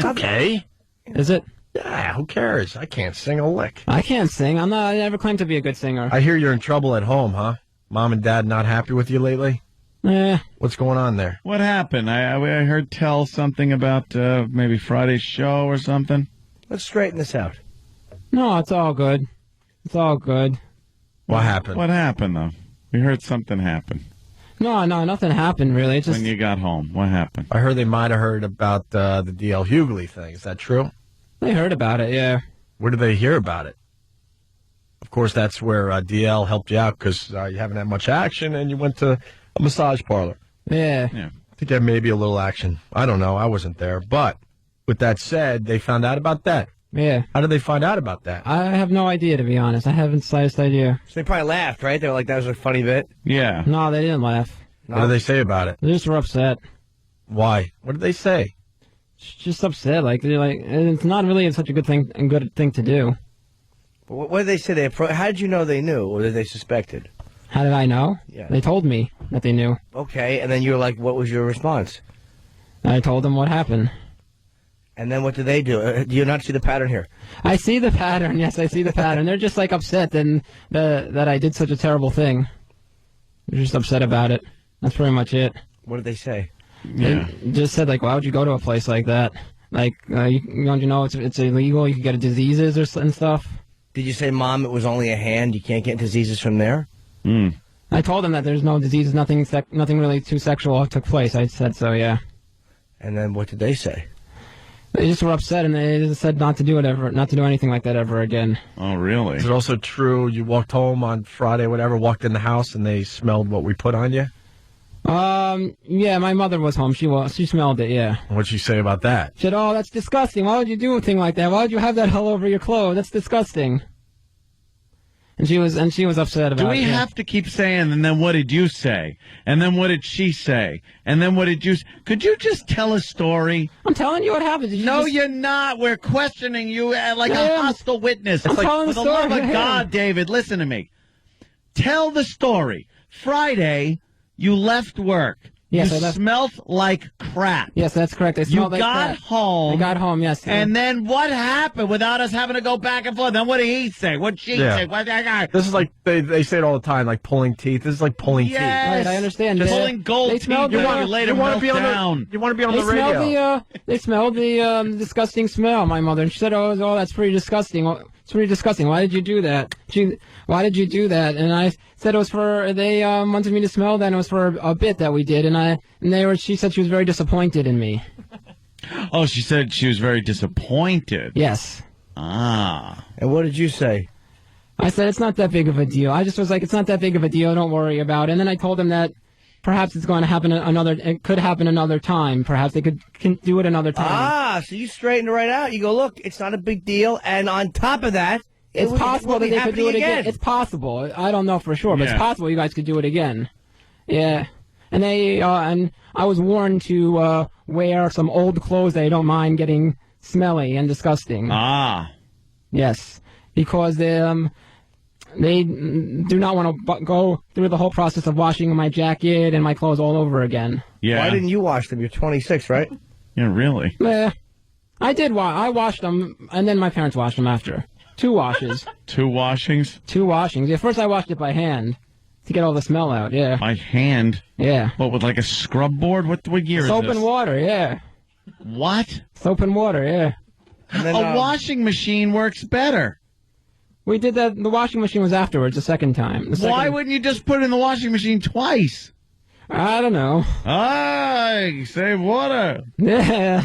Okay. Is it? Yeah. Who cares? I can't sing a lick. I can't sing. I never claimed to be a good singer. I hear you're in trouble at home, huh? Mom and Dad not happy with you lately? What's going on there? What happened? I heard tell something about maybe Friday's show or something. Let's straighten this out. No, it's all good. It's all good. What happened? What happened, though? We heard something happen. No, nothing happened, really. It's just... When you got home, what happened? I heard they might have heard about the D.L. Hughley thing. Is that true? They heard about it, yeah. Where did they hear about it? Of course, that's where D.L. helped you out because you haven't had much action and you went to a massage parlor. Yeah. I think there may be a little action. I don't know. I wasn't there. But with that said, they found out about that. Yeah. How did they find out about that? I have no idea, to be honest. I haven't the slightest idea. So they probably laughed, right? They were like, that was a funny bit. Yeah. No, they didn't laugh. What did they say about it? They just were upset. Why? What did they say? Just upset. It's not really such a good thing to do. What did they say? How did you know they knew, or did they suspected? How did I know? Yeah. They told me that they knew. Okay, and then you were like, what was your response? I told them what happened. And then what did they do? Do you not see the pattern here? I see the pattern. Yes, I see the pattern. They're just upset that I did such a terrible thing. They're just upset about it. That's pretty much it. What did they say? Yeah. They just said why would you go to a place like that? Don't you know it's illegal? You could get diseases and stuff. Did you say, Mom, it was only a hand? You can't get diseases from there? I told them that there's no diseases, nothing really too sexual took place. I said so, yeah. And then what did they say? They just were upset, and they just said not to do anything like that ever again. Oh, really? Is it also true you walked home on Friday, walked in the house, and they smelled what we put on you? Yeah, my mother was home. She smelled it, yeah. What'd she say about that? She said, oh, that's disgusting. Why would you do a thing like that? Why would you have that all over your clothes? That's disgusting. And she was upset about it. Do we have to keep saying, and then what did you say? And then what did she say? And then what did you say? Could you just tell a story? I'm telling you what happened. You're not. We're questioning you like a hostile witness. I'm telling for the the love story. of God, David, listen to me. Tell the story. Friday, you left work. Yes, you I left. smelled like crap. Yes, that's correct. I smelled like crap. Home. I got home, yes. And then what happened without us having to go back and forth? Then what did he say? What did she say? What This is like, they say it all the time, like pulling teeth. This is like pulling teeth. Right, I understand. Just pulling gold teeth. You want to be on the radio. They smelled the disgusting smell, my mother. And she said, oh, that's pretty disgusting. It's pretty disgusting. Why did you do that? Why did you do that? And I said it was they wanted me to smell that, and it was for a bit that we did. She said she was very disappointed in me. Oh, she said she was very disappointed. Yes. Ah. And what did you say? I said, it's not that big of a deal. I just was like, it's not that big of a deal. Don't worry about it. And then I told them that perhaps it's going to happen it could happen another time. Perhaps they could do it another time. Ah, so you straightened it right out. You go, look, it's not a big deal. And on top of that, it's possible that they could do it again. It's possible. I don't know for sure, but it's possible you guys could do it again. Yeah. And and I was warned to wear some old clothes that I don't mind getting smelly and disgusting. Ah. Yes, because they do not want to go through the whole process of washing my jacket and my clothes all over again. Yeah. Why didn't you wash them? You're 26, right? Yeah, really? I did. I washed them, and then my parents washed them after. 2 washes. 2 washings? 2 washings. Yeah, first I washed it by hand to get all the smell out, yeah. By hand? Yeah. What, with like a scrub board? What year Soap is this? and water, yeah. What? Soap and water, yeah. And then, a washing machine works better. We did that. The washing machine was afterwards, the second time. Why wouldn't you just put it in the washing machine twice? I don't know. Save water. Yeah.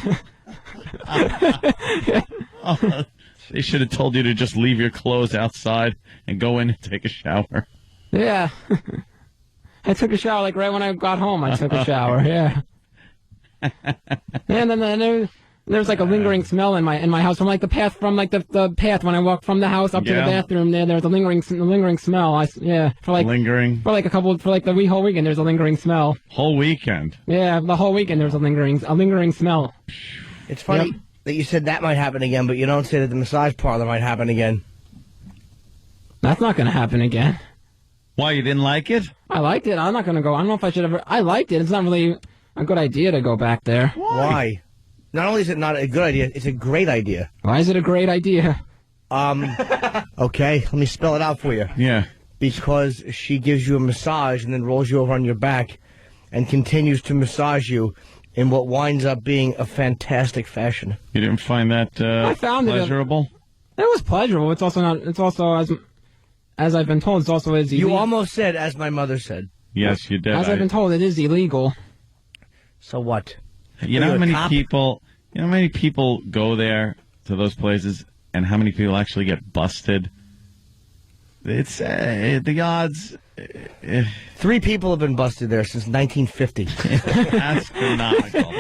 They should have told you to just leave your clothes outside and go in and take a shower. Yeah. I took a shower, like, right when I got home, I took a shower, yeah. And then there was like a lingering smell in my house from like the path the path when I walked from the house up to the bathroom. There was a lingering smell. For like the whole weekend. There's a lingering smell. Whole weekend. Yeah, the whole weekend there's a lingering smell. It's funny that you said that might happen again, but you don't say that the massage parlor might happen again. That's not going to happen again. Why, you didn't like it? I liked it. I'm not going to go. I don't know if I should ever. I liked it. It's not really a good idea to go back there. Why? Not only is it not a good idea, it's a great idea. Why is it a great idea? Okay, let me spell it out for you. Yeah. Because she gives you a massage and then rolls you over on your back and continues to massage you in what winds up being a fantastic fashion. You didn't find that I found pleasurable? It was pleasurable. It's also not. It's also as I've been told. It's also as illegal. You almost said, as my mother said. Yes, you did. As I've been told, it is illegal. So what? You know how many people? You know how many people go there to those places, and how many people actually get busted? It's the odds. 3 people have been busted there since 1950. Astronomical.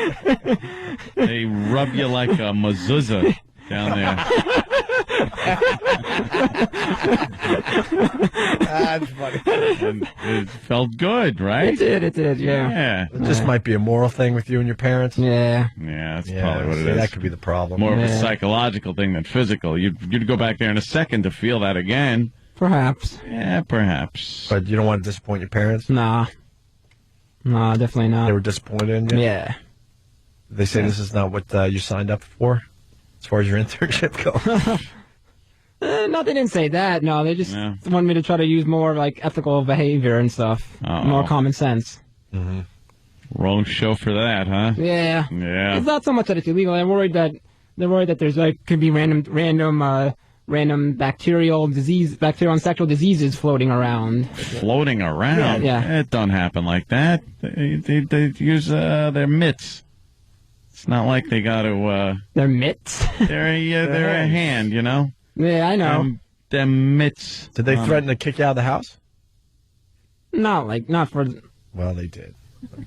They rub you like a mezuzah down there. That's funny. And it felt good, right? It did, yeah. Yeah. It just might be a moral thing with you and your parents. Yeah. Yeah, that's probably what it see, is. That could be the problem. More of a psychological thing than physical. You'd go back there in a second to feel that again. Perhaps. Yeah, perhaps. But you don't want to disappoint your parents? Nah, definitely not. They were disappointed in you? Yeah. They say this is not what you signed up for, as far as your internship goes? No, they didn't say that. No, they just wanted me to try to use more like ethical behavior and stuff. More common sense. Mm-hmm. Wrong show for that, huh? Yeah. Yeah. It's not so much that it's illegal. They're worried that there's like could be random bacterial and sexual diseases floating around. Floating around? Yeah. It don't happen like that. They use their mitts. It's not like they got to... Their mitts? They're a hand, you know? Yeah, I know. Them mitts. Did they threaten to kick you out of the house? Not for... Well, they did.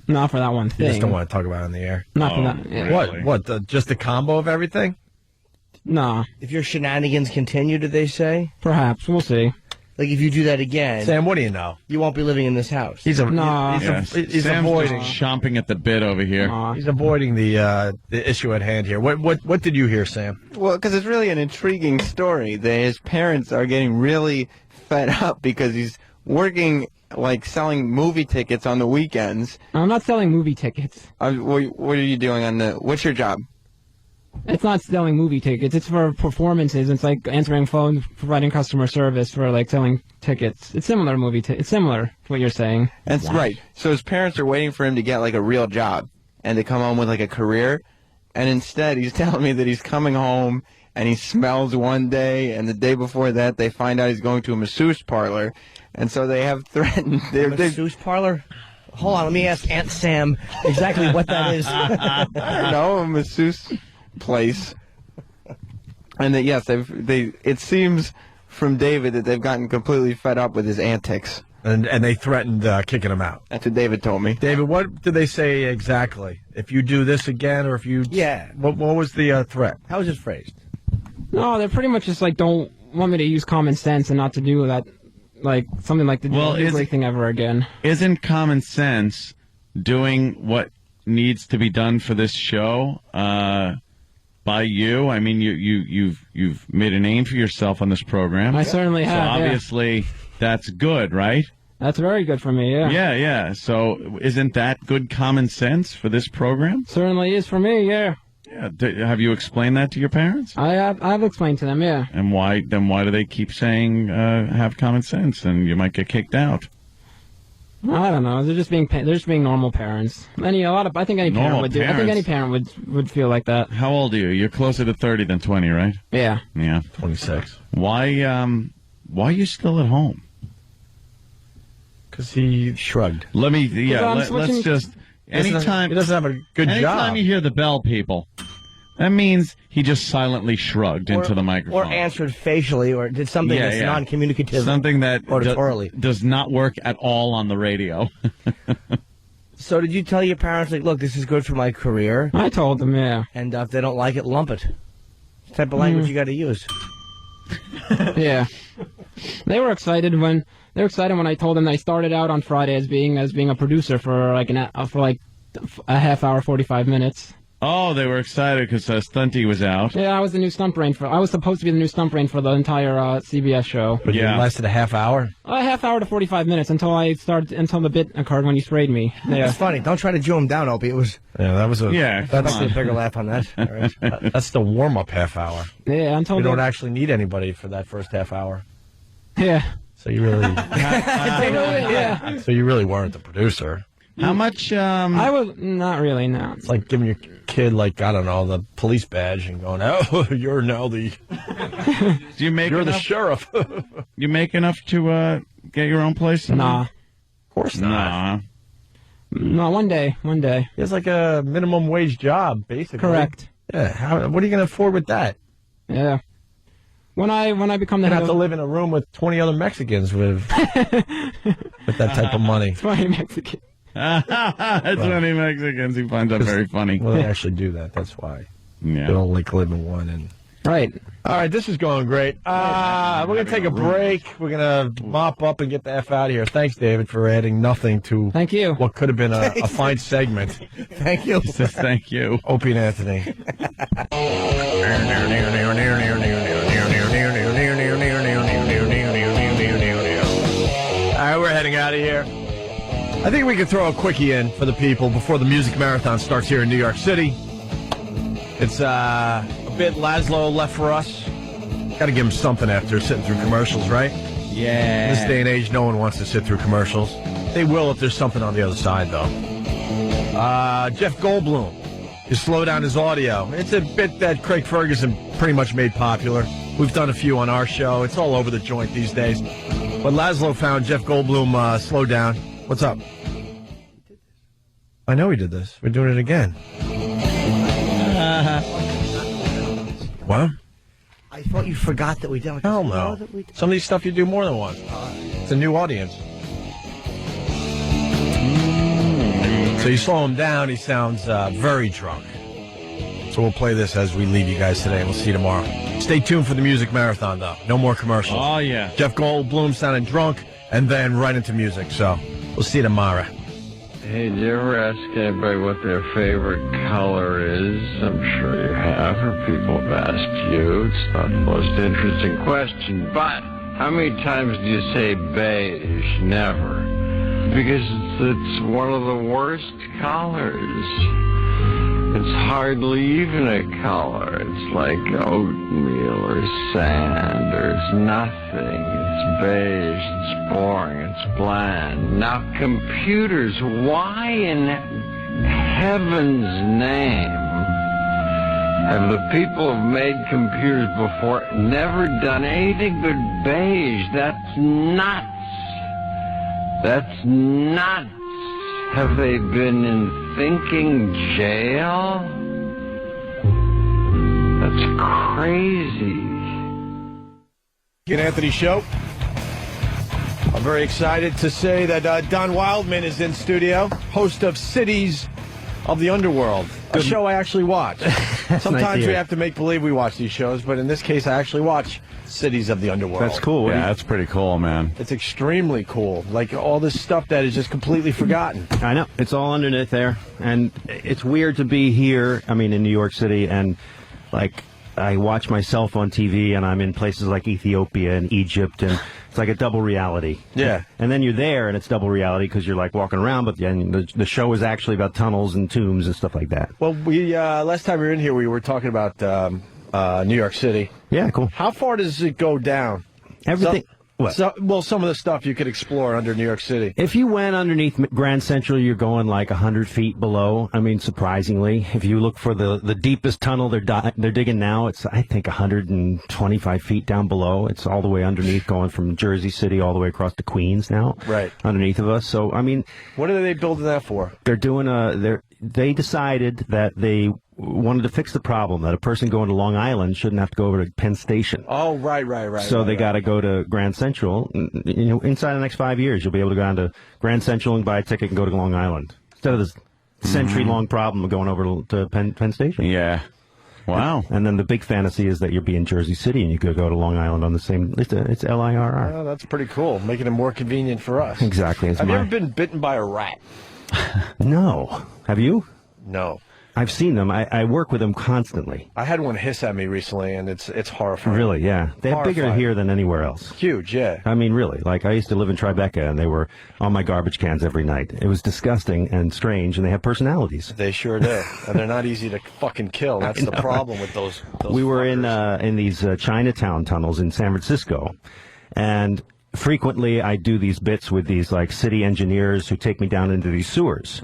Not for that one thing. You just don't want to talk about it on the air. Not for that. Yeah. Really? What? Just a combo of everything? No. If your shenanigans continue, did they say? Perhaps. We'll see. Like, if you do that again... Sam, what do you know? You won't be living in this house. He's Sam's avoiding... just chomping at the bit over here. He's avoiding the issue at hand here. What did you hear, Sam? Well, because it's really an intriguing story. His parents are getting really fed up because he's working, like, selling movie tickets on the weekends. I'm not selling movie tickets. What are you doing what's your job? It's not selling movie tickets. It's for performances. It's like answering phones, providing customer service for like selling tickets. It's similar to It's similar to what you're saying. That's right. So his parents are waiting for him to get like a real job and to come home with like a career. And instead, he's telling me that he's coming home and he smells one day, and the day before that, they find out he's going to a masseuse parlor, and so they have threatened. A masseuse parlor? Hold on, let me ask Aunt Sam exactly what that is. No, a masseuse place. And that yes, it seems from David that they've gotten completely fed up with his antics. And they threatened kicking him out. That's what David told me. David, what did they say exactly? If you do this again, or if you... Yeah. What was the threat? How was it phrased? No, they're pretty much just like don't want me to use common sense and not to do that, like something like the illegal thing ever again. Isn't common sense doing what needs to be done for this show by you? I mean, you've made a name for yourself on this program. I certainly have. So obviously, that's good, right? That's very good for me. Yeah. Yeah. So isn't that good common sense for this program? Certainly is for me. Yeah. Yeah. Have you explained that to your parents? I've explained to them, yeah. And why do they keep saying have common sense and you might get kicked out? I don't know. They're just being normal parents. I think any parent would do. I think any parent would feel like that. How old are you? You're closer to 30 than 20, right? Yeah. Yeah. 26. Why are you still at home? Because he shrugged. Let's just anytime he doesn't have a good job. Anytime you hear the bell, people, that means he just silently shrugged into the microphone. Or answered facially, or did something that's non-communicative. Something that auditorily does not work at all on the radio. So did you tell your parents, like, look, this is good for my career? I told them, yeah. And if they don't like it, lump it. What type of language you got to use? Yeah. They were excited when I told them that I started out on Friday as being a producer for a half hour, 45 minutes. Oh, they were excited because Stunty was out. Yeah, I was the new stunt brain I was supposed to be the new stunt brain for the entire CBS show. But it lasted a half hour? A half hour to 45 minutes until the bit occurred when you sprayed me. Yeah. It's funny. Don't try to Jew him down, Opie. It was. Yeah, that was a. Yeah, that's a bigger laugh on that. All right. That's the warm-up half hour. Yeah, until you don't actually need anybody for that first half hour. Yeah. So you really. Yeah. So you really weren't the producer. How much? I was not really. No. It's like giving your kid, like, I don't know, the police badge and going, "Oh, you're now the." Do you make? You're enough? the sheriff. You make enough to get your own place? Nah. Of course not. No, one day. He has like a minimum wage job, basically. Correct. Yeah. What are you going to afford with that? Yeah. When I become the You're head have to live in a room with 20 other Mexicans with that type of money. 20 Mexicans. 20 Mexicans. He finds that very funny. Well, they actually do that. That's why. Yeah. They don't like live in one. Right. All right, this is going great. We're going to take a break. We're going to mop up and get the F out of here. Thanks, David, for adding nothing to Thank you. what could have been a fine segment. Thank you. He says thank you. Opie and Anthony. All right, we're heading out of here. I think we can throw a quickie in for the people before the music marathon starts here in New York City. It's a bit Laszlo left for us. Got to give him something after sitting through commercials, right? Yeah. In this day and age, no one wants to sit through commercials. They will if there's something on the other side, though. Jeff Goldblum to slow down his audio. It's a bit that Craig Ferguson pretty much made popular. We've done a few on our show. It's all over the joint these days. But Laszlo found Jeff Goldblum slow down. What's up? I know he did this. We're doing it again. What? I thought you forgot that we did. Hell no. Some of these stuff you do more than once. It's a new audience. So you slow him down, he sounds very drunk. So we'll play this as we leave you guys today, and we'll see you tomorrow. Stay tuned for the music marathon, though. No more commercials. Oh, yeah. Jeff Goldblum sounding drunk, and then right into music. So we'll see you tomorrow. Hey, did you ever ask anybody what their favorite color is? I'm sure you have, or people have asked you. It's not the most interesting question, but how many times do you say beige? Never. Because it's one of the worst colors. It's hardly even a color. It's like oatmeal or sand, or it's nothing. It's beige, it's boring, it's bland. Now, computers, why in heaven's name have the people who've made computers before never done anything but beige? That's nuts. That's nuts. Have they been in thinking jail? That's crazy. Get Anthony Show. I'm very excited to say that Don Wildman is in studio, host of Cities of the Underworld, a show I actually watch. Sometimes we have to make believe we watch these shows, but in this case, I actually watch Cities of the Underworld. That's cool. Yeah, that's pretty cool, man. It's extremely cool. Like all this stuff that is just completely forgotten. I know. It's all underneath there. And it's weird to be here, I mean, in New York City, and like I watch myself on TV, and I'm in places like Ethiopia and Egypt, and it's like a double reality. Yeah. And then you're there, and it's double reality because you're like walking around, but the show is actually about tunnels and tombs and stuff like that. Well, we last time we were in here, we were talking about New York City. Yeah, cool. How far does it go down? Everything. What? Some of the stuff you could explore under New York City. If you went underneath Grand Central, you're going like 100 feet below. I mean, surprisingly, if you look for the deepest tunnel they're digging now, it's I think 125 feet down below. It's all the way underneath, going from Jersey City all the way across to Queens now. Right underneath of us. So I mean, what are they building that for? They're doing they decided that they wanted to fix the problem that a person going to Long Island shouldn't have to go over to Penn Station. Oh, right. So they got to go to Grand Central. You know, inside the next 5 years, you'll be able to go down to Grand Central and buy a ticket and go to Long Island instead of this century-long problem of going over to Penn Station. Yeah. Wow. And then the big fantasy is that you'll be in Jersey City and you could go to Long Island on the same. It's LIRR. Oh, that's pretty cool. Making it more convenient for us. Exactly. Have you ever been bitten by a rat? No. Have you? No. I've seen them. I work with them constantly. I had one hiss at me recently, and it's horrifying. Really, yeah. They're bigger Horrifying. here than anywhere else. Huge, yeah. I mean, really. Like, I used to live in Tribeca, and they were on my garbage cans every night. It was disgusting and strange, and they have personalities. They sure do. And they're not easy to fucking kill. That's the problem with those We were fuckers. in these Chinatown tunnels in San Francisco, and frequently I do these bits with these like city engineers who take me down into these sewers.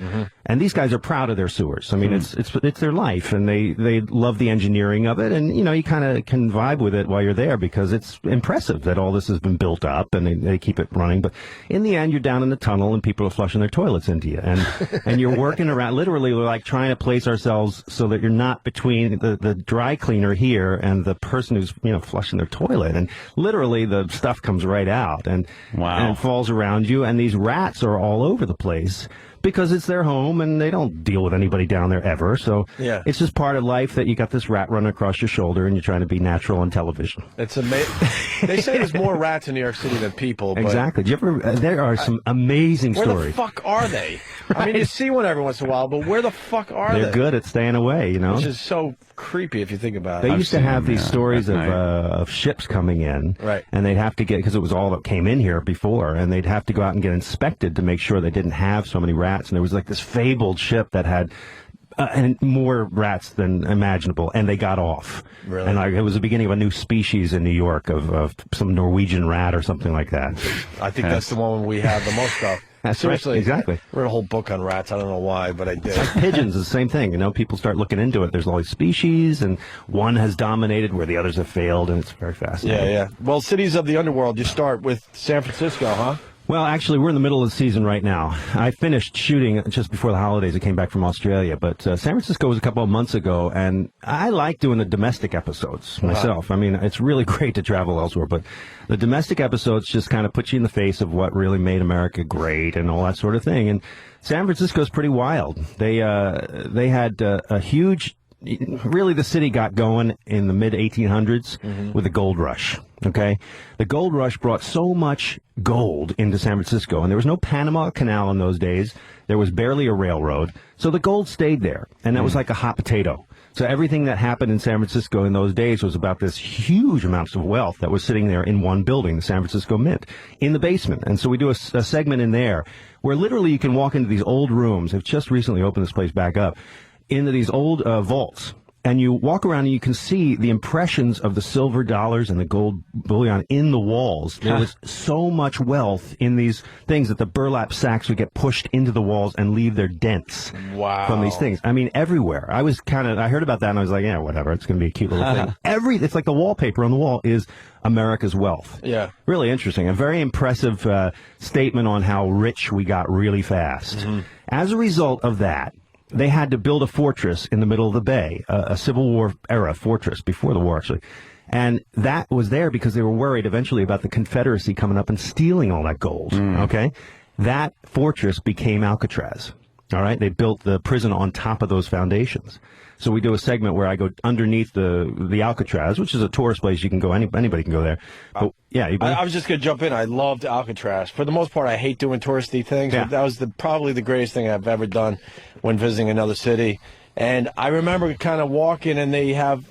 And these guys are proud of their sewers. I mean, it's their life, and they love the engineering of it. And, you know, you kind of can vibe with it while you're there because it's impressive that all this has been built up and they keep it running. But in the end, you're down in the tunnel and people are flushing their toilets into you. And you're working around, literally, we're like trying to place ourselves so that you're not between the dry cleaner here and the person who's, you know, flushing their toilet. And literally the stuff comes right out and falls around you. And these rats are all over the place, because it's their home and they don't deal with anybody down there ever. So Yeah. it's just part of life that you got this rat running across your shoulder and you're trying to be natural on television. It's amazing. They say there's more rats in New York City than people. But Exactly. Do you ever? There are some amazing where stories. the fuck are they? I mean, you see one every once in a while, but where the fuck are They're they? good at staying away, you know. Which is so creepy if you think about it. They used to have these stories of ships coming in, Right. and they'd have to get, because it was all that came in here before, and they'd have to go out and get inspected to make sure they didn't have so many rats. And there was like this fabled ship that had and more rats than imaginable, and they got off. Really? And like, it was the beginning of a new species in New York of some Norwegian rat or something like that. I think that's the one we have the most of. That's Seriously, right, exactly. I read a whole book on rats. I don't know why, but I did. Pigeons is the same thing. You know, people start looking into it. There's all these species, and one has dominated where the others have failed, and it's very fascinating. Yeah. Well, cities of the underworld, you start with San Francisco, huh? Well, actually, we're in the middle of the season right now. I finished shooting just before the holidays. I came back from Australia, but San Francisco was a couple of months ago, and I like doing the domestic episodes myself. I mean, it's really great to travel elsewhere, but the domestic episodes just kind of put you in the face of what really made America great and all that sort of thing. And San Francisco is pretty wild. They had a huge. Really, the city got going in the mid-1800s with the gold rush, okay? The gold rush brought so much gold into San Francisco, and there was no Panama Canal in those days. There was barely a railroad, so the gold stayed there, and that was like a hot potato. So everything that happened in San Francisco in those days was about this huge amounts of wealth that was sitting there in one building, the San Francisco Mint, in the basement. And so we do a segment in there where literally you can walk into these old rooms. They've just recently opened this place back up. Into these old vaults, and you walk around and you can see the impressions of the silver dollars and the gold bullion in the walls. There was so much wealth in these things that the burlap sacks would get pushed into the walls and leave their dents from these things. I mean, everywhere. I heard about that and I was like, yeah, whatever. It's going to be a cute little thing. It's like the wallpaper on the wall is America's wealth. Yeah. Really interesting. A very impressive statement on how rich we got really fast. As a result of that, they had to build a fortress in the middle of the bay, a Civil War era fortress, before the war, actually. And that was there because they were worried eventually about the Confederacy coming up and stealing all that gold, okay? That fortress became Alcatraz, all right? They built the prison on top of those foundations. So we do a segment where I go underneath the Alcatraz, which is a tourist place. You can go, anybody can go there. But, yeah, I was just going to jump in. I loved Alcatraz. For the most part, I hate doing touristy things. Yeah. But that was probably the greatest thing I've ever done when visiting another city. And I remember kind of walking, and they have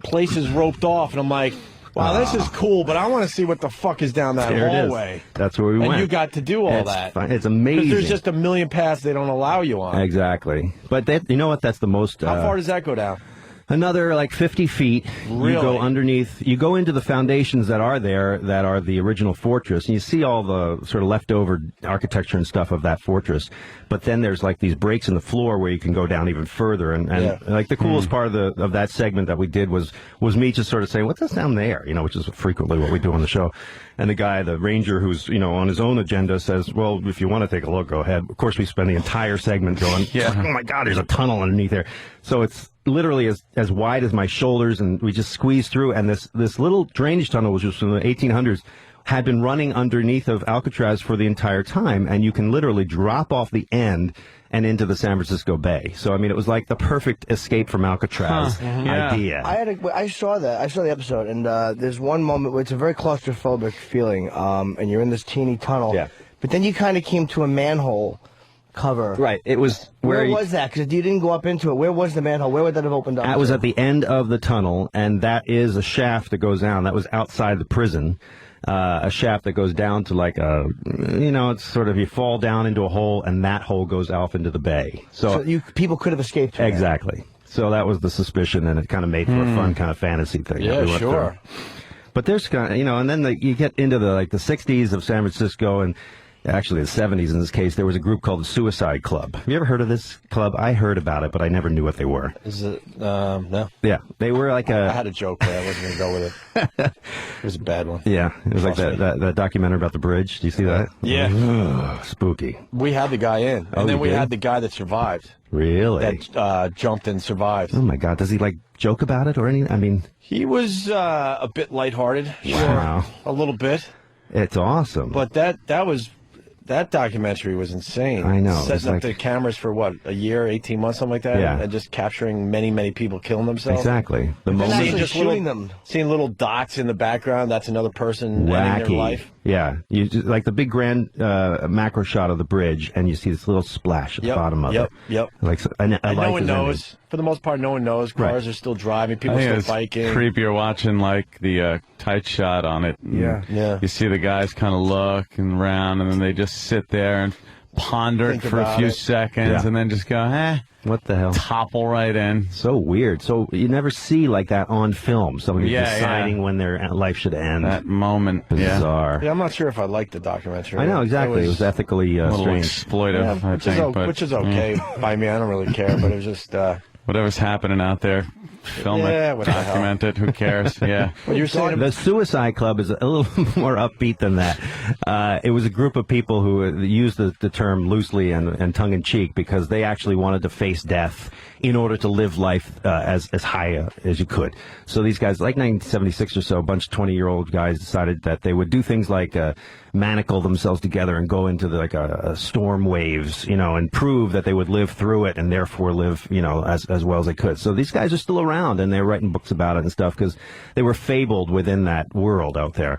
places roped off, and I'm like, Wow, this is cool, but I want to see what the fuck is down that There it is. hallway. That's where we went. And you got to do all It's that. fun. It's amazing. Because there's just a million paths they don't allow you on. Exactly. But you know what? That's the most... How far does that go down? Another like 50 feet. Really? You go underneath. You go into the foundations that are there, that are the original fortress, and you see all the sort of leftover architecture and stuff of that fortress. But then there's like these breaks in the floor where you can go down even further. And like the coolest part of that segment that we did was me just sort of saying, "What's down there?" You know, which is frequently what we do on the show. And the guy, the ranger, who's on his own agenda, says, "Well, if you want to take a look, go ahead." Of course, we spend the entire segment going, "Oh my God, there's a tunnel underneath there." So it's literally as wide as my shoulders, and we just squeeze through. And this little drainage tunnel, which was from the 1800s, had been running underneath of Alcatraz for the entire time, and you can literally drop off the end and into the San Francisco Bay. So, I mean, it was like the perfect escape from Alcatraz idea. I saw that. I saw the episode, and there's one moment where it's a very claustrophobic feeling, and you're in this teeny tunnel. Yeah. But then you kind of came to a manhole cover. Right. It was where was that? Because you didn't go up into it. Where was the manhole? Where would that have opened up? That was at the end of the tunnel, and that is a shaft that goes down. That was outside the prison. A shaft that goes down to like it's sort of you fall down into a hole, and that hole goes off into the bay. So people could have escaped from exactly. So that was the suspicion, and it kind of made for a fun kind of fantasy thing. Yeah, that we went sure. through. But there's kind of, and then you get into the 60s of San Francisco, and actually the 70s in this case, there was a group called the Suicide Club. Have you ever heard of this club? I heard about it, but I never knew what they were. Is it? No. Yeah, they were like I had a joke there. I wasn't going to go with it. It was a bad one. Yeah, it was like that documentary about the bridge. Do you see that? Yeah. Ugh, spooky. We had the guy in, Oh, and then you we did? had the guy that survived. Really? That jumped and survived. Oh my God! Does he joke about it or anything? I mean, He was a bit lighthearted. Wow. Sure, a little bit. It's awesome. But that documentary was insane. I know. Setting up the cameras for what, a year, 18 months, something like that, Yeah. and just capturing many, many people killing themselves. Exactly. The And moment seeing just seeing little dots in the background. That's another person ending their wacky. life. Yeah, you just, like the big grand macro shot of the bridge, and you see this little splash at the bottom of it. Yep. Like a And life no one is knows. ending. For the most part, no one knows. Cars are still driving. People I are think still it's biking. creepier watching like the tight shot on it. And Yeah. You see the guys kind of looking around, and then they just sit there and ponder Think for a about few it. seconds, and then just go, What the hell? topple right in. So weird. So you never see like that on film. Somebody deciding when their life should end. That moment. Bizarre. Yeah, I'm not sure if I liked the documentary. I know exactly. It was ethically a little strange. exploitive, I think. Which is okay by me. I don't really care, but it was just... whatever's happening out there, film Yeah, it, what the hell. document it. Who cares? Yeah. What you were saying? The Suicide Club is a little more upbeat than that. It was a group of people who used the term loosely and tongue-in-cheek because they actually wanted to face death in order to live life as high as you could. So these guys, like 1976 or so, a bunch of 20-year-old guys decided that they would do things like manacle themselves together and go into a storm waves, and prove that they would live through it and therefore live, as well as they could. So these guys are still around, and they're writing books about it and stuff because they were fabled within that world out there.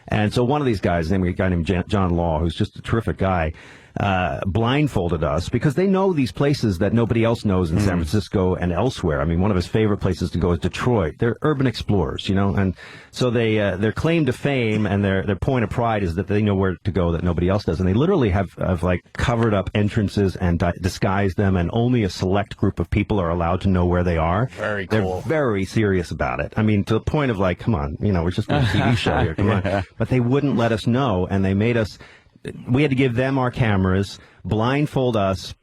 And so one of these guys, a guy named John Law, who's just a terrific guy, blindfolded us because they know these places that nobody else knows in San Francisco and elsewhere. I mean, one of his favorite places to go is Detroit. They're urban explorers, and so their claim to fame and their point of pride is that they know where to go that nobody else does. And they literally have like covered up entrances and disguised them, and only a select group of people are allowed to know where they are. Very cool. They're very serious about it. I mean, to the point of like, come on, we're just doing a TV show here, come on. But they wouldn't let us know, and they made us. We had to give them our cameras, blindfold us,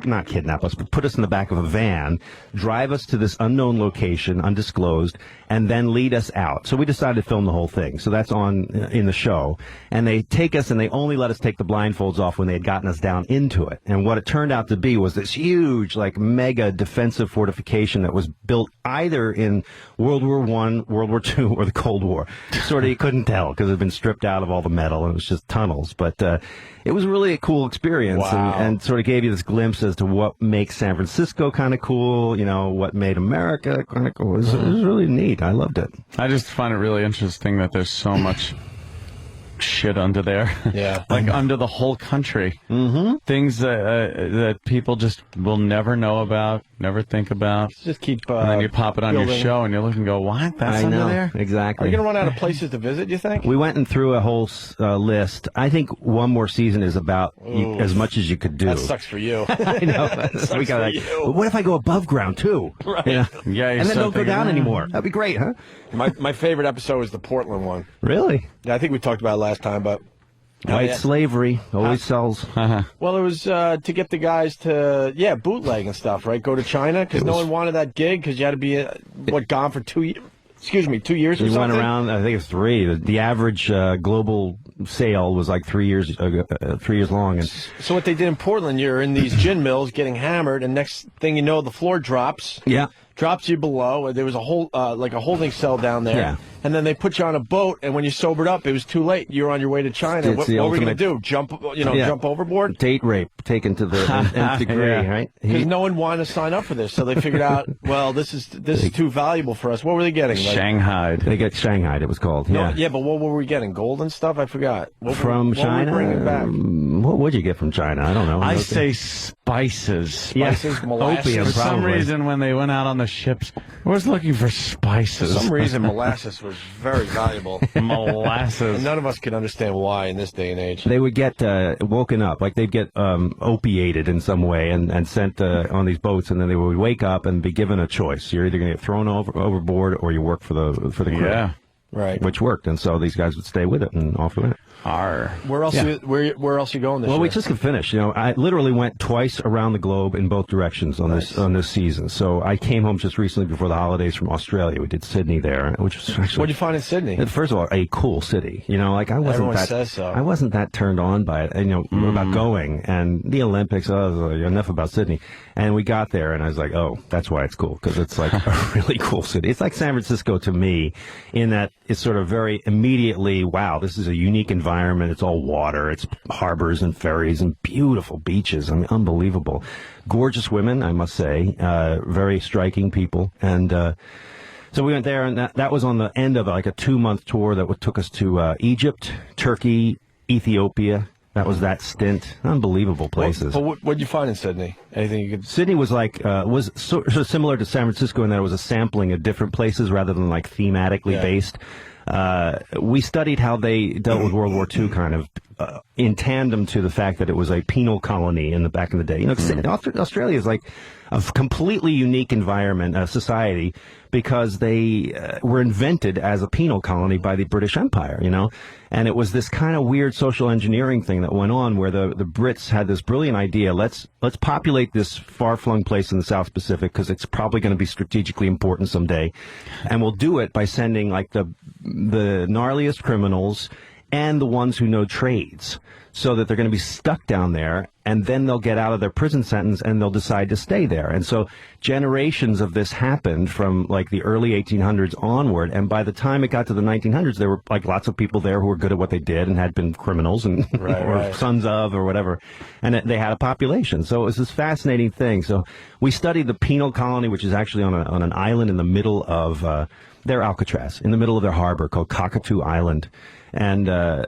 not kidnap us, but put us in the back of a van, drive us to this unknown location, undisclosed, and then lead us out. So we decided to film the whole thing. So that's on in the show. And they take us, and they only let us take the blindfolds off when they had gotten us down into it. And what it turned out to be was this huge, like, mega defensive fortification that was built either in World War I, World War II, or the Cold War. Sort of, you couldn't tell because it had been stripped out of all the metal, and it was just tunnels. But it was really a cool experience, and sort of gave you this glimpse as to what makes San Francisco kind of cool, what made America kind of cool. It was really neat. I loved it. I just find it really interesting that there's so much shit under there. Yeah. Like under the whole country. Mm-hmm. Things that people just will never know about. never think about. Just keep. And then you pop it on your building. show, and you look and go, "What? That's I under know, there." exactly. Are you going to run out of places to visit, you think? We went and through a whole list. I think one more season is about Ooh. as much as you could do. That sucks for you. I know. Sucks We got for like, you. well, what if I go above ground too? Right. You know? Yeah, and then don't go down anymore. That'd be great, huh? My favorite episode was the Portland one. Really? Yeah, I think we talked about it last time, but White slavery always sells. Well, it was to get the guys to bootleg and stuff, right? Go to China because no one wanted that gig because you had to be gone for 2 years. Excuse me, 2 years or You something. went around. I think it was 3. The average global sale was like 3 years. 3 years long. And So what they did in Portland, you're in these gin mills getting hammered, and next thing you know, the floor drops. Yeah. Drops you below. There was a whole like a holding cell down there. Yeah. And then they put you on a boat, and when you sobered up, it was too late. You were on your way to China. It's What the were we going to ultimate- do? Jump overboard? date rape taken to the nth degree, Yeah. right? Because no one wanted to sign up for this, so they figured out, well, this is too valuable for us. What were they getting? Like, Shanghai. They get Shanghai. It was called. No, Yeah. but what were we getting? Gold and stuff? I forgot. From China. What were we bringing back? What would you get from China? I don't know. I Okay. say spices. Spices, molasses. Opium, For some probably. reason, when they went out on the ships, I was looking for For spices. some reason, molasses was very valuable. Molasses. And none of us can understand why in this day and age. They would get woken up, like they'd get opiated in some way and sent on these boats, and then they would wake up and be given a choice. You're either going to get thrown overboard or you work for the crew. Yeah. Right. Which worked, and so these guys would stay with it, and off we went. Where else? Yeah. Where else you going this Well, year? we just could finish. You know, I literally went twice around the globe in both directions on this season. So I came home just recently before the holidays from Australia. We did Sydney there, which was actually. What'd you find in Sydney? First of all, a cool city. You know, like I wasn't Everyone that. says so. I wasn't that turned on by it. You know, about going and the Olympics. Oh, enough about Sydney. And we got there, and I was like, oh, that's why it's cool, because it's like a really cool city. It's like San Francisco to me, in that it's sort of very immediately, wow, this is a unique environment. It's all water. It's harbors and ferries and beautiful beaches. I mean, unbelievable. Gorgeous women, I must say. Very striking people. And so we went there, and that was on the end of like a 2-month tour that took us to Egypt, Turkey, Ethiopia. That was that stint. Unbelievable places. But what'd you find in Sydney? Anything you could? Sydney was like was sort of similar to San Francisco in that it was a sampling of different places rather than like thematically based. We studied how they dealt with World War II kind of in tandem to the fact that it was a penal colony in the back in the day. You know, Australia is like a completely unique environment, society, because they were invented as a penal colony by the British Empire, you know? And it was this kind of weird social engineering thing that went on where the Brits had this brilliant idea, let's populate this far-flung place in the South Pacific because it's probably going to be strategically important someday. And we'll do it by sending like the gnarliest criminals and the ones who know trades, so that they're going to be stuck down there, and then they'll get out of their prison sentence and they'll decide to stay there. And so generations of this happened from like the early 1800s onward, and by the time it got to the 1900s, there were like lots of people there who were good at what they did and had been criminals and or sons of or whatever, and they had a population. So it was this fascinating thing. So we studied the penal colony, which is actually on an island in the middle of their Alcatraz, in the middle of their harbor called Cockatoo Island. And the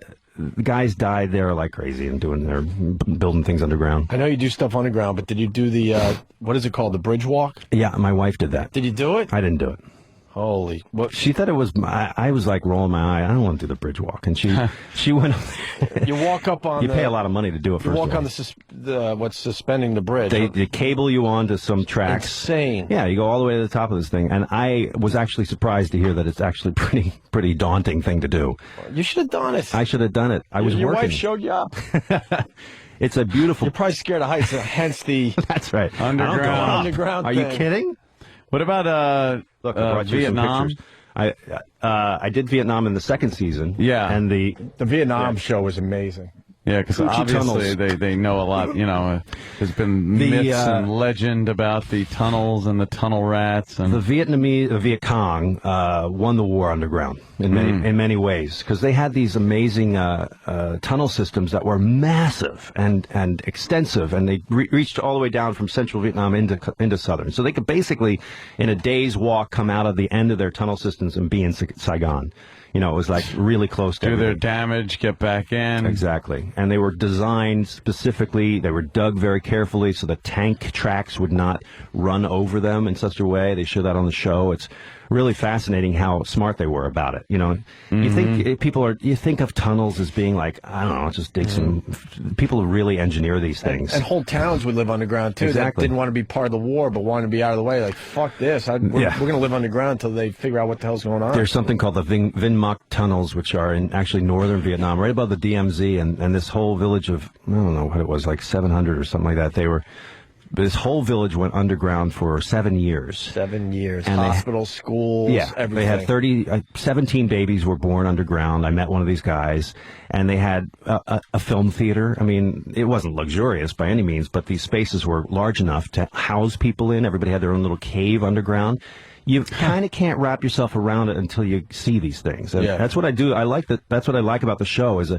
guys died there like crazy and building things underground. I know you do stuff underground, but did you do the what is it called, the bridge walk? Yeah, my wife did that. Did you do it? I didn't do it. Holy! What? She thought it was. I was like rolling my eye. I don't want to do the bridge walk, and she went. You walk up on. You pay a lot of money to do it. You First walk of all. on the what's suspending the bridge? They cable you onto some tracks. Insane. Yeah, you go all the way to the top of this thing, and I was actually surprised to hear that it's actually pretty daunting thing to do. You should have done it. I should have done it. I was Your working. wife showed you up. It's a beautiful. You're probably scared of heights, hence the. That's right. Underground. Underground. Are you kidding? What about Look, I brought you some Vietnam? pictures. I did Vietnam in the second season. Yeah. And the Vietnam show was amazing. Yeah, because obviously they know a lot. You know, there's been myths and legend about the tunnels and the tunnel rats. And the Viet Cong won the war underground in many ways, because they had these amazing tunnel systems that were massive and extensive, and they reached all the way down from central Vietnam into southern. So they could basically, in a day's walk, come out of the end of their tunnel systems and be in Saigon. You know, it was like really close to do their everything. damage, get back in. Exactly. And they were designed specifically, they were dug very carefully so the tank tracks would not run over them in such a way. They show that on the show. It's really fascinating how smart they were about it. You know, you think of tunnels as being like, I don't know, just dig some. People really engineer these things. And whole towns would live underground too. Exactly. That didn't want to be part of the war, but wanted to be out of the way. Like, fuck this. We're going to live underground until they figure out what the hell's going on. There's something called the Vinh Mac tunnels, which are in actually northern Vietnam, right above the DMZ, and this whole village of, I don't know what it was, like 700 or something like that. This whole village went underground for 7 years. 7 years. And Hospitals, schools, everything. They had 17 babies were born underground. I met one of these guys, and they had a film theater. I mean, it wasn't luxurious by any means, but these spaces were large enough to house people in. Everybody had their own little cave underground. You kind of can't wrap yourself around it until you see these things. And that's what I do. That's what I like about the show is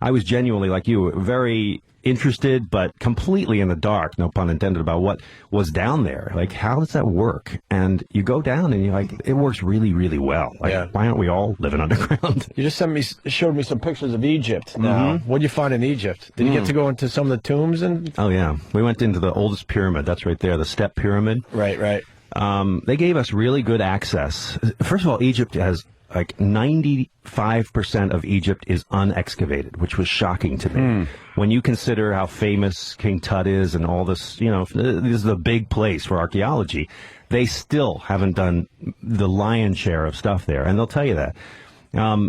I was genuinely, like you, very interested, but completely in the dark, no pun intended, about what was down there. Like, how does that work? And you go down and you're like, it works really, really well. Like, why aren't we all living underground? You just showed me some pictures of Egypt. Now, what did you find in Egypt? Did you get to go into some of the tombs? Oh, yeah. We went into the oldest pyramid. That's right there, the Step Pyramid. Right. They gave us really good access. First of all, Egypt has like 95% of Egypt is unexcavated, which was shocking to me. When you consider how famous King Tut is and all this, you know, this is a big place for archaeology. They still haven't done the lion's share of stuff there, and they'll tell you that.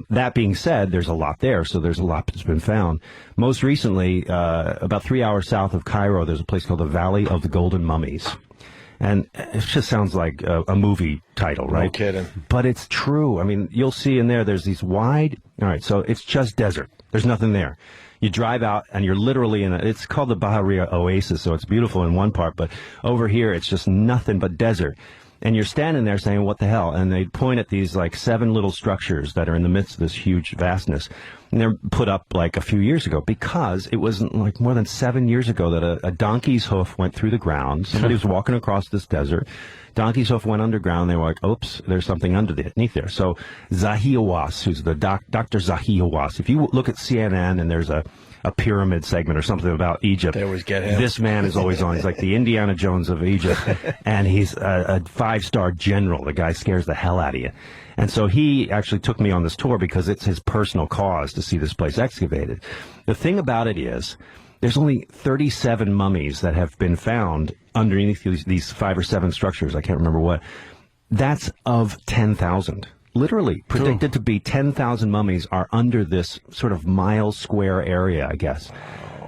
That being said, there's a lot there, so there's a lot that's been found. Most recently, about 3 hours south of Cairo, there's a place called the Valley of the Golden Mummies. And it just sounds like a movie title, right? No kidding. But it's true. I mean, you'll see in there's these wide... All right, so it's just desert. There's nothing there. You drive out, and you're literally it's called the Bahariya Oasis, so it's beautiful in one part, but over here, it's just nothing but desert. And you're standing there saying, what the hell? And they point at these, like, 7 little structures that are in the midst of this huge vastness. And they're put up, like, a few years ago because it wasn't, like, more than 7 years ago that a donkey's hoof went through the ground. Somebody was walking across this desert. Donkey's hoof went underground. They were like, oops, there's something underneath there. So Zahi Hawass, who's the Dr. Zahi Hawass, if you look at CNN and there's a pyramid segment or something about Egypt. They always get him. This man is always on. He's like the Indiana Jones of Egypt, and he's a 5-star general. The guy scares the hell out of you. And so he actually took me on this tour because it's his personal cause to see this place excavated. The thing about it is, there's only 37 mummies that have been found underneath these 5 or 7 structures. I can't remember what. That's of 10,000. Literally predicted to be 10,000 mummies are under this sort of mile square area, I guess.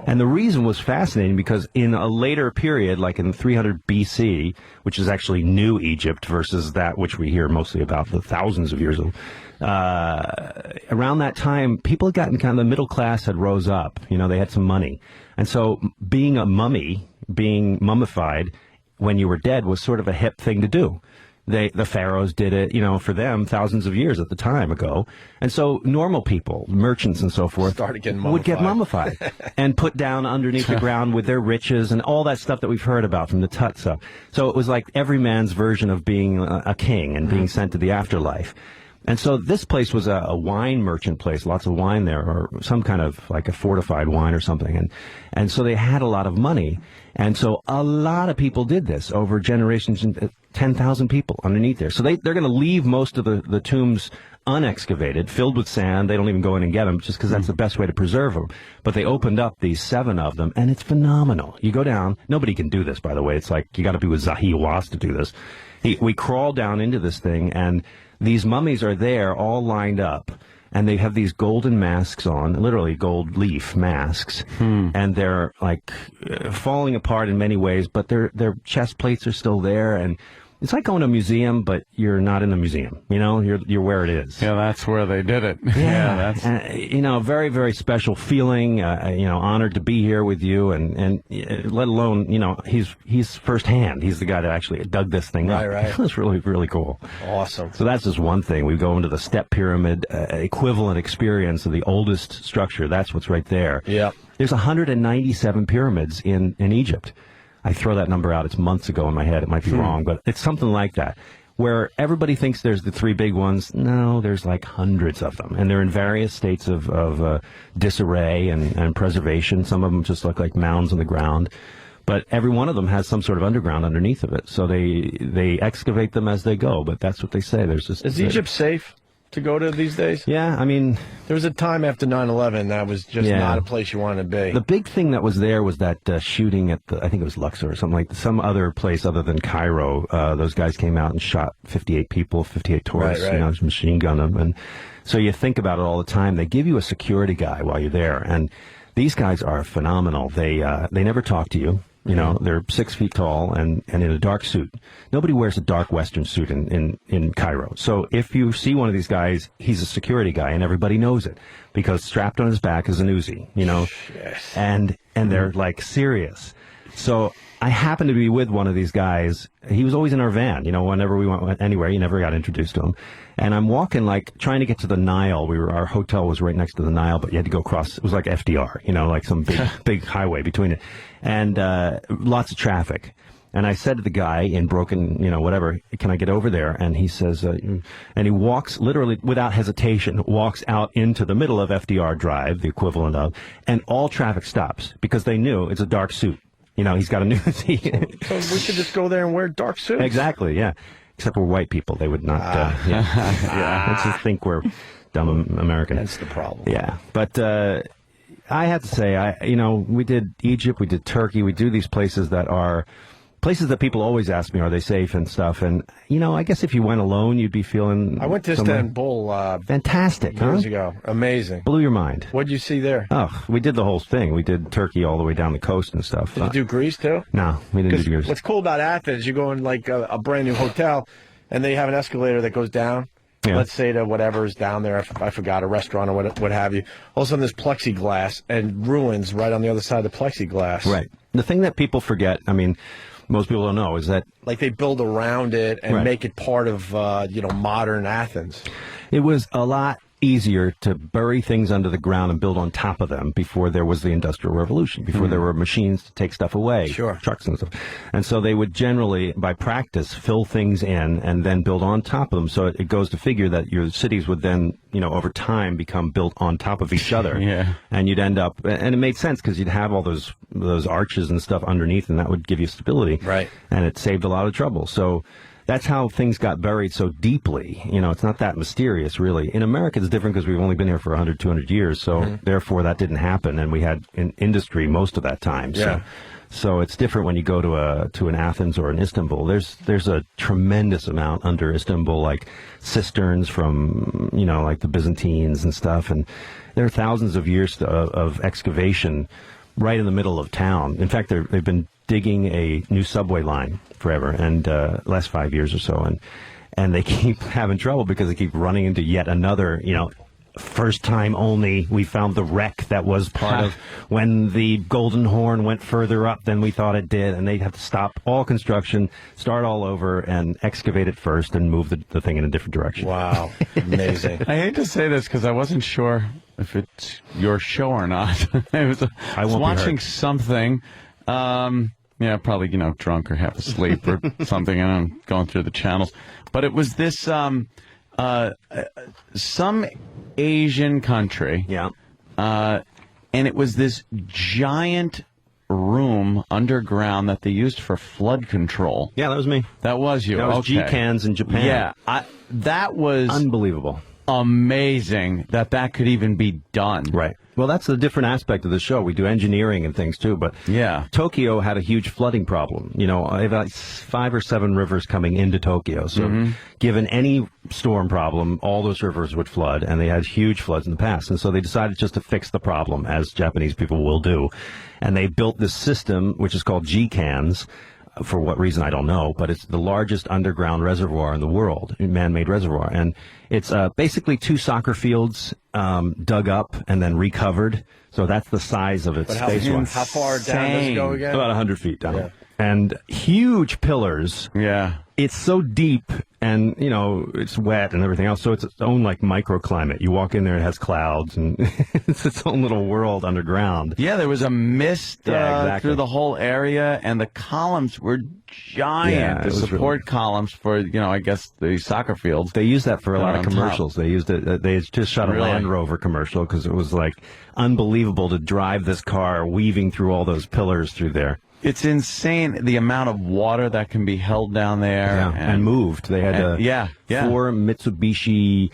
And the reason was fascinating because in a later period, like in 300 BC, which is actually New Egypt versus that which we hear mostly about the thousands of years old, around that time, people had gotten kind of, the middle class had rose up. You know, they had some money. And so being a mummy, being mummified when you were dead was sort of a hip thing to do. The pharaohs did it, you know, for them thousands of years at the time ago. And so normal people, merchants and so forth, would get mummified and put down underneath the ground with their riches and all that stuff that we've heard about from the Tut stuff. So it was like every man's version of being a king and being sent to the afterlife. And so this place was a wine merchant place, lots of wine there, or some kind of like a fortified wine or something. And so they had a lot of money. And so a lot of people did this over generations, 10,000 people underneath there. So they're going to leave most of the tombs unexcavated, filled with sand. They don't even go in and get them just because that's the best way to preserve them. But they opened up these 7 of them, and it's phenomenal. You go down. Nobody can do this, by the way. It's like you got to be with Zahi Hawass to do this. We crawl down into this thing, and these mummies are there all lined up, and they have these golden masks on, literally gold leaf masks, and they're like falling apart in many ways, but their chest plates are still there, and it's like going to a museum, but you're not in the museum. You know, you're where it is. Yeah, that's where they did it. Yeah, that's you know, very, very special feeling. You know, honored to be here with you, and let alone, you know, he's firsthand. He's the guy that actually dug this thing up. Right. It's really, really cool. Awesome. So that's just one thing. We go into the Step Pyramid, equivalent experience of the oldest structure. That's what's right there. Yeah. There's 197 pyramids in Egypt. I throw that number out. It's months ago in my head. It might be wrong, but it's something like that. where everybody thinks there's the three big ones. No, there's like hundreds of them, and they're in various states of disarray and preservation. Some of them just look like mounds on the ground. But every one of them has some sort of underground underneath of it. So they excavate them as they go, but that's what they say. There's just Is Egypt safe to go to these days? Yeah, I mean... There was a time after 9/11 that was just not a place you wanted to be. The big thing that was there was that shooting at I think it was Luxor or something like some other place other than Cairo. Those guys came out and shot 58 people, 58 tourists, Right. just machine gun them. And so you think about it all the time. They give you a security guy while you're there, and these guys are phenomenal. They never talk to you. They're 6 feet tall and in a dark suit. Nobody wears a dark Western suit in Cairo. So if you see one of these guys, he's a security guy, and everybody knows it because strapped on his back is an Uzi, Yes. and they're like serious. So I happened to be with one of these guys. He was always in our van, whenever we went anywhere. You never got introduced to him. And I'm walking, like, trying to get to the Nile. Our hotel was right next to the Nile, but you had to go across. It was like FDR, like some big highway between it. And lots of traffic. And I said to the guy in broken, whatever, can I get over there? And he says, and he walks literally without hesitation, walks out into the middle of FDR Drive, the equivalent of, and all traffic stops because they knew it's a dark suit. He's got a new... So we should just go there and wear dark suits. Exactly, yeah. Except we're white people. They would not... Let's just think we're dumb American. That's the problem. Yeah. But I have to say, we did Egypt, we did Turkey, we do these places that are... Places that people always ask me, are they safe and stuff? And, I guess if you went alone, you'd be feeling... I went to Istanbul fantastic, years ago. Amazing. Blew your mind. What'd you see there? Oh, we did the whole thing. We did Turkey all the way down the coast and stuff. Did you do Greece, too? No, we didn't do Greece. What's cool about Athens, you go in, like, a brand-new hotel, and they have an escalator that goes down. Yeah. Let's say to whatever's down there, I forgot, a restaurant or what have you. All of a sudden, there's plexiglass and ruins right on the other side of the plexiglass. Right. The thing that people forget, most people don't know, is that... Like they build around it and make it part of, modern Athens. It was a lot easier to bury things under the ground and build on top of them before there was the Industrial Revolution, before there were machines to take stuff away, trucks and stuff. And so they would generally, by practice, fill things in and then build on top of them. So it goes to figure that your cities would then, over time become built on top of each other. Yeah. And you'd end up, and it made sense because you'd have all those arches and stuff underneath, and that would give you stability. Right. And it saved a lot of trouble. So that's how things got buried so deeply. It's not that mysterious, really. In America, it's different because we've only been here for 100, 200 years. So therefore, that didn't happen. And we had an industry most of that time. Yeah. So it's different when you go to an Athens or an Istanbul. There's a tremendous amount under Istanbul, like cisterns from, like the Byzantines and stuff. And there are thousands of years of excavation right in the middle of town. In fact, they've been digging a new subway line forever, and last 5 years or so, and they keep having trouble because they keep running into yet another, first time only. We found the wreck that was part of when the Golden Horn went further up than we thought it did, and they'd have to stop all construction, start all over, and excavate it first and move the thing in a different direction. Wow. Amazing. I hate to say this because I wasn't sure if it's your show or not. I was watching something. Probably, drunk or half asleep or something, and I'm going through the channels. But it was this, some Asian country. Yeah. And it was this giant room underground that they used for flood control. Yeah, that was me. That was you. That was G-Cans in Japan. Yeah. That was... unbelievable. Amazing that could even be done. Right. Well, that's the different aspect of the show. We do engineering and things, too. But Tokyo had a huge flooding problem. About 5 or 7 rivers coming into Tokyo. So given any storm problem, all those rivers would flood. And they had huge floods in the past. And so they decided just to fix the problem, as Japanese people will do. And they built this system, which is called G-Cans. For what reason, I don't know, but it's the largest underground reservoir in the world, man-made reservoir. And it's basically 2 soccer fields dug up and then recovered. So that's the size of its space-wise. How far down does it go again? About 100 feet down. Yeah. And huge pillars it's so deep, and it's wet and everything else. So it's its own like microclimate. You walk in there, it has clouds, and it's its own little world underground. Yeah, there was a mist exactly. through the whole area, and the columns were giant. Yeah, the support columns for I guess the soccer fields. They used that for a lot of on top. commercials. They used it. They just shot a Really? Land Rover commercial because it was like unbelievable to drive this car weaving through all those pillars through there. It's insane the amount of water that can be held down there and moved. They had 4 Mitsubishi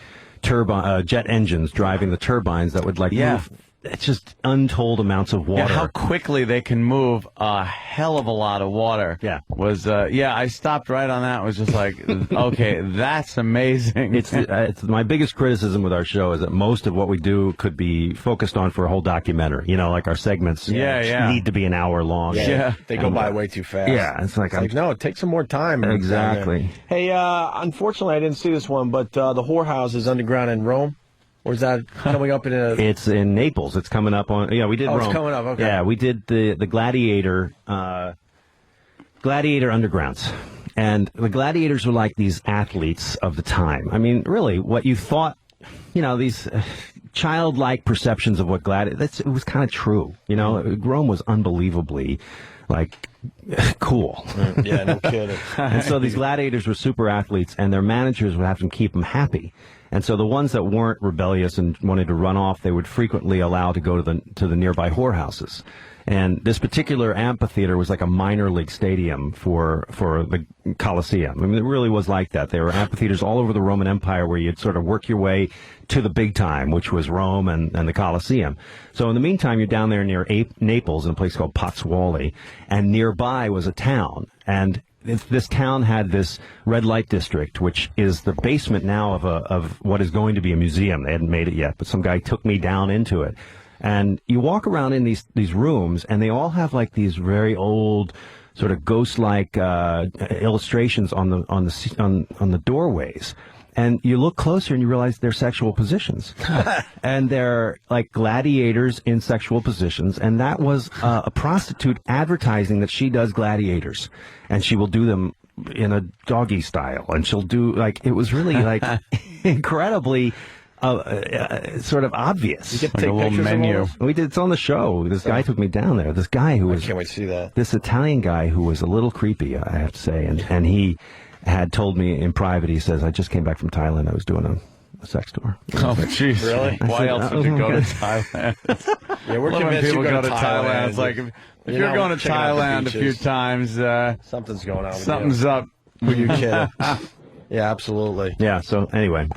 jet engines driving the turbines that would move. It's just untold amounts of water. Yeah, how quickly they can move a hell of a lot of water. Yeah. I stopped right on that. It was just like, okay, that's amazing. It's my biggest criticism with our show is that most of what we do could be focused on for a whole documentary. Like our segments need to be an hour long. Yeah. They go by way too fast. Yeah. It's like, no, take some more time. Exactly. Hey, unfortunately, I didn't see this one, but the whorehouse is underground in Rome. Or is that coming up in a... It's in Naples. It's coming up on... Yeah, we did Rome. It's coming up, okay. Yeah, we did the Gladiator Undergrounds. And the gladiators were like these athletes of the time. I mean, really, what you thought, these childlike perceptions of what it was kind of true. Rome was unbelievably, cool. Yeah, no kidding. And so these gladiators were super athletes, and their managers would have to keep them happy. And so the ones that weren't rebellious and wanted to run off, they would frequently allow to go to the nearby whorehouses. And this particular amphitheater was like a minor league stadium for the Colosseum. I mean, it really was like that. There were amphitheaters all over the Roman Empire where you'd sort of work your way to the big time, which was Rome and the Colosseum. So in the meantime, you're down there near Naples in a place called Pozzuoli, and nearby was a town. And this town had this red light district, which is the basement now of what is going to be a museum. They hadn't made it yet, but some guy took me down into it. And you walk around in these rooms, and they all have like these very old, sort of ghost-like illustrations on the doorways. And you look closer and you realize they're sexual positions. And they're like gladiators in sexual positions. And that was a prostitute advertising that she does gladiators. And she will do them in a doggy style. And she'll do it was really incredibly sort of obvious. You get to take pictures menu. We did. It's on the show. This guy took me down there. This guy who was... I can't wait to see that. This Italian guy who was a little creepy, I have to say. And he had told me in private, he says, I just came back from Thailand. I was doing a sex tour. Oh, jeez. Really? Why else would you go to Thailand? Yeah, we're convinced people you go to Thailand. It's like, if you're going to Thailand a few times, something's going on with something's you. up. Were you kidding? Yeah, absolutely. Yeah, so anyway,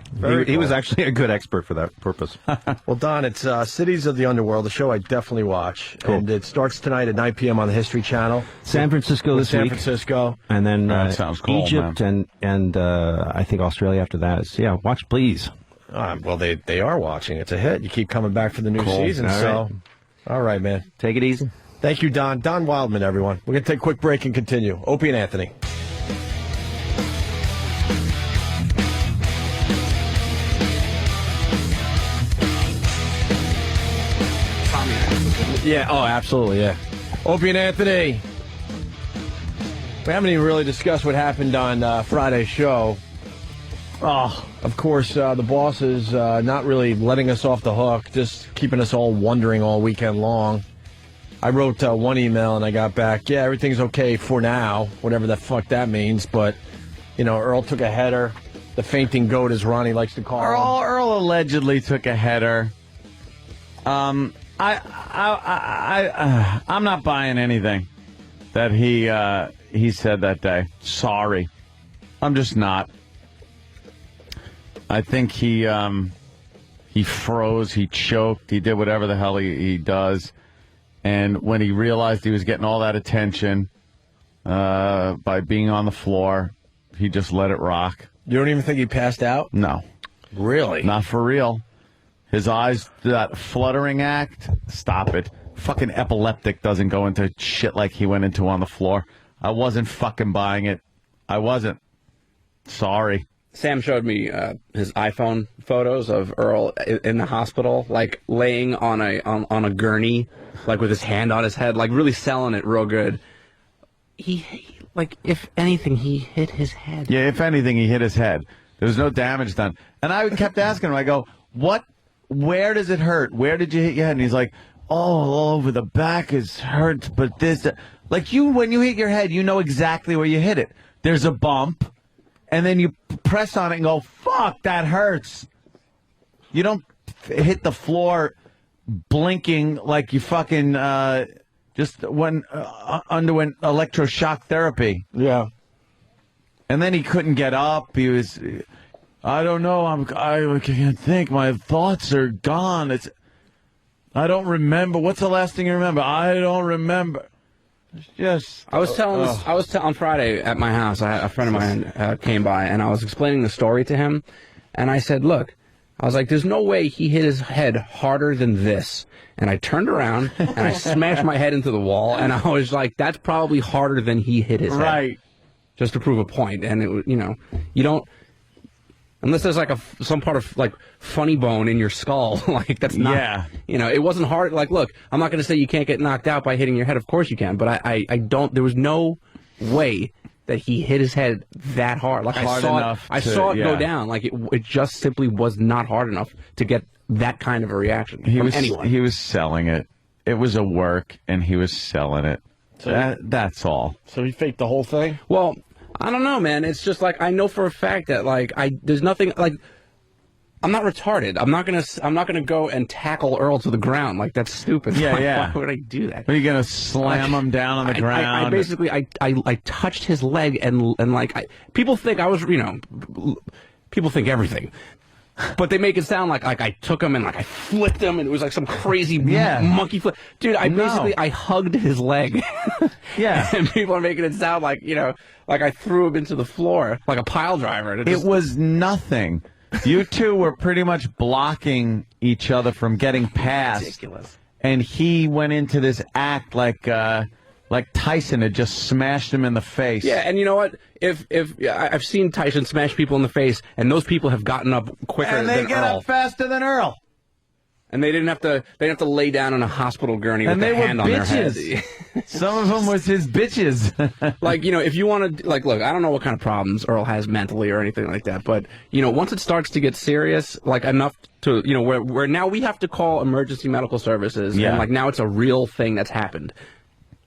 he was actually a good expert for that purpose. Well, Don, it's Cities of the Underworld, the show I definitely watch. Cool. And it starts tonight at 9 p.m. on the History Channel. San Francisco this week. San Francisco. And then sounds cool, Egypt and I think Australia after that. Watch, please. Well, they are watching. It's a hit. You keep coming back for the new season. All right, man. Take it easy. Thank you, Don. Don Wildman, everyone. We're going to take a quick break and continue. Opie and Anthony. Yeah, absolutely, yeah. Opie and Anthony. We haven't even really discussed what happened on Friday's show. Of course, the boss is not really letting us off the hook, just keeping us all wondering all weekend long. I wrote one email and I got back, yeah, everything's okay for now, whatever the fuck that means, but, Earl took a header. The fainting goat, as Ronnie likes to call him. Earl allegedly took a header. I'm not buying anything that he said that day. Sorry. I'm just not. I think he froze, he choked, he did whatever the hell he does. And when he realized he was getting all that attention by being on the floor, he just let it rock. You don't even think he passed out? No. Really? Not for real. His eyes, that fluttering act, stop it. Fucking epileptic doesn't go into shit like he went into on the floor. I wasn't fucking buying it. I wasn't. Sorry. Sam showed me his iPhone photos of Earl in the hospital, like laying on a gurney, like with his hand on his head, like really selling it real good. He like, if anything, he hit his head. Yeah, if anything, he hit his head. There was no damage done. And I kept asking him, I go, where does it hurt? Where did you hit your head? And he's like, all over the back is hurt, but this... Like, when you hit your head, you know exactly where you hit it. There's a bump, and then you press on it and go, fuck, that hurts. You don't hit the floor blinking like you fucking just underwent electroshock therapy. Yeah. And then he couldn't get up. He was, I don't know, I can't think. My thoughts are gone. I don't remember. What's the last thing you remember? I don't remember. Yes. I was on Friday at my house. A friend of mine came by, and I was explaining the story to him. And I said, look, I was like, there's no way he hit his head harder than this. And I turned around, and I smashed my head into the wall, and I was like, that's probably harder than he hit his head. Right. Just to prove a point. And, you don't... Unless there's like some part of like funny bone in your skull, like that's not. Yeah. It wasn't hard. Like, look, I'm not going to say you can't get knocked out by hitting your head. Of course you can, but I don't. There was no way that he hit his head that hard. Like Hard I saw it go down. Like it just simply was not hard enough to get that kind of a reaction from anyone. He was selling it. It was a work, and he was selling it. So that's all. So he faked the whole thing? Well, I don't know, man. It's just like I know for a fact that like there's nothing like I'm not retarded. I'm not gonna go and tackle Earl to the ground. Like that's stupid. Yeah. Why would I do that? Are you gonna slam him down on the ground? I basically touched his leg and like people think I was people think everything. But they make it sound like I took him and like I flipped him and it was like some crazy monkey flip. Dude, I hugged his leg. Yeah. And people are making it sound like, like I threw him into the floor like a pile driver. And it was nothing. You two were pretty much blocking each other from getting past. Ridiculous. And he went into this act like Tyson had just smashed him in the face. Yeah, and you know what? If I've seen Tyson smash people in the face, and those people have gotten up quicker than Earl. And they get up faster than Earl. And they didn't have to lay down on a hospital gurney with their hand on their head. Some of them was his bitches. Like, if you want to, like, look, I don't know what kind of problems Earl has mentally or anything like that, but, once it starts to get serious, like, enough to, where now we have to call emergency medical services, and, like, now it's a real thing that's happened.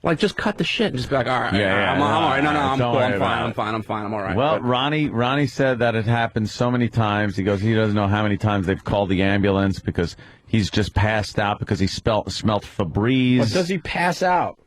Like, just cut the shit and just be like, all right, I'm all right. No, I'm cool. I'm fine. I'm all right. Well, Ronnie said that it happened so many times. He goes, he doesn't know how many times they've called the ambulance because he's just passed out because he smelt Febreze. But does he pass out?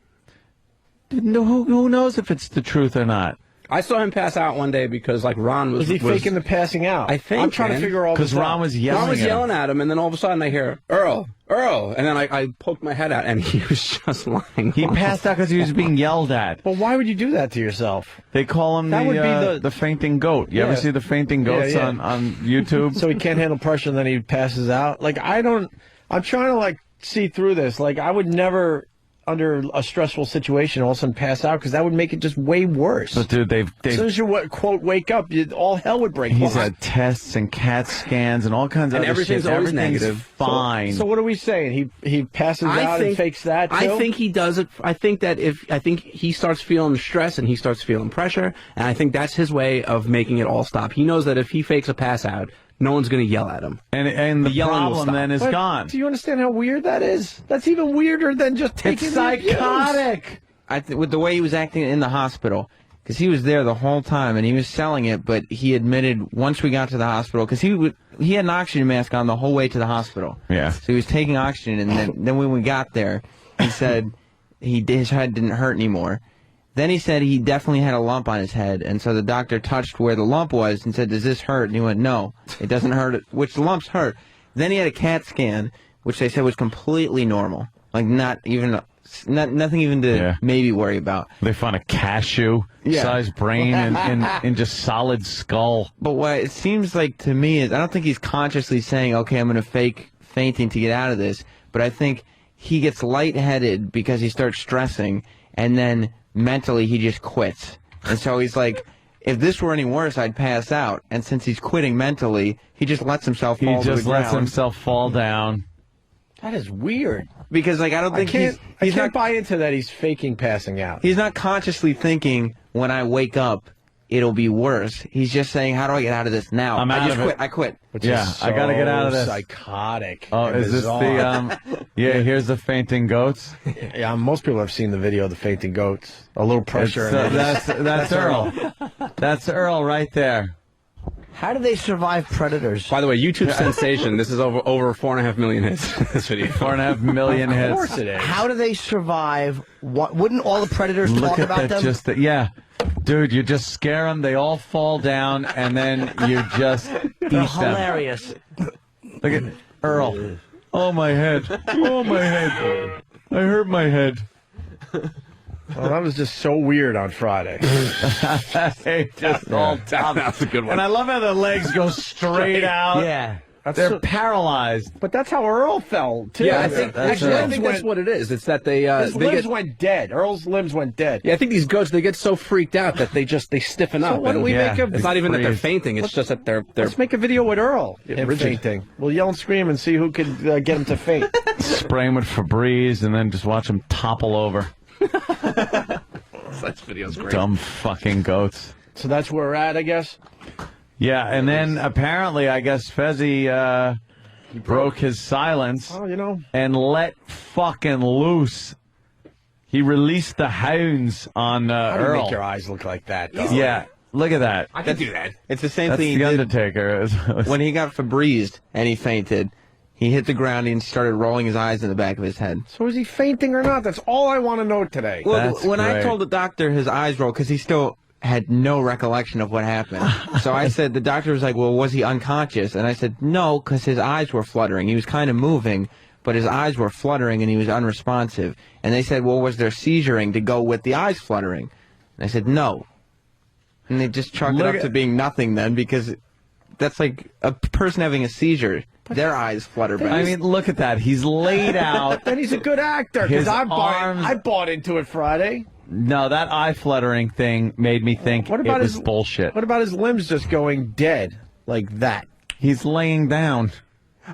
Who knows if it's the truth or not? I saw him pass out one day because, like, Ron was... Was he faking the passing out? I think, I'm trying to figure all this out. Because Ron was yelling at him, and then all of a sudden I hear, Earl, and then I poked my head out, and he was just lying. He passed out because he was being yelled at. Well, why would you do that to yourself? They call him the fainting goat. You ever see the fainting goats on YouTube? So he can't handle pressure, and then he passes out? Like, I'm trying to, like, see through this. Like, I would never... under a stressful situation, all of a sudden pass out, because that would make it just way worse. But dude, as soon as you quote wake up, all hell would break loose. He's had tests and CAT scans and all kinds of other shit. Everything's negative. Fine. So what are we saying? He passes out and fakes that too? I think he does it. I think he starts feeling stress and he starts feeling pressure, and I think that's his way of making it all stop. He knows that if he fakes a pass out, no one's going to yell at him. And the problem then is gone. Do you understand how weird that is? That's even weirder than just taking It's psychotic. With the way he was acting in the hospital, because he was there the whole time and he was selling it, but he admitted once we got to the hospital, because he had an oxygen mask on the whole way to the hospital. Yeah. So he was taking oxygen, and then when we got there, he said his head didn't hurt anymore. Then he said he definitely had a lump on his head, and so the doctor touched where the lump was and said, does this hurt? And he went, no, it doesn't hurt, which the lumps hurt. Then he had a CAT scan, which they said was completely normal. Like, nothing even to maybe worry about. They found a cashew-sized brain in just solid skull. But what it seems like to me is, I don't think he's consciously saying, okay, I'm going to fake fainting to get out of this, but I think he gets lightheaded because he starts stressing, and then... mentally, he just quits. And so he's like, if this were any worse, I'd pass out. And since he's quitting mentally, he just lets himself fall to the ground. He just lets himself fall down. That is weird. Because I don't think I he's can't not buy into that. He's faking passing out. He's not consciously thinking when I wake up it'll be worse. He's just saying, how do I get out of this now? I quit. Which Yeah, is I got to get out of this. Psychotic. Oh, and is this bizarre. here's the fainting goats. Yeah, most people have seen the video of the fainting goats. A little pressure. That's Earl. That's Earl right there. How do they survive predators? By the way, YouTube sensation. This is over 4.5 million hits. This video. 4.5 million hits. Of course it is. How do they survive? Wouldn't all the predators Look talk at about that, them? yeah. Dude, you just scare them. They all fall down, and then you just eat They're them. hilarious. Look at Earl. Oh, my head. Oh, my head. I hurt my head. Well, that was just so weird on Friday. Hey, just all tough. That's a good one. And I love how the legs go straight out. Yeah. They're paralyzed. But that's how Earl fell, too. Yeah, I think His that's what it is. It's that they limbs went dead. Earl's limbs went dead. Yeah, I think these goats, they get so freaked out that they stiffen up. why don't we make a- It's not even that they're fainting. It's just that they're Let's make a video with Earl rigid. fainting. We'll yell and scream and see who can get him to faint. Spray him with Febreze and then just watch him topple over. Such video's great. Dumb fucking goats. So that's where we're at, I guess. Yeah, and then apparently, I guess Fezzi broke his silence and let fucking loose. He released the hounds on How do you Earl. make your eyes look like that, though? Yeah, look at that. I can do that. It's the same That's thing he the did Undertaker. when he got Febrezed and he fainted. He hit the ground and started rolling his eyes in the back of his head. So is he fainting or not? That's all I want to know today. Well, That's when I great. told the doctor his eyes rolled, because he still had no recollection of what happened. So I said, the doctor was like, well, was he unconscious? And I said, no, because his eyes were fluttering. He was kind of moving, but his eyes were fluttering and he was unresponsive. And they said, well, was there seizuring to go with the eyes fluttering? And I said, no. And they just chalked it up to being nothing then, because that's like a person having a seizure. Their eyes flutter back. I mean, look at that. He's laid out. Then he's a good actor, His because arms- I bought into it Friday. No, that eye fluttering thing made me think What about it was his bullshit. What about his limbs just going dead like that? He's laying down.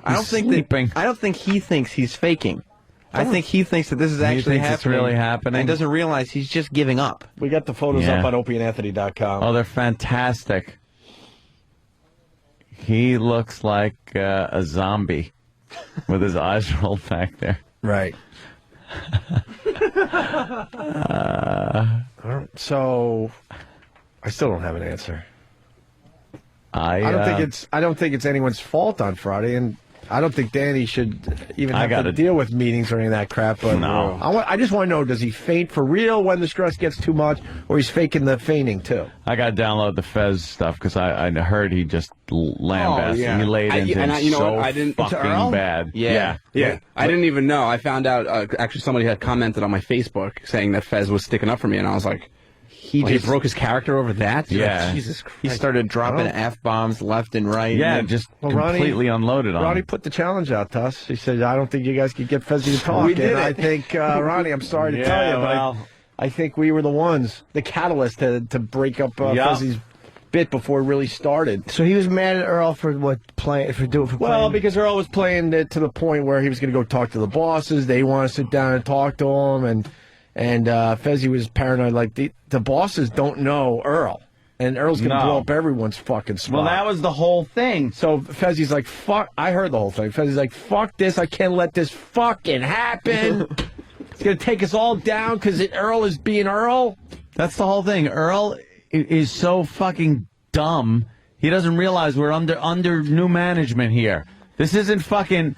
I don't think he thinks he's faking. I think he thinks that this is actually thinks it's happening. really happening? And doesn't realize he's just giving up. We got the photos Yeah. up on opieandanthony.com. Oh, they're fantastic. He looks like a zombie with his eyes rolled back there. Right. So, I still don't have an answer. I don't think it's anyone's fault on Friday, and I don't think Danny should even have to deal with meetings or any of that crap. But No. I just want to know: does he faint for real when the stress gets too much, or he's faking the fainting too? I got to download the Fez stuff because I heard he just lambasted. yeah. He laid into him so I didn't, fucking bad. Yeah. I didn't even know. I found out, actually somebody had commented on my Facebook saying that Fez was sticking up for me, and I was like, he broke his character over that? Yeah. Jesus Christ. He started dropping F-bombs left and right. Yeah, and just Ronnie- completely unloaded on Ronnie him. put the challenge out to us. He said, "I don't think you guys could get Fezzi to talk." We did and it. I think Ronnie, I'm sorry to tell you, but I think we were the ones, the catalyst to break up Fezzi's bit before it really started. So he was mad at Earl for playing. Well, because Earl was playing it to the point where he was going to go talk to the bosses. They want to sit down and talk to him, and Fezzi was paranoid. Like the bosses don't know Earl, and Earl's going to blow up everyone's fucking spot. Well, that was the whole thing. So Fezzi's like, "Fuck!" I heard the whole thing. Fezzi's like, "Fuck this! I can't let this fucking happen. It's going to take us all down because Earl is being Earl." That's the whole thing. Earl is so fucking dumb. He doesn't realize we're under new management here. This isn't fucking,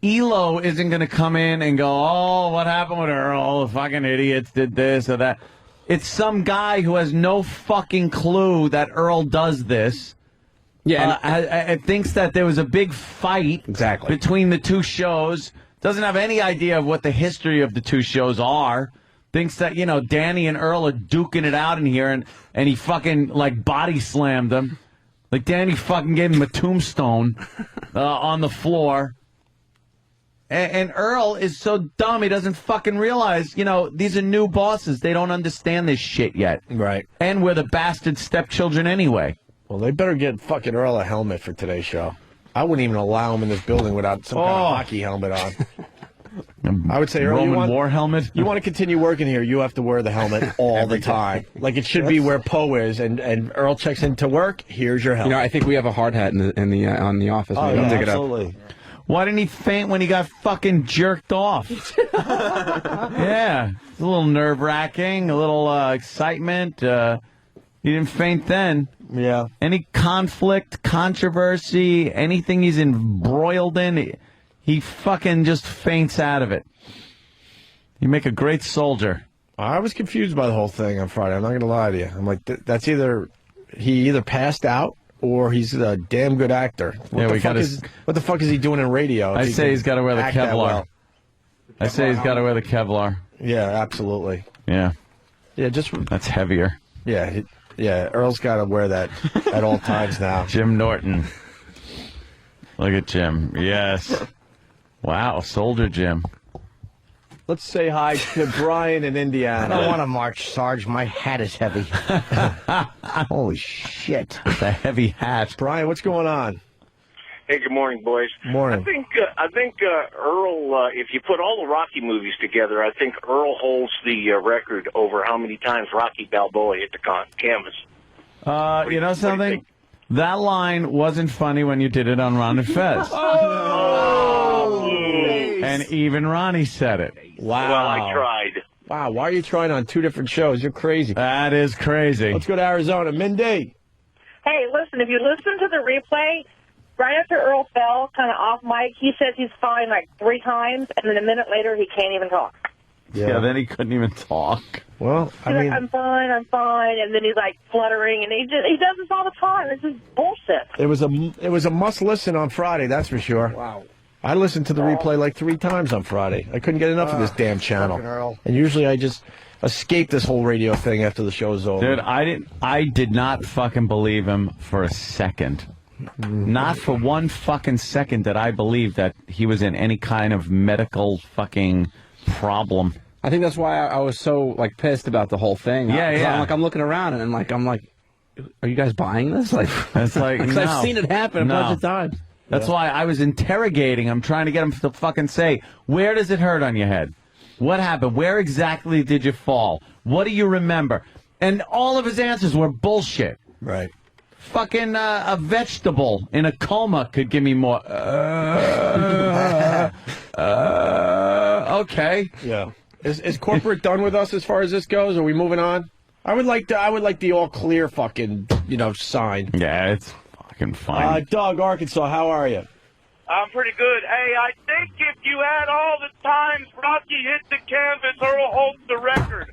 Elo isn't going to come in and go, "Oh, what happened with Earl? The fucking idiots did this or that." It's some guy who has no fucking clue that Earl does this. Yeah. I thinks that there was a big fight between the two shows. Doesn't have any idea of what the history of the two shows are. Thinks that, Danny and Earl are duking it out in here, and he fucking, body slammed them. Like, Danny fucking gave him a tombstone on the floor. And Earl is so dumb, he doesn't fucking realize, these are new bosses. They don't understand this shit yet. Right. And we're the bastard stepchildren anyway. Well, they better get fucking Earl a helmet for today's show. I wouldn't even allow him in this building without some kind of hockey helmet on. I would say, Earl, Roman war helmet. You want to continue working here, you have to wear the helmet all the time. Like it should be where Poe is, and Earl checks into work. Here's your helmet. I think we have a hard hat on the office. Oh, Maybe yeah, I'll dig absolutely. it up. Why didn't he faint when he got fucking jerked off? Yeah, it's a little nerve-wracking, a little excitement. He didn't faint then. Yeah. Any conflict, controversy, anything he's embroiled in, he fucking just faints out of it. You make a great soldier. I was confused by the whole thing on Friday. I'm not going to lie to you. I'm like, that's either he either passed out or he's a damn good actor. What the fuck is he doing in radio? I say he's got to wear the act that Kevlar. well? I say he's got to wear the Kevlar. Yeah, absolutely. Yeah. Yeah, that's heavier. Yeah, Earl's got to wear that at all times now. Jim Norton. Look at Jim. Yes. Wow, Soldier Jim. Let's say hi to Brian in Indiana. I don't want to march, Sarge. My hat is heavy. Holy shit. It's a heavy hat. Brian, what's going on? Hey, good morning, boys. Morning. I think Earl, if you put all the Rocky movies together, I think Earl holds the record over how many times Rocky Balboa hit the canvas. You know something? That line wasn't funny when you did it on Ron and Fez. And even Ronnie said it. Wow. Well, I tried. Wow, why are you trying on two different shows? You're crazy. That is crazy. Let's go to Arizona. Mindy. Hey, listen, if you listen to the replay, right after Earl fell, kind of off mic, he says he's fine like 3 times, and then a minute later he can't even talk. Yeah, then he couldn't even talk. Well, He's like, I'm fine, and then he's like fluttering, and he does this all the time. This is bullshit. It was a must listen on Friday, that's for sure. Wow. I listened to the replay like 3 times on Friday. I couldn't get enough of this damn channel. Earl. And usually I just escape this whole radio thing after the show's over. Dude, I did not fucking believe him for a second. Not for one fucking second did I believe that he was in any kind of medical fucking problem. I think that's why I was so like pissed about the whole thing. Yeah. I'm looking around and I'm like, are you guys buying this? Like, it's like because no. I've seen it happen a bunch of times. That's why I was interrogating him, trying to get him to fucking say, where does it hurt on your head? What happened? Where exactly did you fall? What do you remember? And all of his answers were bullshit. Right. Fucking a vegetable in a coma could give me more. Okay. Yeah. Is corporate done with us as far as this goes? Are we moving on? I would like the all clear fucking sign. Yeah, it's fucking fine. Doug, Arkansas, how are you? I'm pretty good. Hey, I think if you add all the times Rocky hit the canvas, Earl holds the record.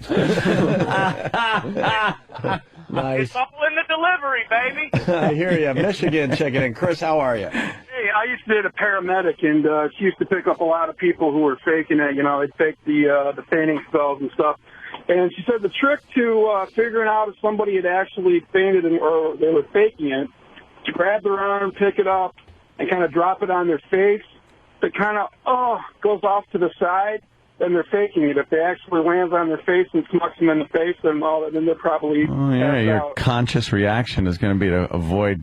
Nice. It's all in the delivery, baby. I hear you. Michigan checking in. Chris, how are you? Hey, I used to be a paramedic, and she used to pick up a lot of people who were faking it. They'd fake the fainting spells and stuff. And she said the trick to figuring out if somebody had actually fainted or they were faking it, to grab their arm, pick it up, and kind of drop it on their face. It kind of goes off to the side, then they're faking it. If they actually lands on their face and smacks them in the face, then they're probably your out. conscious reaction is going to be to avoid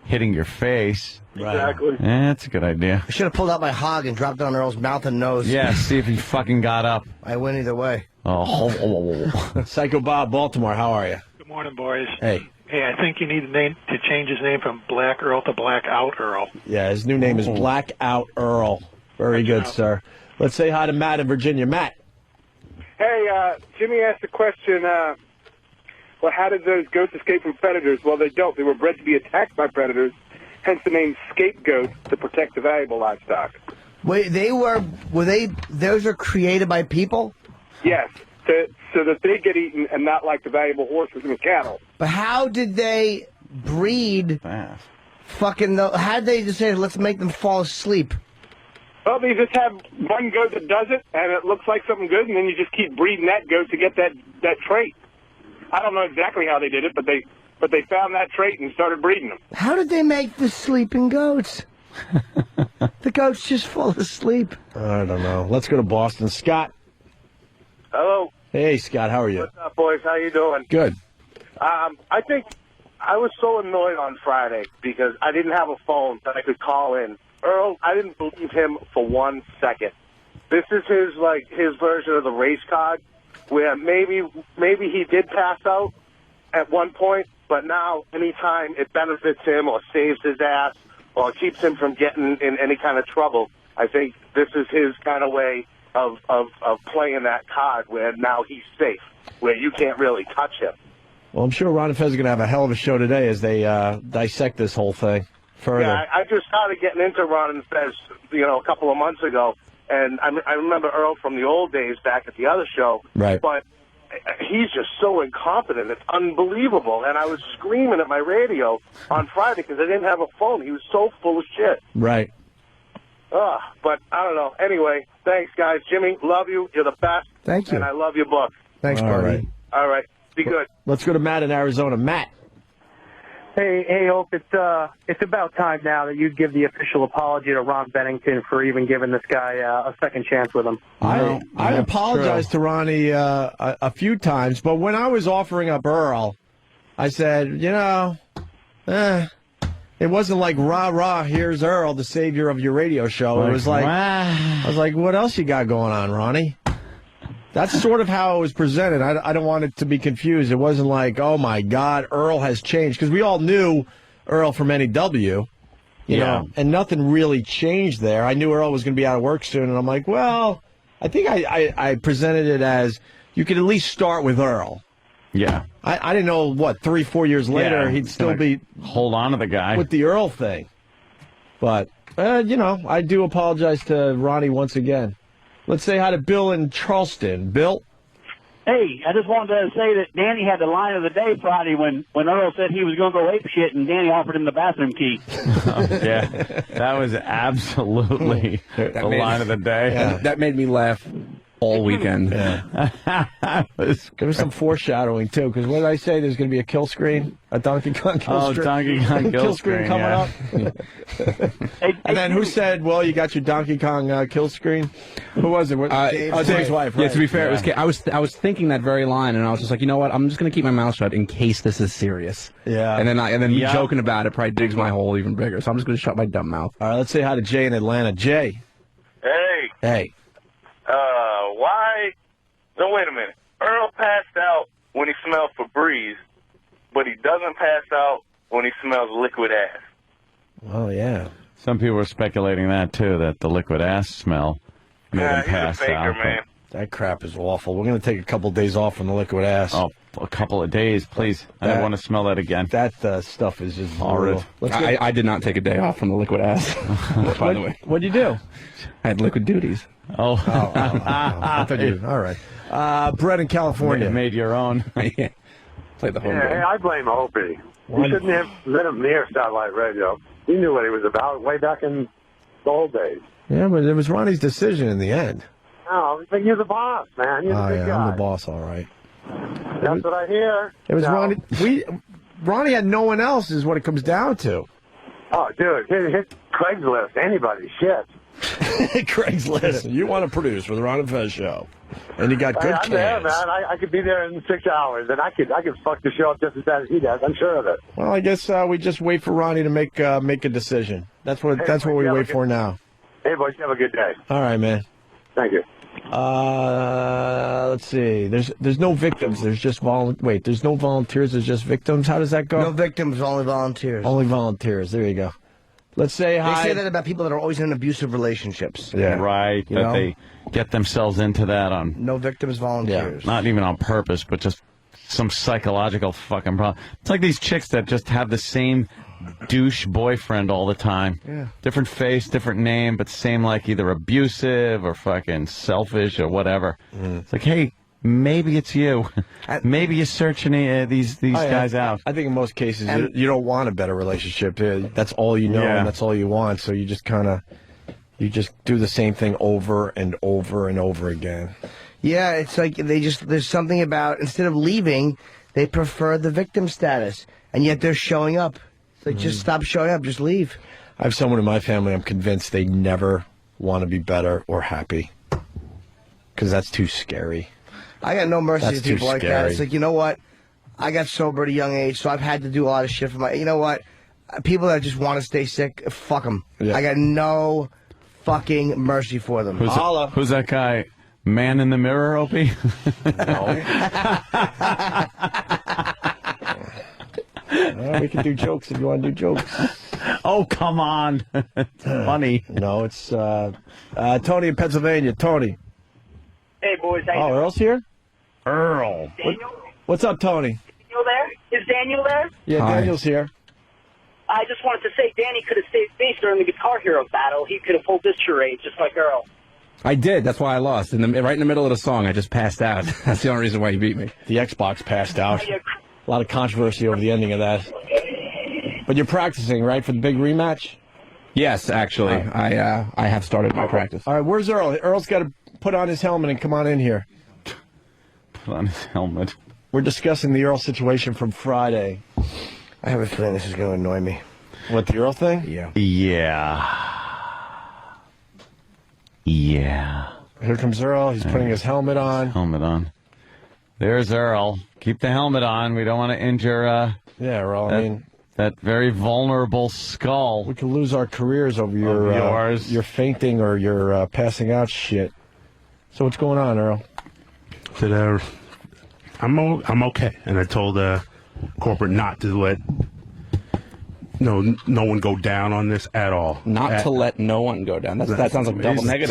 hitting your face. Exactly. Yeah, that's a good idea. I should have pulled out my hog and dropped it on Earl's mouth and nose. Yeah, see if he fucking got up. I win either way. Oh. Psycho Bob, Baltimore, how are you? Good morning, boys. Hey. Hey, I think you need to change his name from Black Earl to Blackout Earl. Yeah, his new name is Blackout Earl. Very good, sir. Let's say hi to Matt in Virginia. Matt. Hey, Jimmy asked a question, how did those goats escape from predators? Well, they don't. They were bred to be attacked by predators, hence the name scapegoat to protect the valuable livestock. Wait, those are created by people? Yes, so that they get eaten and not like the valuable horses and cattle. But how did they breed how did they just say, let's make them fall asleep? Well, they just have one goat that does it, and it looks like something good, and then you just keep breeding that goat to get that trait. I don't know exactly how they did it, but they found that trait and started breeding them. How did they make the sleeping goats? The goats just fall asleep. I don't know. Let's go to Boston. Scott. Hello. Hey, Scott, how are you? What's up, boys? How you doing? Good. I I was so annoyed on Friday because I didn't have a phone that I could call in. Earl, I didn't believe him for 1 second. This is his version of the race card, where maybe he did pass out at one point, but now anytime it benefits him or saves his ass or keeps him from getting in any kind of trouble, I think this is his kind of way of playing that card where now he's safe, where you can't really touch him. Well, I'm sure Ron and Fez are going to have a hell of a show today as they dissect this whole thing further. Yeah, I just started getting into Ron and Fez, a couple of months ago, and I remember Earl from the old days back at the other show. Right. But he's just so incompetent. It's unbelievable. And I was screaming at my radio on Friday because I didn't have a phone. He was so full of shit. Right. But I don't know. Anyway, thanks, guys. Jimmy, love you. You're the best. Thank you. And I love your book. Thanks, buddy. All right. Be good. Let's go to Matt in Arizona. Matt. Hey, Hope, it's about time now that you give the official apology to Ron Bennington for even giving this guy a second chance with him. I apologized to Ronnie a few times, but when I was offering up Earl, I said, it wasn't like, rah, here's Earl, the savior of your radio show. It was like, I was like, what else you got going on, Ronnie? That's sort of how it was presented. I don't want it to be confused. It wasn't like, oh, my God, Earl has changed. Because we all knew Earl from NEW, you know, and nothing really changed there. I knew Earl was going to be out of work soon, and I'm like, well, I think I presented it as you could at least start with Earl. Yeah. I didn't know, 3-4 years later, he'd still be... Hold on to the guy. With the Earl thing. But, I do apologize to Ronnie once again. Let's say hi to Bill in Charleston. Bill? Hey, I just wanted to say that Danny had the line of the day Friday when Earl said he was going to go ape shit and Danny offered him the bathroom key. Yeah, that was absolutely the line of the day. Yeah. That made me laugh all weekend. There was some foreshadowing, too, because what did I say? There's going to be a kill screen? A Donkey Kong kill screen? Oh, Donkey Kong kill screen coming up. And then who said, well, you got your Donkey Kong kill screen? Who was it? Dave's wife, right? Yeah, to be fair, it was Kate. I was thinking that very line, and I was just like, you know what? I'm just going to keep my mouth shut in case this is serious. Yeah. And then me joking about it probably digs my hole even bigger, so I'm just going to shut my dumb mouth. All right, let's say hi to Jay in Atlanta. Jay. Hey. Hey. Why? No, wait a minute. Earl passed out when he smelled Febreze, but he doesn't pass out when he smells liquid ass. Well, yeah. Some people were speculating that, too, that the liquid ass smell made him pass he's a faker, out. man. That crap is awful. We're going to take a couple of days off from the liquid ass. Oh, a couple of days, please. I don't want to smell that again. That stuff is just horrid. I did not take a day off from the liquid ass, by the way. What'd you do? I had liquid duties. Oh. I thought you... All right. Bret in California. You made your own. Play the home hey, I blame Opie. You shouldn't have let him near satellite radio. He knew what he was about way back in the old days. Yeah, but it was Ronnie's decision in the end. No, but you're the boss, man. You're the big guy. I'm the boss, all right. That's what I hear. It was Ronnie. Ronnie had no one else is what it comes down to. Oh, dude, hit Craigslist. Anybody, shit. Craigslist. You want to produce for the Ron and Fez show. And you got good I'm cans. there, man. I could be there in 6 hours, and I could fuck the show up just as bad as he does. I'm sure of it. Well, I guess we just wait for Ronnie to make a decision. That's what we wait for now. Hey, boys, have a good day. All right, man. Thank you. Let's see. There's no victims. There's just there's no volunteers. There's just victims. How does that go? No victims, only volunteers. Only volunteers. There you go. Let's say hi. They say that about people that are always in abusive relationships. Yeah, right. You that know? they get themselves into that on... No victims, volunteers. Yeah, not even on purpose, but just some psychological fucking problem. It's like these chicks that just have the same douche boyfriend all the time. Yeah. Different face, different name, but same like either abusive or fucking selfish or whatever. It's like, hey, maybe it's you. Maybe you're searching these guys out. I think in most cases you don't want a better relationship. That's all you know and that's all you want. So you just do the same thing over and over and over again. Yeah, it's like there's something about, instead of leaving, they prefer the victim status. And yet they're showing up. It's like, just stop showing up, just leave. I have someone in my family I'm convinced they never want to be better or happy. Because that's too scary. I got no mercy to people like that. It's like, you know what? I got sober at a young age, so I've had to do a lot of shit for my. You know what? People that just want to stay sick, fuck them. Yeah. I got no fucking mercy for them. Who's that guy? Man in the mirror, Opie? We can do jokes if you want to do jokes. Oh, come on. It's funny. No, it's Tony in Pennsylvania. Tony. Hey, boys. How you doing? Earl's here? Earl. Daniel? What's up, Tony? Daniel there? Is Daniel there? Yeah, Hi. Daniel's here. I just wanted to say Danny could have saved face during the Guitar Hero battle. He could have pulled this charade just like Earl. I did. That's why I lost. Right in the middle of the song, I just passed out. That's the only reason why he beat me. The Xbox passed out. A lot of controversy over the ending of that. But you're practicing, right, for the big rematch? Yes, actually. I have started my practice. All right, where's Earl? Earl's got to put on his helmet and come on in here. Put on his helmet. We're discussing the Earl situation from Friday. I have a feeling this is going to annoy me. What, the Earl thing? Yeah. Yeah. Here comes Earl. He's putting his helmet on. Helmet on. There's Earl. Keep the helmet on. We don't want to injure yeah, Earl, that very vulnerable skull. We could lose our careers over your fainting or your passing out shit. So what's going on, Earl? Said, I'm okay. And I told corporate not to let no one go down on this at all. Not to let no one go down. That sounds like double negative.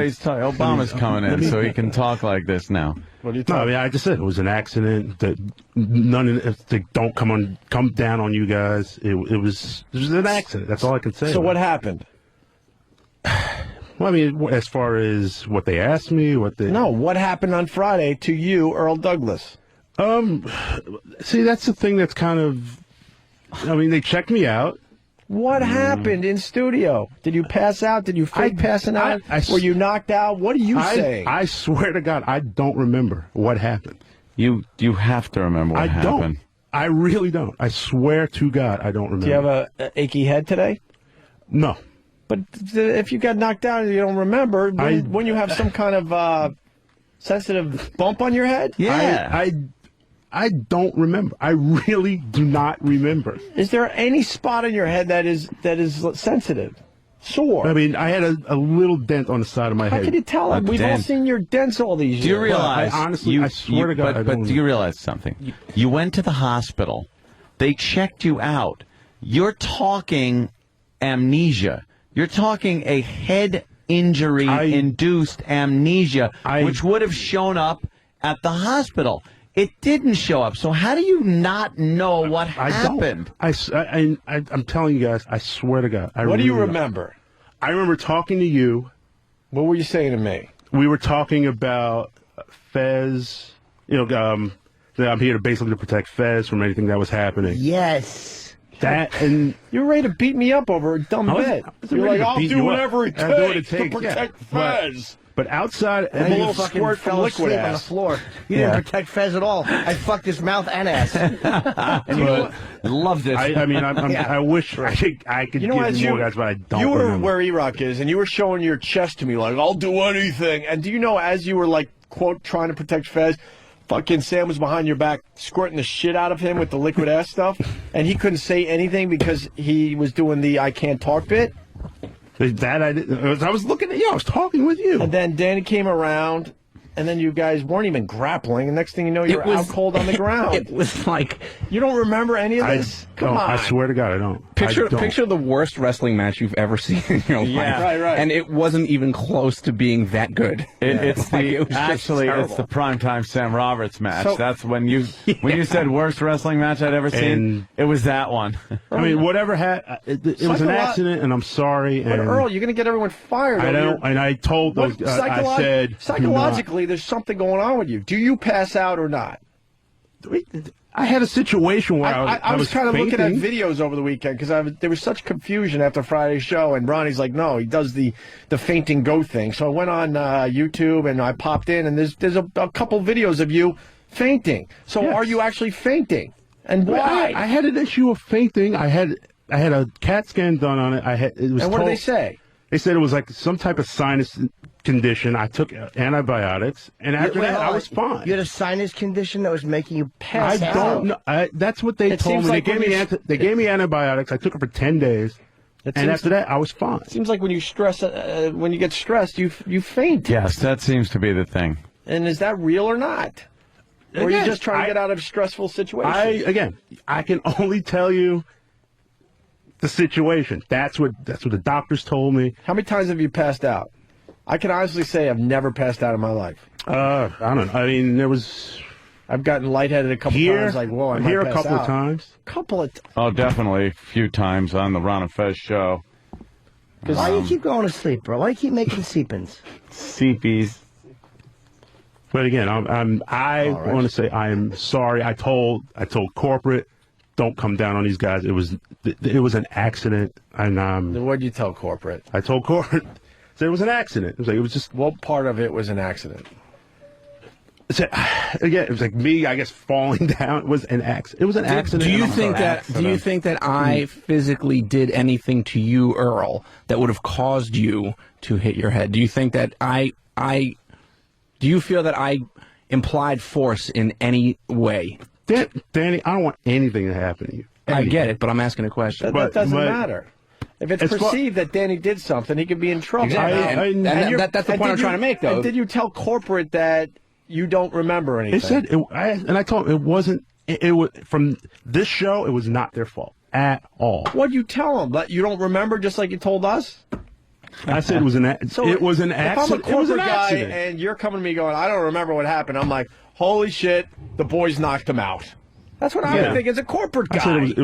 He's talking. Obama's coming in, so he can talk like this now. What are you talking? No, I mean, I just said it was an accident. That they don't come down on you guys. It was an accident. That's all I can say. So what happened? Well, I mean, as far as what they asked me, what happened on Friday to you, Earl Douglas? See, that's the thing that's kind of. I mean, they checked me out. What happened in studio? Did you pass out? Did you fake passing out? Were you knocked out? What are you saying? I swear to God, I don't remember what happened. You have to remember what happened. I really don't. I swear to God, I don't remember. Do you have an achy head today? No. But if you got knocked out and you don't remember, wouldn't you have some kind of sensitive bump on your head? Yeah. I don't remember. I really do not remember. Is there any spot in your head that is sensitive? Sore? I mean, I had a little dent on the side of my head. How can you tell? We've all seen your dents all these years. Do you realize? I swear to God. But do you realize something? You went to the hospital. They checked you out. You're talking amnesia. You're talking a head injury-induced amnesia, which would have shown up at the hospital. It didn't show up. So how do you not know what happened? I'm telling you guys, I swear to God. What do you remember? I remember talking to you. What were you saying to me? We were talking about Fez. You know, that I'm here to basically protect Fez from anything that was happening. Yes. That and you were ready to beat me up over a dumb bit. You're like, I'll do whatever it takes to protect Fez. But outside, and a little squirt from liquid on the floor. You didn't protect Fez at all. I fucked his mouth and ass. And you know what? Loved it. I mean, I wish I could give you more guys, but I don't. You were remember. where E-Rock is, and you were showing your chest to me like, I'll do anything. And do you know, as you were like, quote, trying to protect Fez, fucking Sam was behind your back squirting the shit out of him with the liquid ass stuff, and he couldn't say anything because he was doing the I can't talk bit? That I didn't. I was looking at you. I was talking with you. And then Danny came around, and then you guys weren't even grappling. And next thing you know, you were out cold on the ground. It was like you don't remember any of this. Come on! I swear to God, I don't. Picture the worst wrestling match you've ever seen in your life. Right. And it wasn't even close to being that good. It's the primetime Sam Roberts match. So, that's when you said worst wrestling match I'd ever seen. It was that one. I mean, whatever it was an accident, and I'm sorry. But Earl, you're going to get everyone fired. I don't. And I told those. I said psychologically, there's something going on with you. Do you pass out or not? I had a situation where I was kind of fainting. looking at videos over the weekend because there was such confusion after Friday's show, and Ronnie's like, no, he does the fainting goat thing. So I went on YouTube and I popped in, and there's a couple videos of you fainting. So are you actually fainting? And why? I had an issue of fainting. I had a CAT scan done on it. It was. And what did they say? They said it was like some type of sinus condition. I took antibiotics, and after that, I was fine. You had a sinus condition that was making you pass out. I don't know. That's what they told me. They gave me antibiotics. I took it for 10 days. And after that, I was fine. It seems like when you stress, when you get stressed, you faint. Yes, that seems to be the thing. And is that real or not? Or are you just trying to get out of stressful situations? I can only tell you the situation. That's what the doctors told me. How many times have you passed out? I can honestly say I've never passed out in my life. I don't know. I mean, I've gotten lightheaded a couple times. Like, whoa, I might pass a couple out. of times. Oh, definitely a few times on the Ron and Fez show. Why do you keep going to sleep, bro? Why do you keep making seepins? Seepies. But again, I want to say I am sorry. I told corporate, don't come down on these guys. It was an accident. And then what did you tell corporate? I told corporate that it was an accident. It was just. What part of it was an accident? Again, it was like me, I guess, falling down. It was an accident. It was an accident. Do you think that I physically did anything to you, Earl, that would have caused you to hit your head? Do you think that do you feel that I implied force in any way? Danny, I don't want anything to happen to you. I get it, but I'm asking a question. That doesn't matter. If it's perceived that Danny did something, he could be in trouble. Exactly. That's the point I'm trying to make, though. And did you tell corporate that you don't remember anything? They said, and I told them it wasn't. It was from this show. It was not their fault at all. What did you tell them? That you don't remember, just like you told us? I said it was an accident. If I'm a It was an corporate guy accident. and you're coming to me going, I don't remember what happened, I'm like, holy shit, the boys knocked him out. That's what I would think as a corporate guy. I said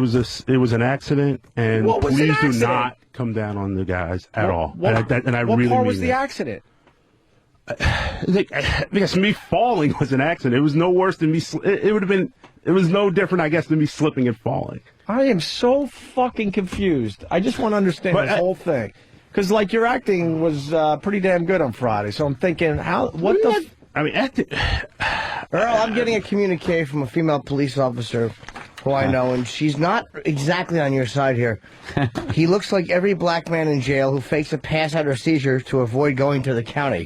it was an accident, and What was an please do accident? not come down on the guys at all. What Really part mean was the that. accident? Because me falling was an accident. It was no worse than me. It would have been. It was no different, I guess, than me slipping and falling. I am so fucking confused. I just want to understand this whole thing. Because, like, your acting was pretty damn good on Friday, so I'm thinking, acting... Earl, I'm getting a communique from a female police officer who I know, and she's not exactly on your side here. He looks like every black man in jail who fakes a pass-out or seizure to avoid going to the county.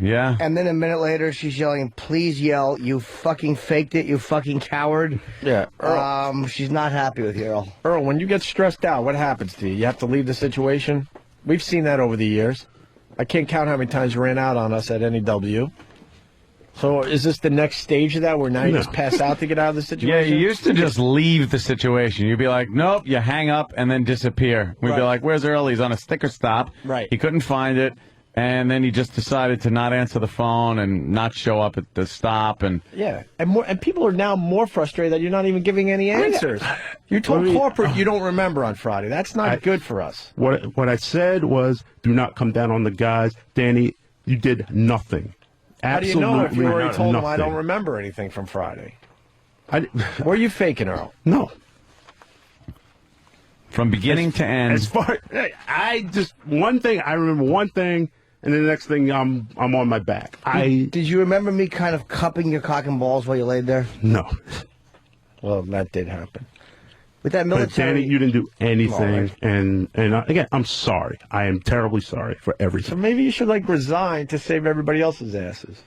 Yeah. And then a minute later, she's yelling, please yell, you fucking faked it, you fucking coward. Yeah. Earl, she's not happy with you, Earl. Earl, when you get stressed out, what happens to you? You have to leave the situation? We've seen that over the years. I can't count how many times you ran out on us at NEW. So is this the next stage of that, where now you just pass out to get out of the situation? Yeah, you used to just leave the situation. You'd be like, nope, you hang up and then disappear. We'd be like, where's Earl? He's on a sticker stop. Right. He couldn't find it, and then he just decided to not answer the phone and not show up at the stop. And yeah, and people are now more frustrated that you're not even giving any answers. You told corporate you don't remember on Friday. That's not good for us. What I said was, do not come down on the guys. Danny, you did nothing. How do you know if you already told nothing. them I don't remember anything from Friday? Were you faking, Earl? No. From beginning to end. As far I remember one thing, and then the next thing I'm on my back. Did you remember me kind of cupping your cock and balls while you laid there? No. Well, that did happen. With that military... But Danny, you didn't do anything, Right. and again, I'm sorry. I am terribly sorry for everything. So maybe you should resign to save everybody else's asses.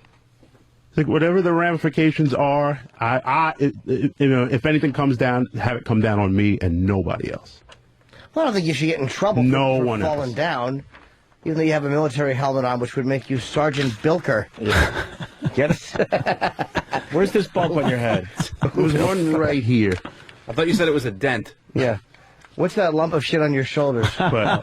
Whatever the ramifications are, if anything comes down, have it come down on me and nobody else. Well, I don't think you should get in trouble for falling down, even though you have a military helmet on, which would make you Sergeant Bilker. Yeah. Get it? Where's this bump on your head? There's one right here. I thought you said it was a dent. Yeah. What's that lump of shit on your shoulders? Wow.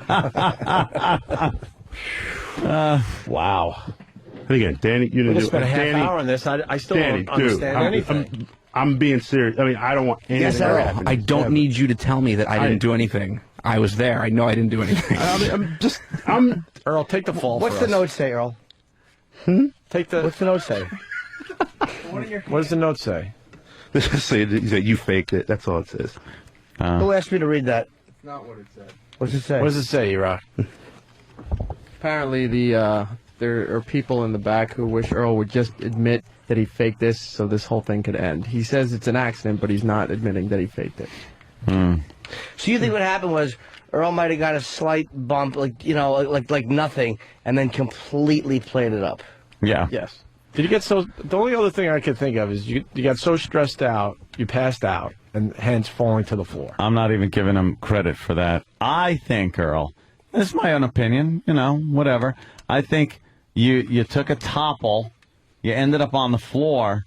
Again, Danny, you didn't do spent a half hour on this. I still don't understand anything. I'm being serious. I mean, I don't want anything to happen. I don't need you to tell me that I didn't do anything. I was there. I know I didn't do anything. Earl, take the fall. What's the note say, Earl? Take the. What's the note say? What does the note say? That you faked it. That's all it says. Who asked me to read that? That's not what it said. What's it say? What does it say, Rourke? Apparently, there are people in the back who wish Earl would just admit that he faked this so this whole thing could end. He says it's an accident, but he's not admitting that he faked it. So you think what happened was Earl might have got a slight bump, like nothing, and then completely played it up. Yeah. Yes. Did you get so? The only other thing I could think of is you got so stressed out, you passed out, and hence falling to the floor. I'm not even giving him credit for that. I think, Earl, this is my own opinion, whatever. I think you took a topple, you ended up on the floor,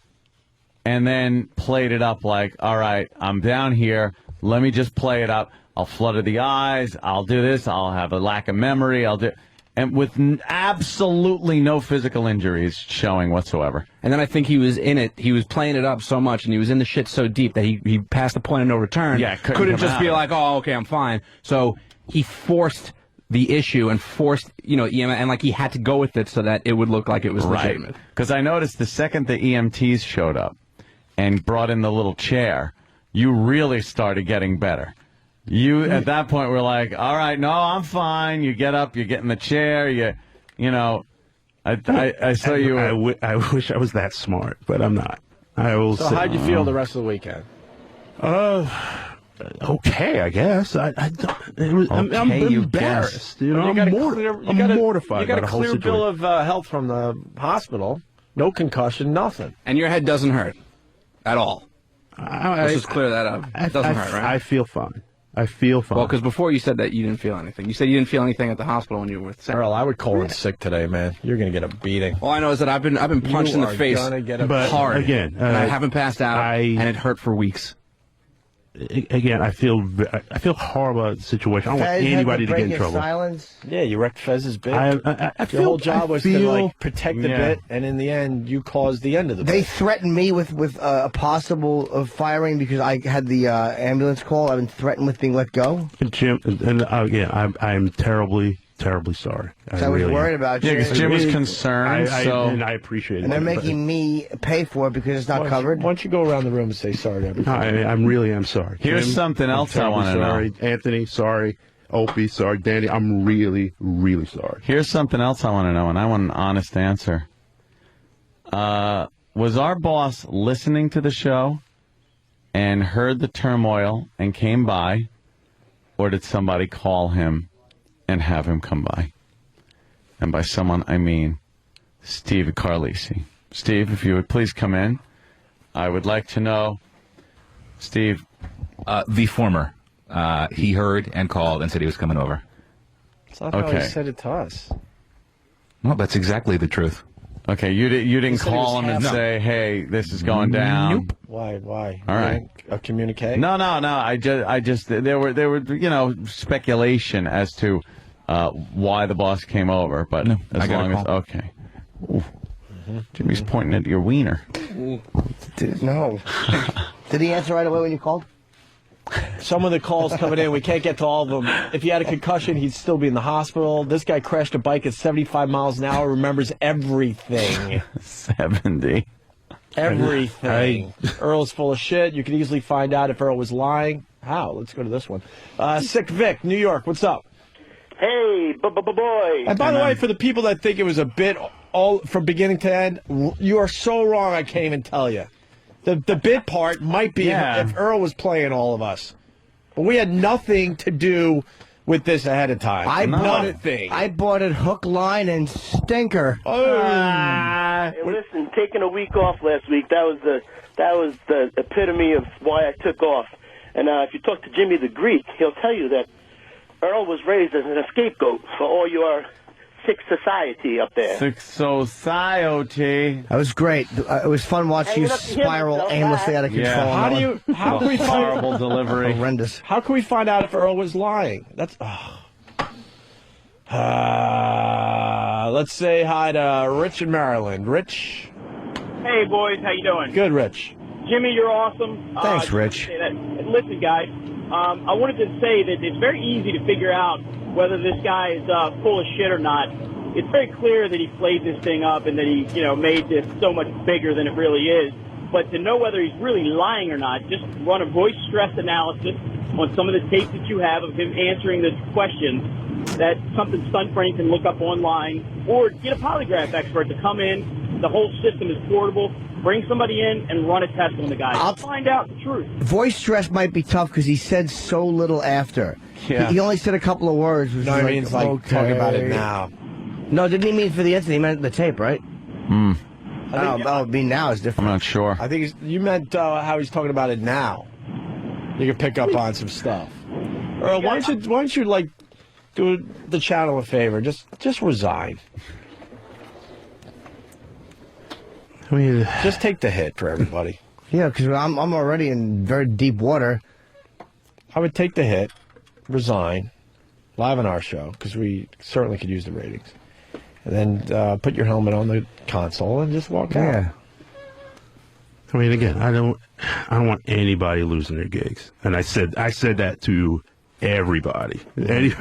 and then played it up like, all right, I'm down here, let me just play it up. I'll flutter the eyes, I'll do this, I'll have a lack of memory, and with absolutely no physical injuries showing whatsoever. And then I think he was in it. He was playing it up so much, and he was in the shit so deep that he passed the point of no return. Yeah, couldn't just be like, oh, okay, I'm fine. So he forced the issue and forced, EMT, and like he had to go with it so that it would look like it was legitimate. Because I noticed the second the EMTs showed up and brought in the little chair, you really started getting better. You, at that point, were like, all right, no, I'm fine. You get up, you get in the chair, I saw you. I wish I was that smart, but I'm not. So how'd you feel the rest of the weekend? Okay, I guess. I'm embarrassed. I'm mortified. You got by the a whole clear situation. bill of health from the hospital. No concussion, nothing. And your head doesn't hurt at all. Let's just clear that up. It doesn't hurt, right? I feel fine. I feel fine. Well, because before you said that you didn't feel anything. You said you didn't feel anything at the hospital when you were sick. Earl, I would call in sick today, man. You're going to get a beating. All I know is that I've been punched in the face hard, again, and I haven't passed out, and it hurt for weeks. Again, I feel horrible about the situation. I don't want anybody to get in trouble. Silence. Yeah, you wrecked Fez's bit. Your whole job was to protect the bit, and in the end, you caused the end of the bit. They threatened me with a possible firing because I had the ambulance call. I've been threatened with being let go. Jim, and again, I'm terribly sorry. I was worried about you. Yeah, because Jim was concerned. And I appreciate it. And they're making me pay for it because it's not covered. Why don't you go around the room and say sorry to everybody? I really am sorry. Here's Jim, something else I want to know. Sorry, Anthony. Sorry, Opie. Sorry, Danny. I'm really, really sorry. Here's something else I want to know, and I want an honest answer. Was our boss listening to the show and heard the turmoil and came by, or did somebody call him and have him come by? And by someone, I mean Steve Carlisi. Steve, if you would please come in. I would like to know, Steve. The former. He heard and called and said he was coming over. That's not how he said it to us. Well, that's exactly the truth. Okay, you didn't call him and say, hey, this is going down. Nope. Why? All right. A communique? No. I just there were speculation as to why the boss came over, but no, as long as okay. Ooh. Jimmy's pointing at your wiener. No. Did he answer right away when you called? Some of the calls coming in, we can't get to all of them. If he had a concussion, he'd still be in the hospital. This guy crashed a bike at 75 miles an hour, remembers everything. 70. Everything. Earl's full of shit. You could easily find out if Earl was lying. How? Let's go to this one. Sick Vic, New York, what's up? Hey, boy. And by the way, for the people that think it was a bit all from beginning to end, you are so wrong, I can't even tell you. The bit part might be if Earl was playing all of us. But we had nothing to do with this ahead of time. I bought it hook, line, and stinker. Hey, listen, taking a week off last week, that was the epitome of why I took off. And if you talk to Jimmy the Greek, he'll tell you that Earl was raised as an scapegoat for all your sick society up there. Sick society. That was great. It was fun watching you spiral aimlessly out of control. How can we find horrible delivery? Horrendous. How can we find out if Earl was lying? Let's say hi to Rich in Maryland. Rich. Hey, boys. How you doing? Good, Rich. Jimmy, you're awesome. Thanks, Rich. Listen, guys, I wanted to say that it's very easy to figure out whether this guy is full of shit or not. It's very clear that he played this thing up and that he, made this so much bigger than it really is. But to know whether he's really lying or not, just run a voice stress analysis on some of the tapes that you have of him answering the questions. That's something Stunt Brain can look up online, or get a polygraph expert to come in, the whole system is portable. Bring somebody in and run a test on the guy. I'll find out the truth. Voice stress might be tough because he said so little after. Yeah. He only said a couple of words. Which No, is I mean, it's like okay. talking about it now. No, didn't he mean for the incident? He meant the tape, right? Hmm. Oh, me now is different. I'm not sure. I think you meant how he's talking about it now. You can pick up on some stuff. Earl, why don't you like do the channel a favor? Just resign. I mean, just take the hit for everybody. Yeah, because I'm already in very deep water. I would take the hit, resign, live on our show, because we certainly could use the ratings. And then put your helmet on the console and just walk out. I mean, again, I don't want anybody losing their gigs, and I said that to everybody,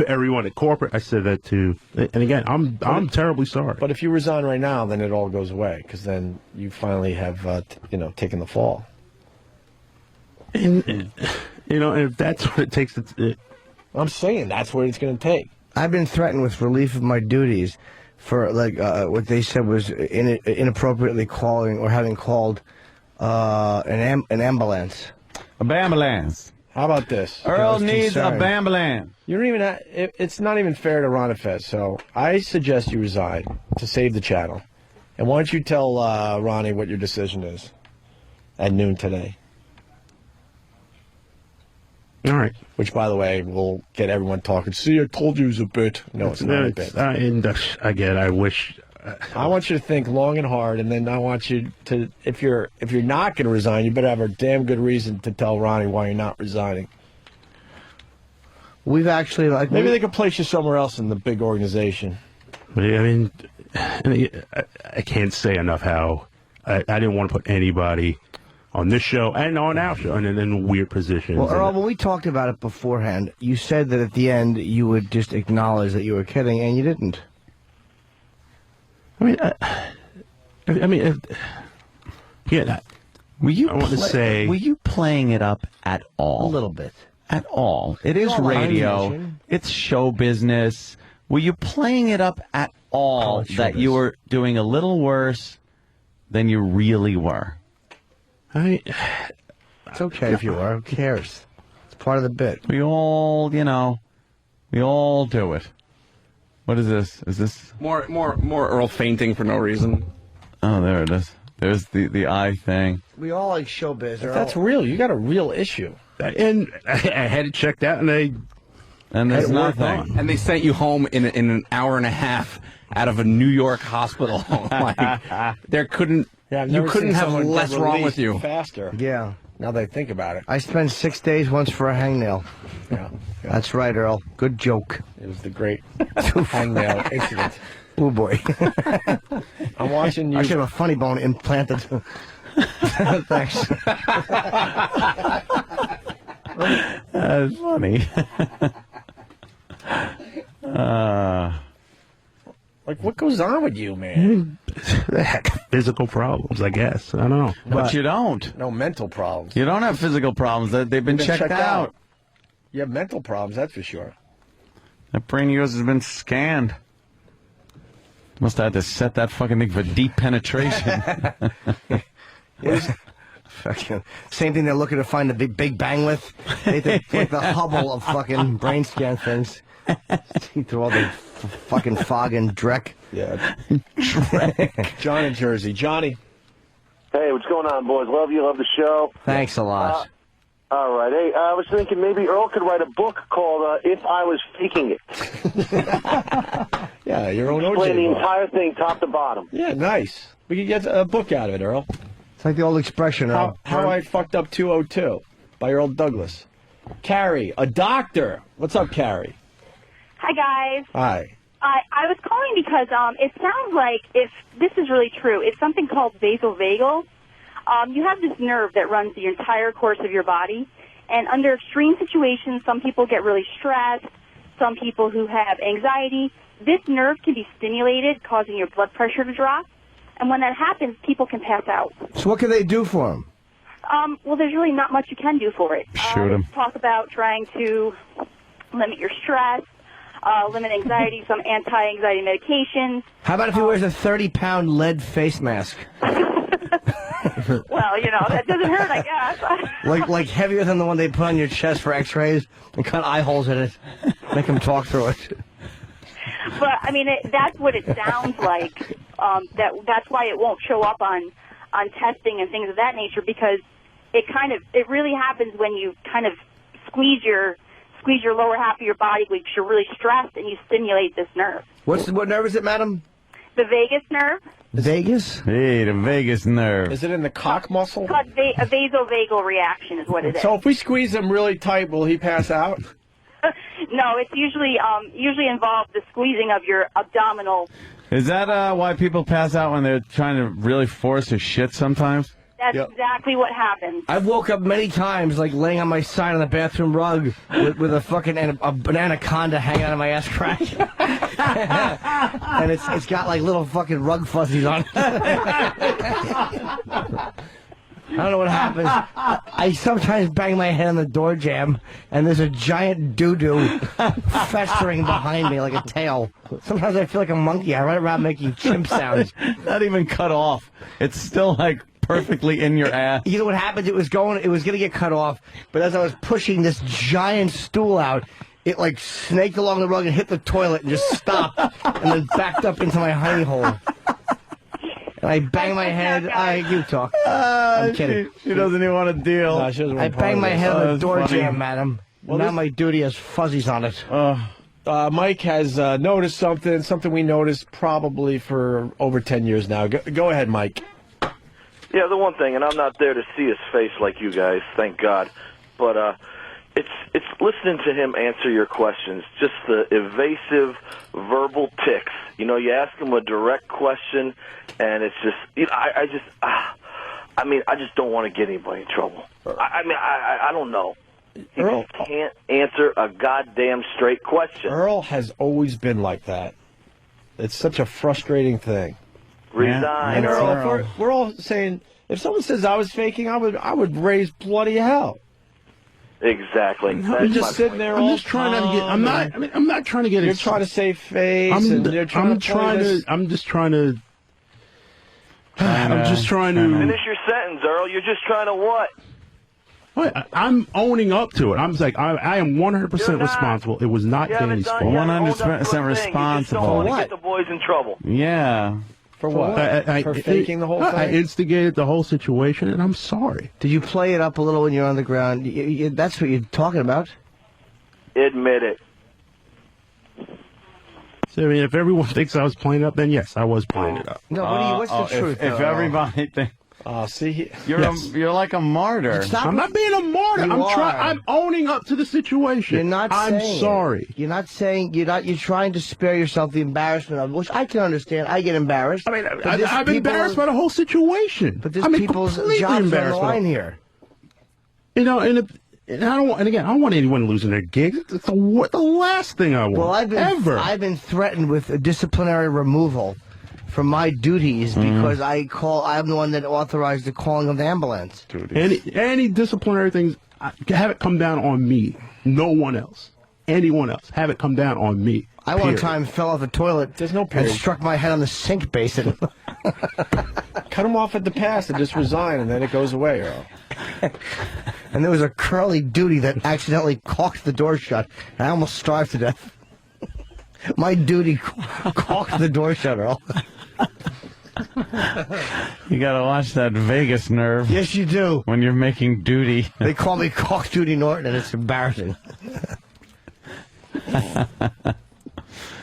everyone at corporate. I said that to, and again, I'm terribly sorry. But if you resign right now, then it all goes away, because then you finally have taken the fall. And if that's what it takes, I'm saying that's what it's going to take. I've been threatened with relief of my duties for what they said was inappropriately calling or having called an ambulance. A bambulance. How about this? Earl needs a bambulance. You don't even. It's not even fair to Ron Fez. So I suggest you resign to save the channel. And why don't you tell Ronnie what your decision is at noon today? All right. Which, by the way, will get everyone talking. See, I told you it was a bit. No, it's not a bit. And again, I wish. I want you to think long and hard, and then I want you to, if you're not going to resign, you better have a damn good reason to tell Ronnie why you're not resigning. We've actually maybe they could place you somewhere else in the big organization. I mean, I can't say enough how I didn't want to put anybody on this show and on our show and in weird positions. Well, Earl, when we talked about it beforehand, you said that at the end you would just acknowledge that you were kidding, and you didn't. I mean, yeah. Were you playing it up at all? A little bit. At all. It is radio. It's show business. Were you playing it up at all that you were doing a little worse than you really were? It's okay if you are. Who cares? It's part of the bit. We all do it. What is this? Is this more Earl fainting for no reason? Oh, there it is. There's the eye thing. We all like showbiz. That's real. You got a real issue. And I had it checked out, and there's nothing. And they sent you home in an hour and a half out of a New York hospital. There couldn't. Yeah, I've you never couldn't seen have someone less get wrong released with you. Faster. Yeah. Now that I think about it. I spent 6 days once for a hangnail. Yeah. That's right, Earl. Good joke. It was the great hangnail incident. Oh, boy. I'm watching you. I should have a funny bone implanted. Thanks. That's funny. Like, what goes on with you, man? Physical problems, I guess. I don't know. But you don't. No mental problems. You don't have physical problems. They've been checked out. You have mental problems, that's for sure. That brain of yours has been scanned. Must have had to set that fucking thing for deep penetration. Same thing they're looking to find the Big Bang with. They like the Hubble of fucking brain scan things. See through all the fucking fog and dreck. Yeah. Dreck. John in Jersey. Johnny. Hey, what's going on, boys? Love you, love the show. Thanks a lot. All right. Hey, I was thinking maybe Earl could write a book called If I Was Faking It. Yeah, your own Explain OJ the book. entire thing top to bottom. Yeah, nice. We could get a book out of it, Earl. It's like the old expression, Earl. How I Fucked Up 202 by Earl Douglas. Carrie, a doctor. What's up, Carrie? Hi, guys. Hi. I was calling because it sounds like, if this is really true, it's something called vasovagal. You have this nerve that runs the entire course of your body, and under extreme situations, some people get really stressed, some people who have anxiety, this nerve can be stimulated, causing your blood pressure to drop, and when that happens, people can pass out. So what can they do for him? Well, there's really not much you can do for it. Shoot him. Talk about trying to limit your stress. limit anxiety, some anti-anxiety medications. How about if he wears a 30-pound lead face mask? Well, that doesn't hurt, I guess. like heavier than the one they put on your chest for X-rays and cut eye holes in it, make him talk through it. But I mean, that's what it sounds like. That's why it won't show up on testing and things of that nature, because it really happens when you kind of squeeze your lower half of your body, which you're really stressed, and you stimulate this nerve. What nerve is it, madam? The vagus nerve. Vagus? Hey, the vagus nerve. Is it in the cock muscle? It's called a vasovagal reaction is what it is. So if we squeeze him really tight, will he pass out? No, it's usually involves the squeezing of your abdominal. Is that why people pass out when they're trying to really force a shit sometimes? That's exactly what happens. I've woke up many times, like laying on my side on the bathroom rug with a fucking an anaconda hanging out of my ass crack, and it's got like little fucking rug fuzzies on it. I don't know what happens. I sometimes bang my head on the door jamb, and there's a giant doo-doo festering behind me like a tail. Sometimes I feel like a monkey. I run around making chimp sounds. Not even cut off. It's still like perfectly in your ass. You know what happened? It was going to get cut off, but as I was pushing this giant stool out, it like snaked along the rug and hit the toilet and just stopped, and then backed up into my hiney hole. And I bang my head. You talk. I'm kidding. She doesn't even want to deal. No, she doesn't want I bang my head on the door funny. jamb, madam. Well, now my duty has fuzzies on it. Mike has noticed something we noticed probably for over 10 years now. Go ahead, Mike. Yeah, the one thing, and I'm not there to see his face like you guys, thank God, but it's listening to him answer your questions, just the evasive verbal tics. You ask him a direct question, and it's just, I just don't want to get anybody in trouble. I don't know. He Earl can't answer a goddamn straight question. Earl has always been like that. It's such a frustrating thing. Resign, And Earl. Earl, we're all saying, if someone says I was faking, I would raise bloody hell. Exactly. I'm just sitting there. I'm just trying to get. I'm not trying to get. You're trying to save face. I'm just trying to. I'm just trying to. Finish your sentence, Earl. You're just trying to what? I'm owning up to it. I'm just like, I am 100% responsible. It was not Danny's fault. 100% responsible. For what? Get the boys in trouble. Yeah. For what? For faking the whole thing? I instigated the whole situation, and I'm sorry. Did you play it up a little when you're on the ground? That's what you're talking about? Admit it. So, I mean, if everyone thinks I was playing it up, then yes, I was playing it up. No, what's the truth? If everybody thinks... see, you're like a martyr. I'm not being a martyr. I'm owning up to the situation. You're not. I'm saying sorry. It. You're not saying you're not. You're trying to spare yourself the embarrassment of, which I can understand. I get embarrassed. I mean, I'm embarrassed by the whole situation. But there's people's jobs on the line here. And I don't want. And again, I don't want anyone losing their gigs. It's the last thing I want. Well, I've been threatened with a disciplinary removal from my duties because I'm the one that authorized the calling of the ambulance. Any disciplinary things, have it come down on me. No one else. Anyone else. Have it come down on me. I one time fell off the toilet and struck my head on the sink basin. Cut him off at the pass and just resign, and then it goes away, Earl. And there was a curly duty that accidentally caulked the door shut, and I almost starved to death. My duty caulked the door shut, Earl. You gotta watch that vagus nerve. Yes, you do. When you're making duty. They call me Caulk Duty Norton, and it's embarrassing.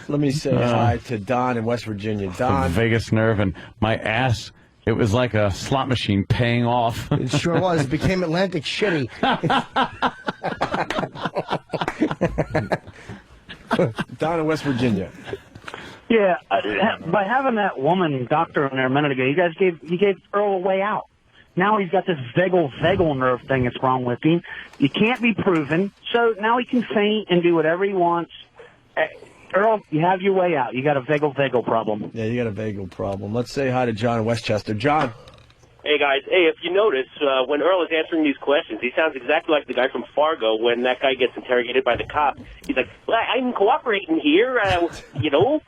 Let me say hi to Don in West Virginia. Don. The vagus nerve and my ass. It was like a slot machine paying off. It sure was. It became Atlantic Shitty. Don in West Virginia. Yeah, by having that woman doctor in there a minute ago, you gave Earl a way out. Now he's got this vagal nerve thing that's wrong with him. You can't be proven, so now he can faint and do whatever he wants. Earl, you have your way out. You got a vagal problem. Yeah, you got a vagal problem. Let's say hi to John in Westchester. John. Hey, guys. Hey, if you notice, when Earl is answering these questions, he sounds exactly like the guy from Fargo when that guy gets interrogated by the cop. He's like, well, I'm cooperating here, you know?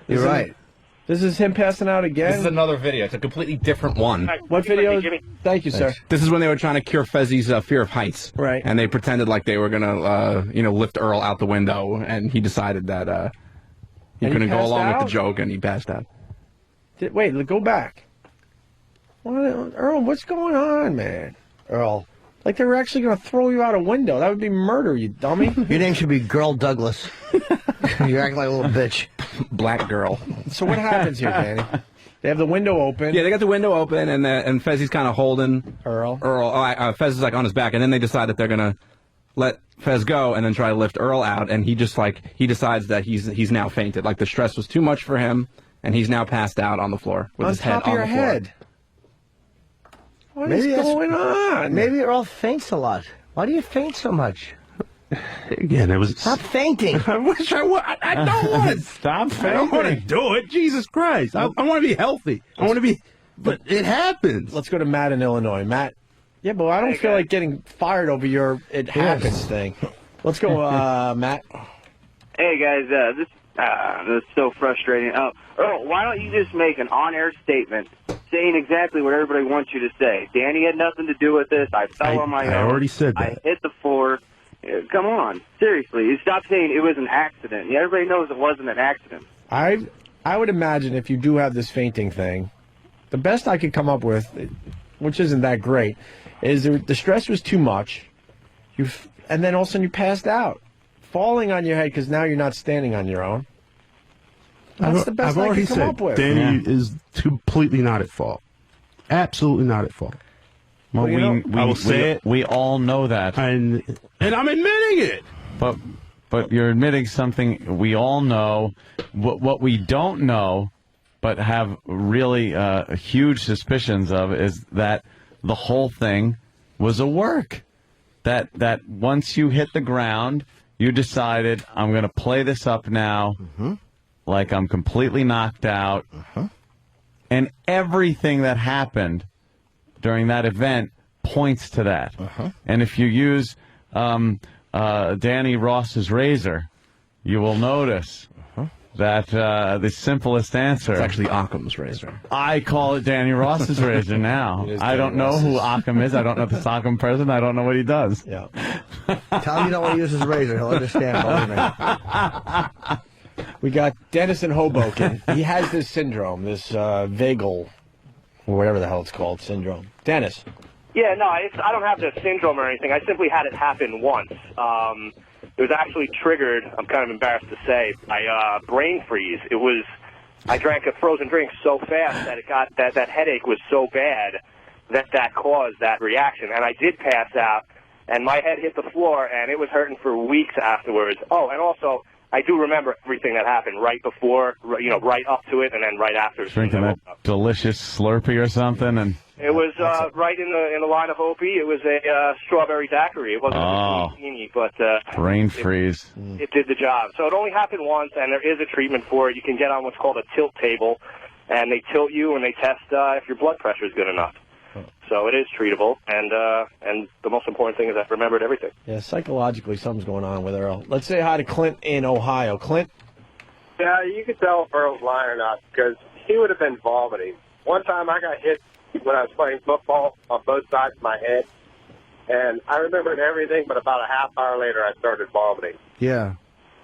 You're right. This is him passing out again? This is another video. It's a completely different one. What video? Thank you, sir. This is when they were trying to cure Fezzi's fear of heights. Right. And they pretended like they were going to, lift Earl out the window, and he decided that he And he couldn't go passed along with out? the joke, and he passed out. Wait, go back. Earl, what's going on, man? Earl, like they were actually going to throw you out a window. That would be murder, you dummy. Your name should be Girl Douglas. You're acting like a little bitch. Black girl. So what happens here, Danny? They have the window open. Yeah, they got the window open, and Fezzi's kind of holding Earl. Fez is like on his back, and then they decide that they're gonna let Fez go, and then try to lift Earl out, and he decides that he's now fainted. Like the stress was too much for him, and he's now passed out on the floor with his head on the floor. What is going on? Maybe Earl faints a lot. Why do you faint so much? Again, it was. Stop fainting. I wish I would. I don't want to. Stop fainting. I don't want to do it. Jesus Christ. I want to be healthy. I want to be. But it happens. Let's go to Matt in Illinois. Matt. Yeah, but I don't feel like getting fired over your "it happens" thing. Let's go, Matt. Hey guys, this is so frustrating. Earl, why don't you just make an on-air statement saying exactly what everybody wants you to say? Danny had nothing to do with this. I fell on my own. I already said that. I hit the floor. Come on, seriously. You stop saying it was an accident. Yeah, everybody knows it wasn't an accident. I would imagine if you do have this fainting thing, the best I could come up with, which isn't that great, is the stress was too much, and then all of a sudden you passed out, falling on your head because now you're not standing on your own. That's the best I could come up with. Danny is completely not at fault. Absolutely not at fault. Well, I will say it. We all know that, and I'm admitting it. But you're admitting something we all know. What we don't know, but have really huge suspicions of, is that the whole thing was a work. That once you hit the ground, you decided, I'm going to play this up now, like I'm completely knocked out, and everything that happened during that event points to that. And if you use Danny Ross's razor, you will notice that the simplest answer... It's actually Occam's razor. I call it Danny Ross's razor now. I don't know who Occam is. I don't know if it's Occam president. I don't know what he does. Yeah. Tell him you don't want to use his razor. He'll understand. Believe me. We got Dennis in Hoboken. He has this syndrome, this vagal, or whatever the hell it's called, syndrome. Dennis. Yeah, no, I don't have the syndrome or anything. I simply had it happen once. It was actually triggered, I'm kind of embarrassed to say, by brain freeze. I drank a frozen drink so fast that that headache was so bad that caused that reaction. And I did pass out, and my head hit the floor, and it was hurting for weeks afterwards. Oh, and also, I do remember everything that happened right before, right up to it, and then right after. Drinking that delicious Slurpee or something, and it was right in the line of Opie. It was a strawberry daiquiri. It wasn't a martini, but brain freeze. It did the job. So it only happened once, and there is a treatment for it. You can get on what's called a tilt table, and they tilt you and they test if your blood pressure is good enough. So it is treatable, and the most important thing is I remembered everything. Yeah, psychologically something's going on with Earl. Let's say hi to Clint in Ohio. Clint? Yeah, you could tell if Earl's lying or not, because he would have been vomiting. One time I got hit when I was playing football on both sides of my head, and I remembered everything, but about a half hour later I started vomiting. Yeah.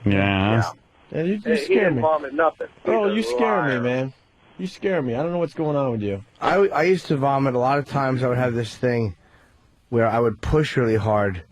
Yeah. You He scare didn't me. vomit nothing. Earl, He's you a scare me, liar. man. You scare me. I don't know what's going on with you. I used to vomit a lot of times. I would have this thing where I would push really hard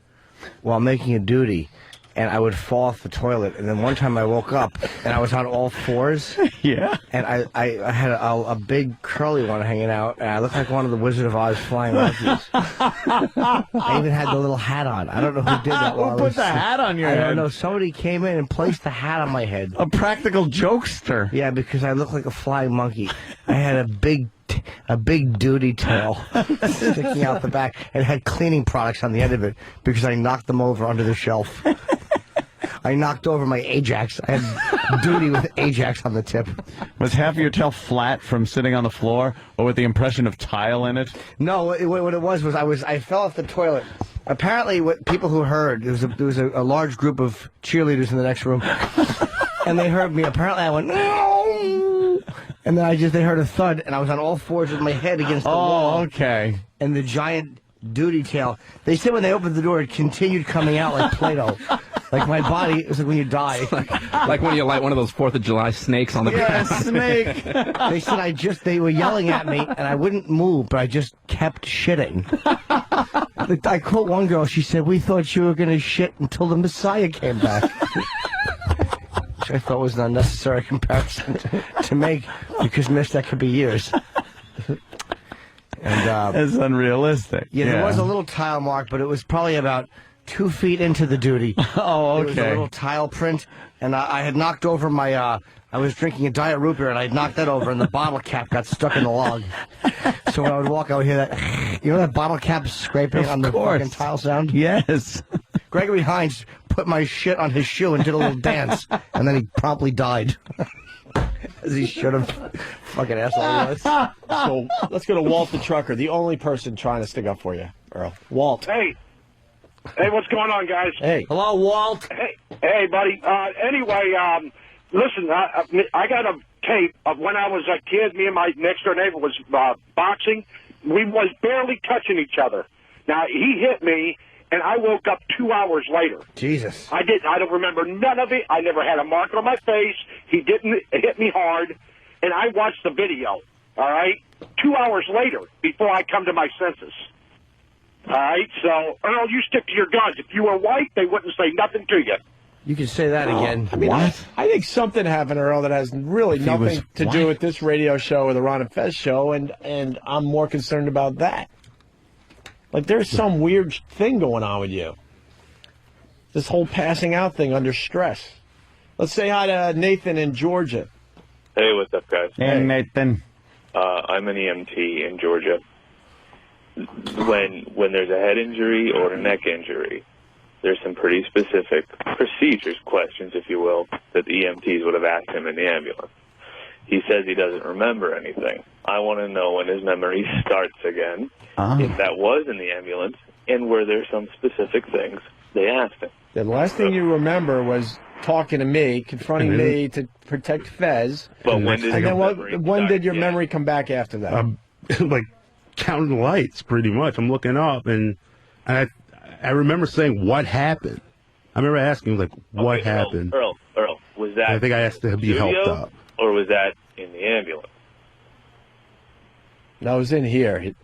while making a duty, and I would fall off the toilet. And then one time I woke up, and I was on all fours. Yeah. And I had a big curly one hanging out, and I looked like one of the Wizard of Oz flying monkeys. I even had the little hat on. I don't know who did that. Who put the hat on your head? I don't know. Somebody came in and placed the hat on my head. A practical jokester. Yeah, because I looked like a flying monkey. I had a big duty tail sticking out the back, and had cleaning products on the end of it because I knocked them over under the shelf. I knocked over my Ajax. I had duty with Ajax on the tip. Was half of your tail flat from sitting on the floor, or with the impression of tile in it? No, what it was I fell off the toilet. Apparently, what people who heard, there was a large group of cheerleaders in the next room, and they heard me. Apparently, I went, no! And then they heard a thud, and I was on all fours with my head against the wall. Oh, okay. And the giant duty tail. They said when they opened the door, it continued coming out like Play-Doh. Like my body, it was like when you die. Like when you light one of those 4th of July snakes on the ground. snake. They said they were yelling at me, and I wouldn't move, but I just kept shitting. I quote one girl, she said, we thought you were going to shit until the Messiah came back. Which I thought was an unnecessary comparison to make, because, miss, that could be years. And it's unrealistic. Yeah, there was a little tile mark, but it was probably about 2 feet into the duty. Oh, okay. There was a little tile print, and I had knocked over my, I was drinking a Diet Root Beer, and I had knocked that over, and the bottle cap got stuck in the log. So when I would walk, I would hear that, you know that bottle cap scraping on the fucking tile sound? Yes. Gregory Hines put my shit on his shoe and did a little dance, and then he promptly died. As he should have. Fucking asshole was. So let's go to Walt the trucker, the only person trying to stick up for you, Earl. Walt. Hey, what's going on, guys? Hey. Hello, Walt. Hey, buddy. Anyway, listen, I got a tape of when I was a kid. Me and my next-door neighbor was boxing. We was barely touching each other. Now, he hit me, and I woke up 2 hours later. Jesus. I don't remember none of it. I never had a mark on my face. He didn't hit me hard. And I watched the video, all right, 2 hours later before I come to my senses. All right, so, Earl, you stick to your guns. If you were white, they wouldn't say nothing to you. You can say that again. I mean, I think something happened, Earl, that has really nothing to do with this radio show or the Ron and Fez show, and I'm more concerned about that. Like, there's some weird thing going on with you. This whole passing out thing under stress. Let's say hi to Nathan in Georgia. Hey, what's up, guys? Hey, Nathan. I'm an EMT in Georgia. When there's a head injury or a neck injury, there's some pretty specific procedures, questions, if you will, that the EMTs would have asked him in the ambulance. He says he doesn't remember anything. I want to know when his memory starts again, if that was in the ambulance, and were there some specific things they asked him. The last thing you remember was talking to me, confronting me to protect Fez. But when did your memory come back after that? Like counting lights, pretty much. I'm looking up, and I remember saying, "What happened?" I remember asking, like, "What happened?" Earl, was that? I think I asked to be studio, helped up. or was that in the ambulance? No, it was in here.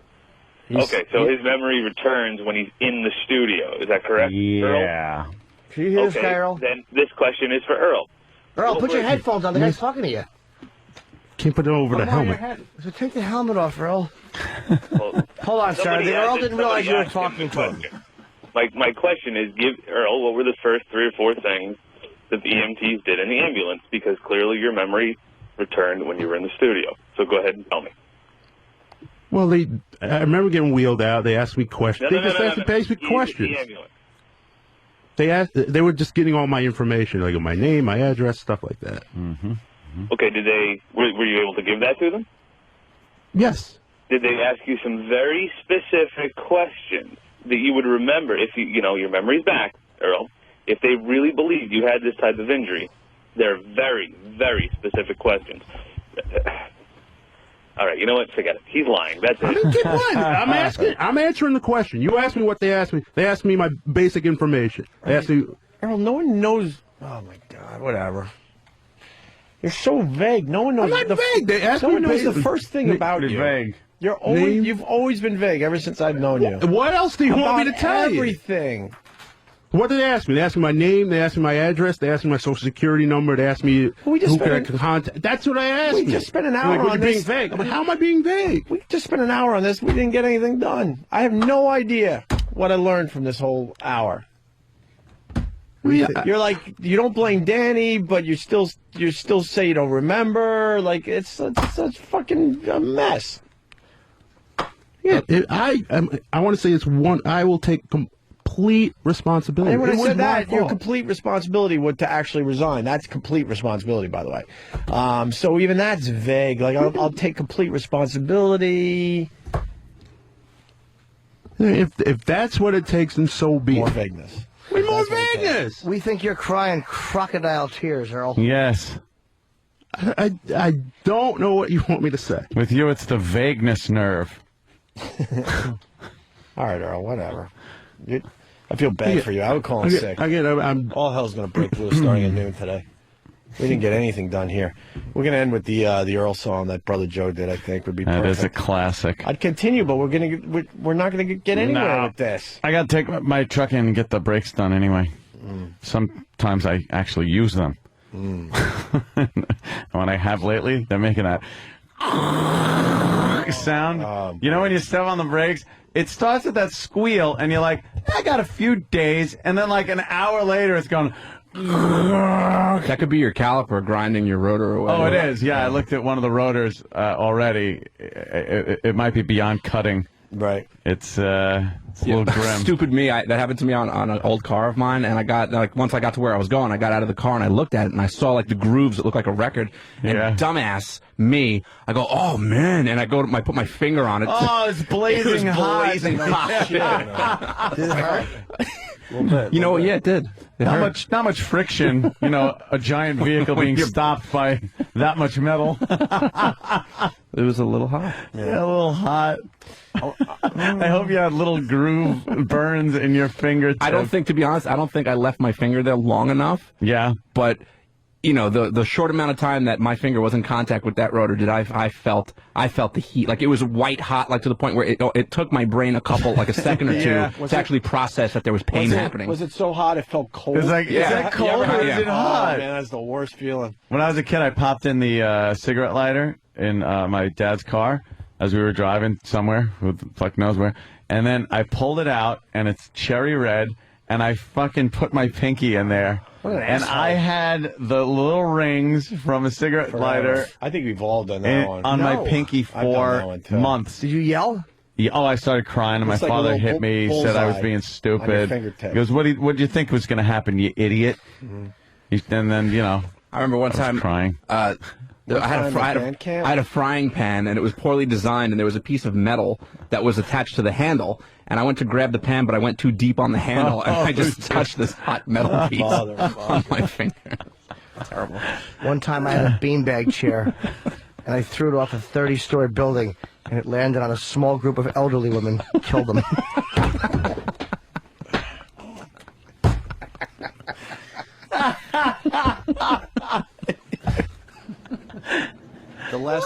Okay, so his memory returns when he's in the studio. Is that correct, Yeah. Earl? Can you hear this guy, Earl? Then this question is for Earl. Earl, put your headphones on. The guy's talking to you. Can't put it over the helmet. So take the helmet off, Earl. Hold on, sir. The Earl didn't realize you were talking to him. My question is, give Earl, what were the first 3 or 4 things that the EMTs did in the ambulance? Because clearly your memory returned when you were in the studio. So go ahead and tell me. Well, I remember getting wheeled out. They asked me questions. They just asked me basic questions. The ambulance. They were just getting all my information, like my name, my address, stuff like that. Mm-hmm. Okay, were you able to give that to them? Yes. Did they ask you some very specific questions that you would remember if your memory's back, Earl? If they really believed you had this type of injury, they're very, very specific questions. All right, you know what? Forget it. He's lying. That's it. I mean, get what? I'm answering the question. You asked me what they asked me. They asked me my basic information. They asked me. Earl, no one knows. Oh my God, whatever. You're so vague. No one knows. I'm not vague. They asked no me one knows the basic- first thing about you. Vague. You've always been vague ever since I've known you. What else do you want me to tell you? Everything. What did they ask me? They asked me my name. They asked me my address. They asked me my social security number. They asked me who could I contact. That's what I asked We me. just spent an hour Like, on you're this. being vague. But how am I being vague? We just spent an hour on this. We didn't get anything done. I have no idea what I learned from this whole hour. You're like, you don't blame Danny, but you still say you don't remember. Like, it's fucking a mess. Yeah, I want to say it's one. I will take complete complete responsibility. And when It I was said my that, your fault. complete responsibility would to actually resign. That's complete responsibility, by the way. So even that's vague. Like, I'll take complete responsibility. If that's what it takes, then so be More it. vagueness. More vagueness. We think you're crying crocodile tears, Earl. Yes. I don't know what you want me to say. With you, it's the vagueness nerve. All right, Earl, whatever. I feel bad for you. I would call in sick. I'm all hell's going to break loose starting at noon today. We didn't get anything done here. We're going to end with the Earl song that Brother Joe did. I think would be perfect. That is a classic. I'd continue, but we're not going to get anywhere with this. I got to take my truck in and get the brakes done anyway. Sometimes I actually use them. And when I have lately, they're making that sound. You know when you step on the brakes, it starts with that squeal, and you're like, I got a few days, and then like an hour later, it's going. That could be your caliper grinding your rotor or whatever. Oh, it is. Yeah, I looked at one of the rotors already. It might be beyond cutting. Right. It's a little grim. Stupid me. That happened to me on an old car of mine, and I got once I got to where I was going, I got out of the car and I looked at it and I saw the grooves that looked like a record. And dumbass me, I go, oh man, and I put my finger on it. Oh, it's blazing It was hot. blazing hot. Did it hurt? You know what? Yeah, it did. Not much friction. A giant vehicle being stopped by that much metal. It was a little hot. Yeah, a little hot. I hope you had little groove burns in your fingertips. To be honest, I don't think I left my finger there long enough. Yeah. But, the short amount of time that my finger was in contact with that rotor, I felt the heat. Like, it was white hot, to the point where it took my brain a second or two to actually process that there was pain happening. Was it so hot it felt cold? It's like, is that cold or is it hot? Oh, man, that's the worst feeling. When I was a kid, I popped in the cigarette lighter in my dad's car as we were driving somewhere, who the fuck knows where, and then I pulled it out, and it's cherry red, and I fucking put my pinky in there. What an and asshole. I had the little rings from a cigarette lighter I think we've all done that one. on my pinky I've done that for one, too. months. Did you yell? Yeah, I started crying, and my Looks like a father little hit me, said I was bullseye being on your stupid. fingertip. He goes, what did you think was going to happen, you idiot? And then, I remember one time crying. I had a frying pan, and it was poorly designed, and there was a piece of metal that was attached to the handle, and I went to grab the pan, but I went too deep on the handle, and I just touched this hot metal piece on my finger. Terrible. One time I had a beanbag chair, and I threw it off a 30-story building, and it landed on a small group of elderly women, killed them.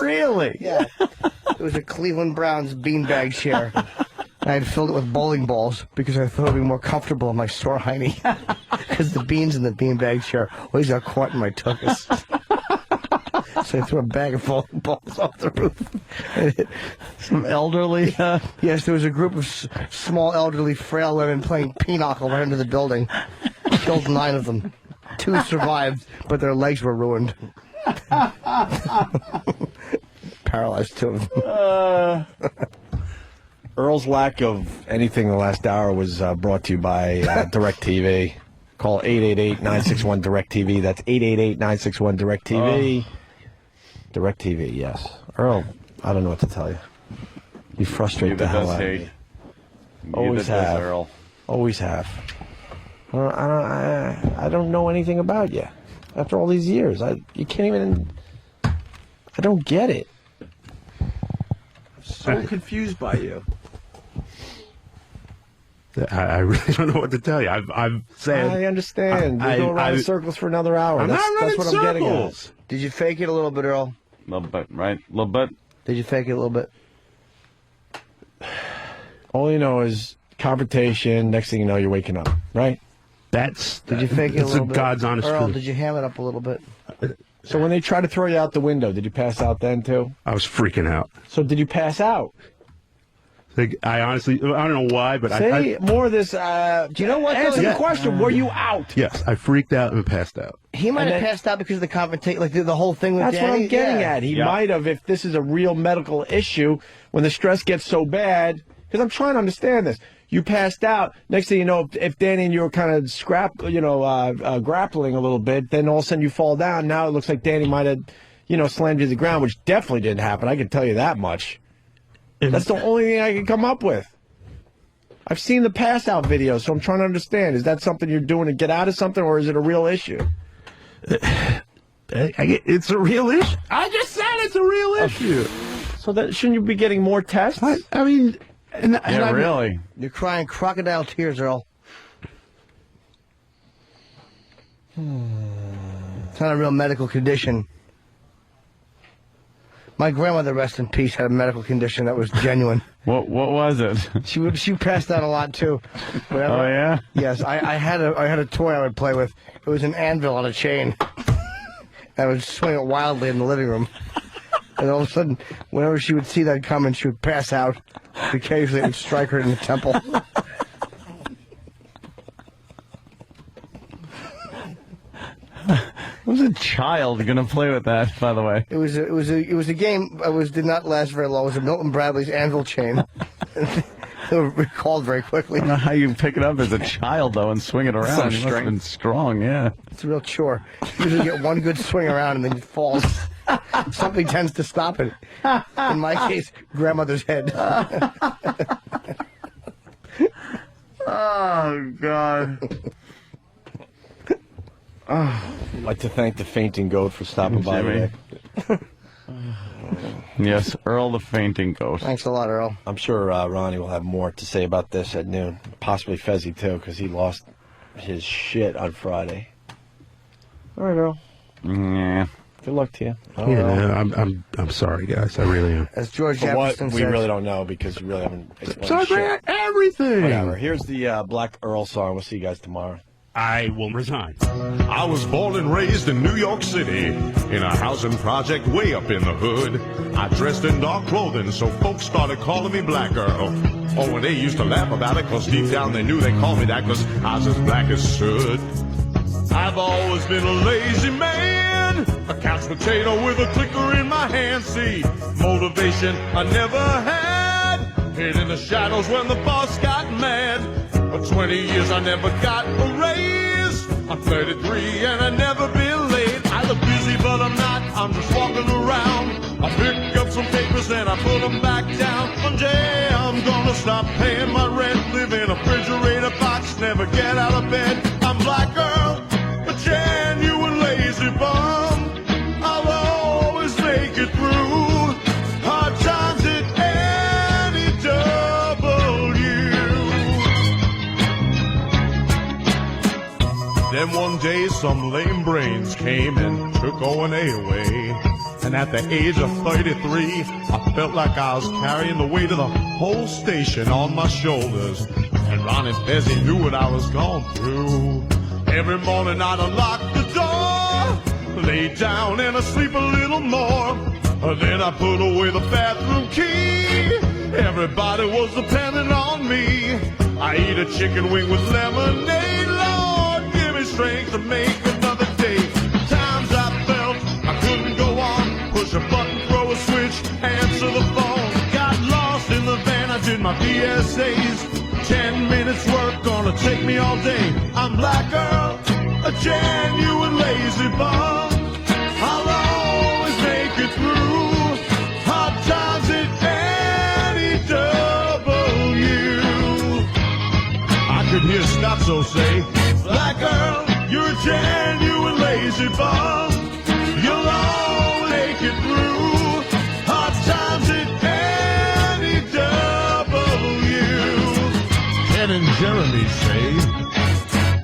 Really? Yeah. It was a Cleveland Browns beanbag chair. I had filled it with bowling balls because I thought it would be more comfortable in my store hiney. Because the beans in the beanbag chair always got caught in my tuchus. So I threw a bag of bowling balls off the roof. Some elderly? Yes, there was a group of small, elderly, frail women playing pinochle right into the building. Killed 9 of them. 2 survived, but their legs were ruined. Paralyzed 2 of them. Earl's lack of anything in the last hour was brought to you by DirecTV. Call 888-961-DirecTV. That's 888-961-DirecTV. DirecTV, yes. Earl, I don't know what to tell you. You frustrate the hell out of me. Always have. Earl. Always have. I don't know anything about you. After all these years, you can't even. I don't get it. I'm so confused by you. I really don't know what to tell you. I've said. I understand. You go around in circles for another hour. I'm that's not running what I'm getting circles. at. Did you fake it a little bit, Earl? A little bit, right? A little bit. Did you fake it a little bit? All you know is confrontation. Next thing you know, you're waking up. Right? Did you fake it a little bit? God's honest Earl, truth. did you ham it up a little bit? So when they try to throw you out the window, did you pass out then too? I was freaking out. So did you pass out? I honestly, I don't know why, but Say more of this. Do you know what? Answer the question. Were you out? Yes, I freaked out and passed out. He might have passed out because of the confrontation, like the whole thing with That's Danny. what I'm getting Yeah. at. He might have, if this is a real medical issue, when the stress gets so bad. Because I'm trying to understand this. You passed out. Next thing you know, if Danny and you were kind of grappling a little bit, then all of a sudden you fall down. Now it looks like Danny might have, slammed you to the ground, which definitely didn't happen. I can tell you that much. That's the only thing I can come up with. I've seen the pass out videos, so I'm trying to understand. Is that something you're doing to get out of something, or is it a real issue? It's a real issue. I just said it's a real issue. So shouldn't you be getting more tests? I mean... really. You're crying crocodile tears, Earl. It's not a real medical condition. My grandmother, rest in peace, had a medical condition that was genuine. What was it? She passed out a lot too. Whatever. Oh yeah. Yes, I had a toy I would play with. It was an anvil on a chain. I would swing it wildly in the living room. And all of a sudden, whenever she would see that coming, she would pass out. Occasionally, it would strike her in the temple. Who's a child gonna play with that? By the way, It was a game. Did not last very long. It was a Milton Bradley's anvil chain. They were recalled very quickly. I don't know how you pick it up as a child though and swing it around. You must have been strong, yeah. It's a real chore. You usually get one good swing around and then it falls. Something tends to stop it. In my case, grandmother's head. Oh God. I'd like to thank the fainting goat for stopping by today. Yes, Earl the fainting goat. Thanks a lot, Earl. I'm sure Ronnie will have more to say about this at noon. Possibly Fezzi, too, because he lost his shit on Friday. All right, Earl. Yeah. Good luck to you. I'm sorry, guys. I really am. As George For what, Jefferson we says, really don't know because you really haven't explained Sorry, shit. everything. Whatever. Here's the Black Earl song. We'll see you guys tomorrow. I will resign. I was born and raised in New York City, in a housing project way up in the hood. I dressed in dark clothing, so folks started calling me Black Earl. Oh, and they used to laugh about it, cause deep down they knew they called me that, cause I was as black as soot. I've always been a lazy man, a couch potato with a clicker in my hand. See, motivation I never had, hid in the shadows when the boss got mad. For 20 years I never got a raise. I'm 33 and I never been late. I look busy but I'm not, I'm just walking around. I pick up some papers and I put them back down. One day I'm gonna stop paying my rent, live in a refrigerator box, never get out of bed. I'm Black Earl, a genuine lazy bum. I'll always make it through hard times at any W. Then one day some lame brains came and took O&A away. And at the age of 33, I felt like I was carrying the weight of the whole station on my shoulders. And Ron and Fezzi knew what I was going through. Every morning I'd unlock the door, lay down and I'd sleep a little more. Then I put away the bathroom key. Everybody was depending on me. I eat a chicken wing with lemonade. Lord, give me strength to make another day. Times I felt I couldn't go on. Push a button, throw a switch, answer the phone. Got lost in the van, I did my PSAs. 10 minutes work gonna take me all day. I'm Black Earl, a genuine lazy bum. I'll always make it through hard times at any W. I could hear Stotso say, Black Earl, you're a genuine lazy bum. You'll always make it through hard times at any W. Ken and Jeremy say,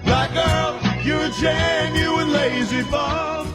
Black Earl, you're a genuine lazy bum.